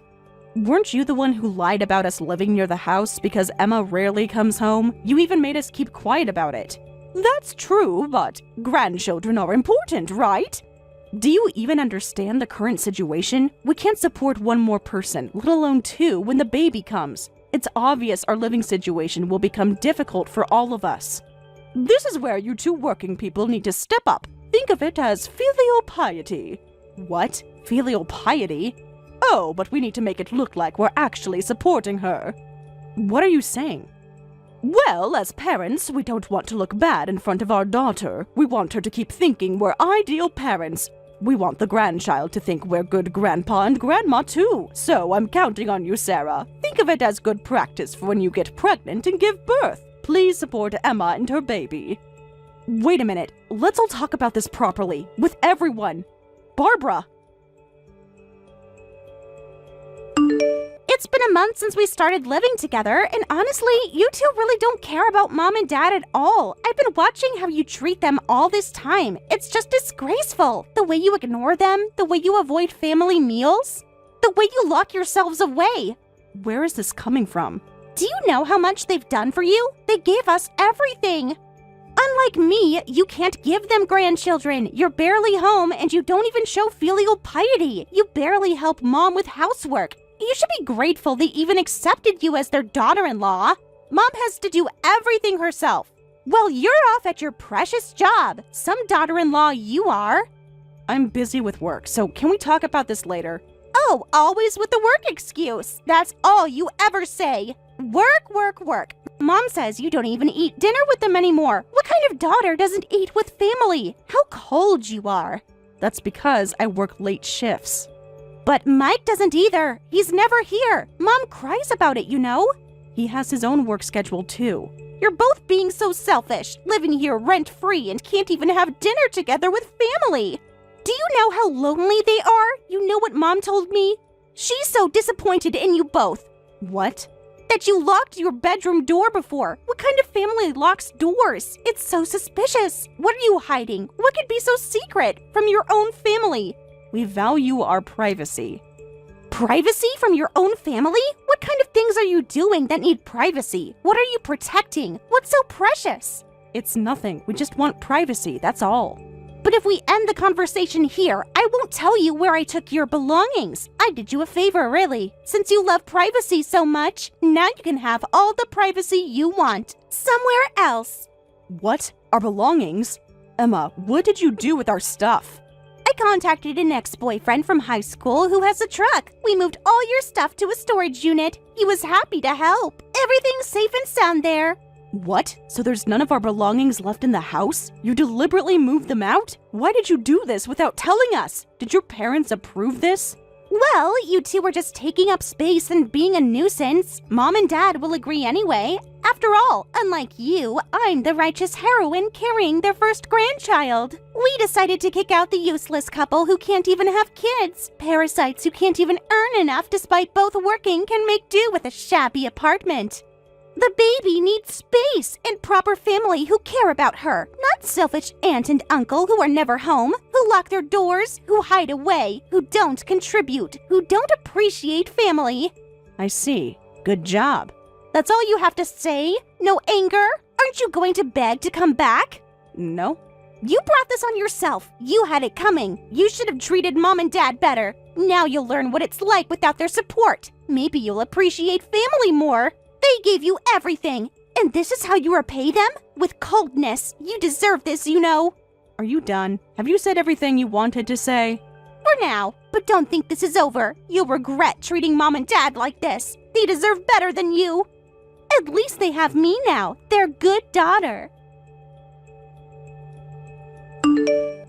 Weren't you the one who lied about us living near the house because Emma rarely comes home? You even made us keep quiet about it. That's true, but grandchildren are important, right? Do you even understand the current situation? We can't support one more person, let alone two, when the baby comes. It's obvious our living situation will become difficult for all of us. This is where you two working people need to step up. Think of it as filial piety. What? Filial piety? Oh, but we need to make it look like we're actually supporting her. What are you saying? Well, as parents, we don't want to look bad in front of our daughter. We want her to keep thinking we're ideal parents. We want the grandchild to think we're good grandpa and grandma too. So I'm counting on you, Sarah. Think of it as good practice for when you get pregnant and give birth. Please support Emma and her baby. Wait a minute. Let's all talk about this properly, with everyone. Barbara. It's been a month since we started living together, and honestly, you two really don't care about Mom and Dad at all. I've been watching how you treat them all this time. It's just disgraceful. The way you ignore them, the way you avoid family meals, the way you lock yourselves away. Where is this coming from? Do you know how much they've done for you? They gave us everything. Unlike me, you can't give them grandchildren. You're barely home, and you don't even show filial piety. You barely help Mom with housework. You should be grateful they even accepted you as their daughter-in-law. Mom has to do everything herself. Well, you're off at your precious job. Some daughter-in-law you are. I'm busy with work, so can we talk about this later? Oh, always with the work excuse. That's all you ever say. Work, work, work. Mom says you don't even eat dinner with them anymore. What kind of daughter doesn't eat with family? How cold you are. That's because I work late shifts. But Mike doesn't either. He's never here. Mom cries about it, you know? He has his own work schedule too. You're both being so selfish, living here rent-free and can't even have dinner together with family. Do you know how lonely they are? You know what Mom told me? She's so disappointed in you both. What? That you locked your bedroom door before. What kind of family locks doors? It's so suspicious. What are you hiding? What could be so secret from your own family? We value our privacy. Privacy from your own family? What kind of things are you doing that need privacy? What are you protecting? What's so precious? It's nothing. We just want privacy, that's all. But if we end the conversation here, I won't tell you where I took your belongings. I did you a favor, really. Since you love privacy so much, now you can have all the privacy you want. Somewhere else. What? Our belongings? Emma, what did you do with our stuff? I contacted an ex-boyfriend from high school who has a truck. We moved all your stuff to a storage unit. He was happy to help. Everything's safe and sound there. What? So there's none of our belongings left in the house? You deliberately moved them out? Why did you do this without telling us? Did your parents approve this? Well, you two were just taking up space and being a nuisance. Mom and Dad will agree anyway. After all, unlike you, I'm the righteous heroine carrying their first grandchild. We decided to kick out the useless couple who can't even have kids. Parasites who can't even earn enough despite both working can make do with a shabby apartment. The baby needs space and proper family who care about her, not selfish aunt and uncle who are never home, who lock their doors, who hide away, who don't contribute, who don't appreciate family. I see. Good job. That's all you have to say? No anger? Aren't you going to beg to come back? No. You brought this on yourself. You had it coming. You should have treated Mom and Dad better. Now you'll learn what it's like without their support. Maybe you'll appreciate family more. They gave you everything, and this is how you repay them? With coldness. You deserve this, you know. Are you done? Have you said everything you wanted to say? For now, but don't think this is over. You'll regret treating Mom and Dad like this. They deserve better than you. At least they have me now, their good daughter.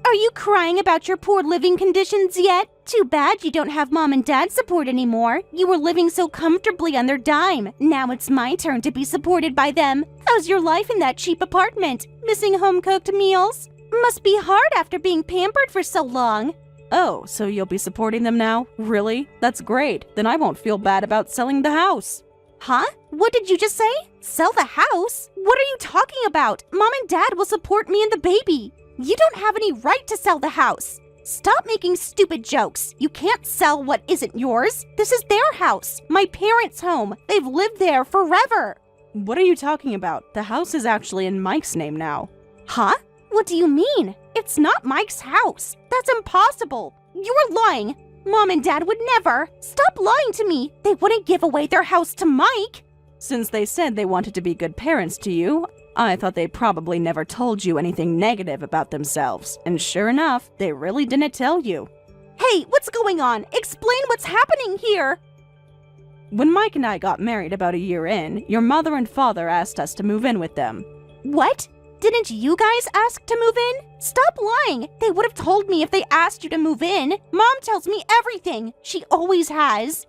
Are you crying about your poor living conditions yet? Too bad you don't have Mom and Dad support anymore. You were living so comfortably on their dime. Now it's my turn to be supported by them. How's your life in that cheap apartment? Missing home-cooked meals? Must be hard after being pampered for so long. Oh, so you'll be supporting them now? Really? That's great. Then I won't feel bad about selling the house. Huh? What did you just say? Sell the house? What are you talking about? Mom and Dad will support me and the baby. You don't have any right to sell the house. Stop making stupid jokes. You can't sell what isn't yours. This is their house, my parents' home. They've lived there forever. What are you talking about? The house is actually in Mike's name now. Huh? What do you mean? It's not Mike's house. That's impossible. You're lying. Mom and Dad would never. Stop lying to me. They wouldn't give away their house to Mike. Since they said they wanted to be good parents to you, I thought they probably never told you anything negative about themselves. And sure enough, they really didn't tell you. Hey, what's going on? Explain what's happening here. When Mike and I got married about a year in, your mother and father asked us to move in with them. What? Didn't you guys ask to move in? Stop lying. They would have told me if they asked you to move in. Mom tells me everything. She always has.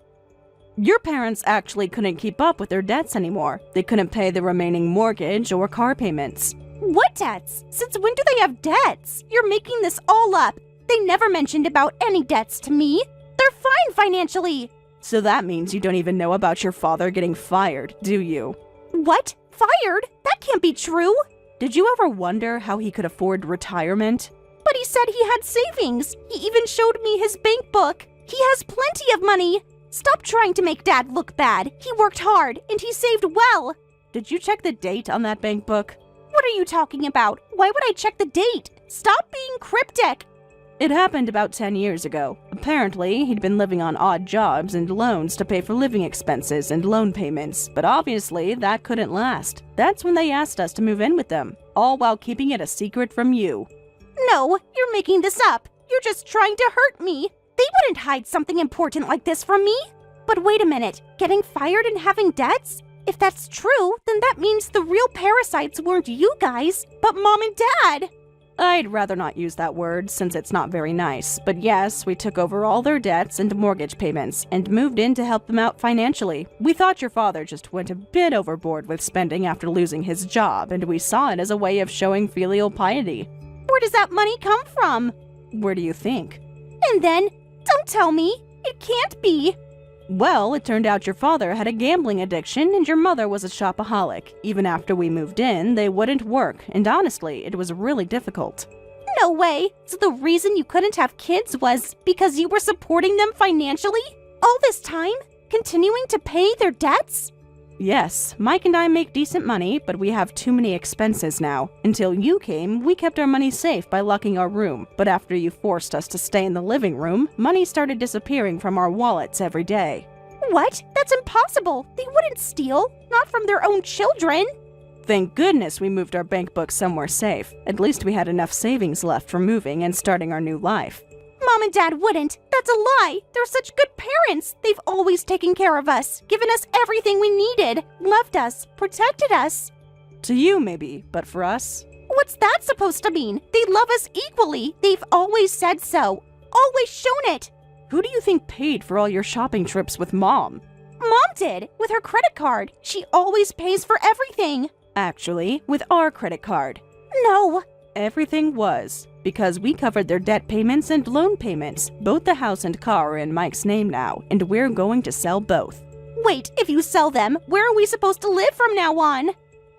Your parents actually couldn't keep up with their debts anymore. They couldn't pay the remaining mortgage or car payments. What debts? Since when do they have debts? You're making this all up. They never mentioned about any debts to me. They're fine financially. So that means you don't even know about your father getting fired, do you? What? Fired? That can't be true. Did you ever wonder how he could afford retirement? But he said he had savings. He even showed me his bank book. He has plenty of money. Stop trying to make Dad look bad. He worked hard, and he saved well. Did you check the date on that bank book? What are you talking about? Why would I check the date? Stop being cryptic. It happened about 10 years ago. Apparently, he'd been living on odd jobs and loans to pay for living expenses and loan payments, but obviously that couldn't last. That's when they asked us to move in with them, all while keeping it a secret from you. No, you're making this up. You're just trying to hurt me. They wouldn't hide something important like this from me. But wait a minute, getting fired and having debts? If that's true, then that means the real parasites weren't you guys, but Mom and Dad. I'd rather not use that word since it's not very nice, but yes, we took over all their debts and mortgage payments and moved in to help them out financially. We thought your father just went a bit overboard with spending after losing his job, and we saw it as a way of showing filial piety. Where does that money come from? Where do you think? And then, don't tell me. It can't be. Well, it turned out your father had a gambling addiction and your mother was a shopaholic. Even after we moved in, they wouldn't work, and honestly, it was really difficult. No way! So the reason you couldn't have kids was because you were supporting them financially? All this time? Continuing to pay their debts? Yes, Mike and I make decent money, but we have too many expenses now. Until you came, we kept our money safe by locking our room, but after you forced us to stay in the living room, money started disappearing from our wallets every day. What? That's impossible! They wouldn't steal, not from their own children! Thank goodness we moved our bank book somewhere safe. At least we had enough savings left for moving and starting our new life. Mom and Dad wouldn't. That's a lie. They're such good parents. They've always taken care of us, given us everything we needed, loved us, protected us. To you, maybe, but for us? What's that supposed to mean? They love us equally. They've always said so. Always shown it. Who do you think paid for all your shopping trips with Mom? Mom did, with her credit card. She always pays for everything. Actually, with our credit card. No. Everything was. Because we covered their debt payments and loan payments. Both the house and car are in Mike's name now, and we're going to sell both. Wait, if you sell them, where are we supposed to live from now on?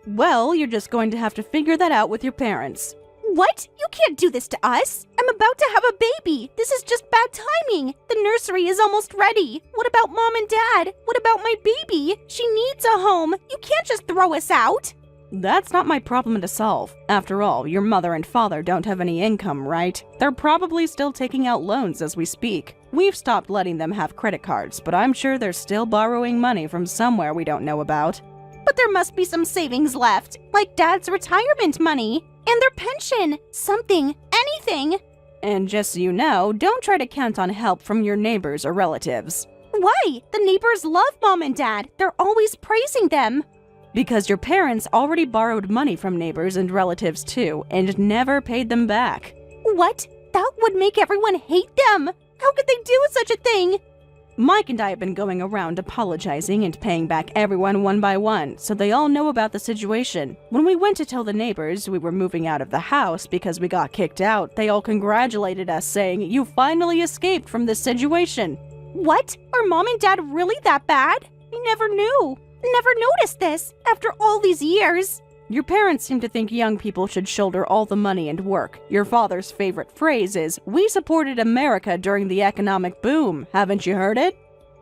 Well, you're just going to have to figure that out with your parents. What? You can't do this to us. I'm about to have a baby. This is just bad timing. The nursery is almost ready. What about Mom and Dad? What about my baby? She needs a home. You can't just throw us out. That's not my problem to solve. After all, your mother and father don't have any income, right? They're probably still taking out loans as we speak. We've stopped letting them have credit cards, but I'm sure they're still borrowing money from somewhere we don't know about. But there must be some savings left, like Dad's retirement money, and their pension, something, anything. And just so you know, don't try to count on help from your neighbors or relatives. Why? The neighbors love Mom and Dad. They're always praising them. Because your parents already borrowed money from neighbors and relatives too, and never paid them back. What? That would make everyone hate them. How could they do such a thing? Mike and I have been going around apologizing and paying back everyone one by one, so they all know about the situation. When we went to tell the neighbors we were moving out of the house because we got kicked out, they all congratulated us, saying, "You finally escaped from this situation." What? Are Mom and Dad really that bad? I never knew. Never noticed this after all these years. Your parents seem to think young people should shoulder all the money and work. Your father's favorite phrase is, "We supported America during the economic boom." Haven't you heard it?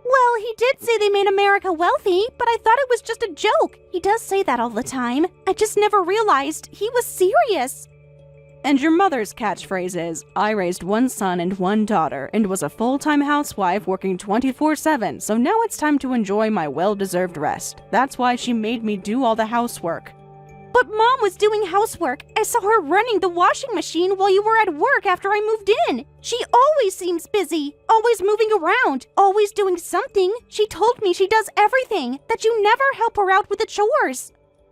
Well, he did say they made America wealthy, but I thought it was just a joke. He does say that all the time. I just never realized he was serious. And your mother's catchphrase is, "I raised one son and one daughter and was a full-time housewife working 24/7, so now it's time to enjoy my well-deserved rest." That's why she made me do all the housework. But Mom was doing housework. I saw her running the washing machine while you were at work after I moved in. She always seems busy, always moving around, always doing something. She told me she does everything, that you never help her out with the chores.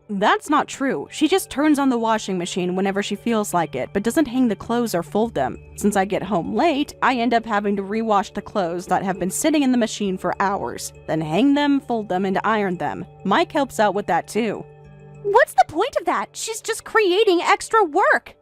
That's not true. She just turns on the washing machine whenever she feels like it, but doesn't hang the clothes or fold them. Since I get home late, I end up having to rewash the clothes that have been sitting in the machine for hours, then hang them, fold them, and iron them. Mike helps out with that too. What's the point of that? She's just creating extra work.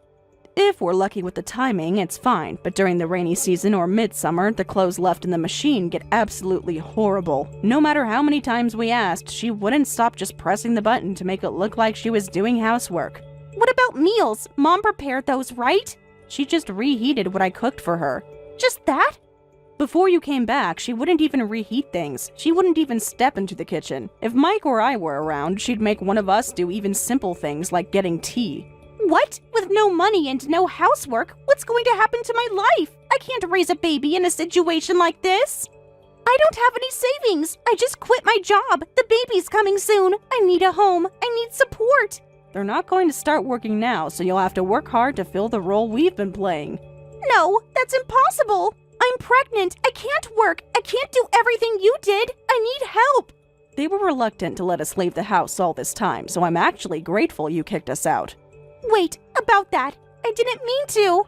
If we're lucky with the timing, it's fine, but during the rainy season or midsummer, the clothes left in the machine get absolutely horrible. No matter how many times we asked, she wouldn't stop just pressing the button to make it look like she was doing housework. What about meals? Mom prepared those, right? She just reheated what I cooked for her. Just that? Before you came back, she wouldn't even reheat things. She wouldn't even step into the kitchen. If Mike or I were around, she'd make one of us do even simple things like getting tea. What? With no money and no housework, what's going to happen to my life? I can't raise a baby in a situation like this. I don't have any savings. I just quit my job. The baby's coming soon. I need a home. I need support. They're not going to start working now, so you'll have to work hard to fill the role we've been playing. No, that's impossible. I'm pregnant. I can't work. I can't do everything you did. I need help. They were reluctant to let us leave the house all this time, so I'm actually grateful you kicked us out. Wait, about that. I didn't mean to.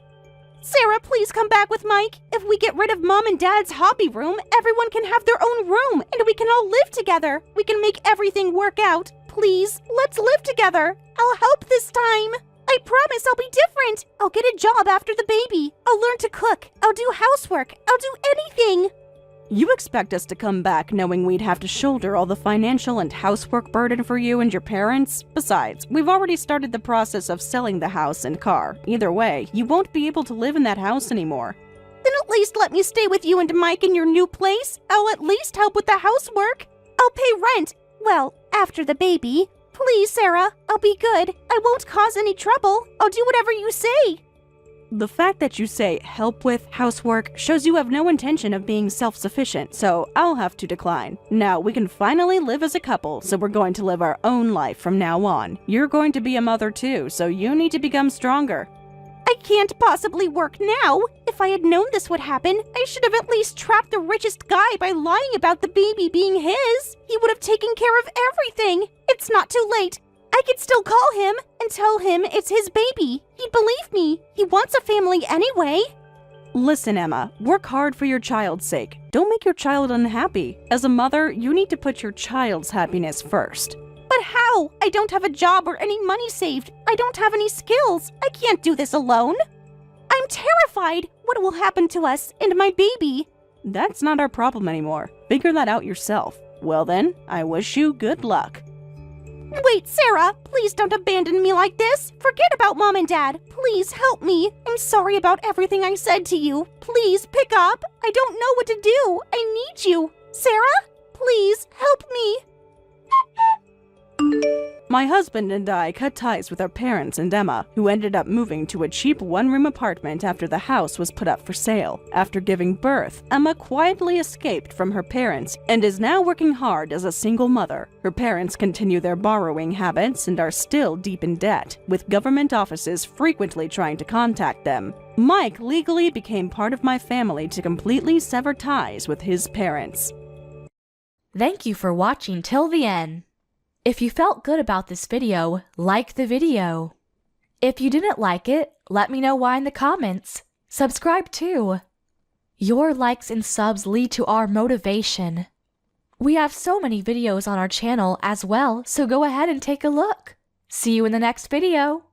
Sarah, please come back with Mike. If we get rid of Mom and Dad's hobby room, everyone can have their own room, and we can all live together. We can make everything work out. Please, let's live together. I'll help this time. I promise I'll be different. I'll get a job after the baby. I'll learn to cook. I'll do housework. I'll do anything. You expect us to come back knowing we'd have to shoulder all the financial and housework burden for you and your parents? Besides, we've already started the process of selling the house and car. Either way, you won't be able to live in that house anymore. Then at least let me stay with you and Mike in your new place. I'll at least help with the housework. I'll pay rent. Well, after the baby. Please, Sarah, I'll be good. I won't cause any trouble. I'll do whatever you say. The fact that you say help with housework shows you have no intention of being self-sufficient, so I'll have to decline. Now, we can finally live as a couple, so we're going to live our own life from now on. You're going to be a mother too, so you need to become stronger. I can't possibly work now. If I had known this would happen, I should have at least trapped the richest guy by lying about the baby being his. He would have taken care of everything. It's not too late. I could still call him and tell him it's his baby. He'd believe me. He wants a family anyway. Listen, Emma, work hard for your child's sake. Don't make your child unhappy. As a mother, you need to put your child's happiness first. But how? I don't have a job or any money saved. I don't have any skills. I can't do this alone. I'm terrified. What will happen to us and my baby? That's not our problem anymore. Figure that out yourself. Well then, I wish you good luck. Wait, Sarah, please don't abandon me like this. Forget about Mom and Dad. Please help me. I'm sorry about everything I said to you. Please pick up. I don't know what to do. I need you. Sarah, please help me. My husband and I cut ties with our parents and Emma, who ended up moving to a cheap one-room apartment after the house was put up for sale. After giving birth, Emma quietly escaped from her parents and is now working hard as a single mother. Her parents continue their borrowing habits and are still deep in debt, with government offices frequently trying to contact them. Mike legally became part of my family to completely sever ties with his parents. Thank you for watching till the end. If you felt good about this video, like the video. If you didn't like it, let me know why in the comments. Subscribe too. Your likes and subs lead to our motivation. We have so many videos on our channel as well, so go ahead and take a look. See you in the next video.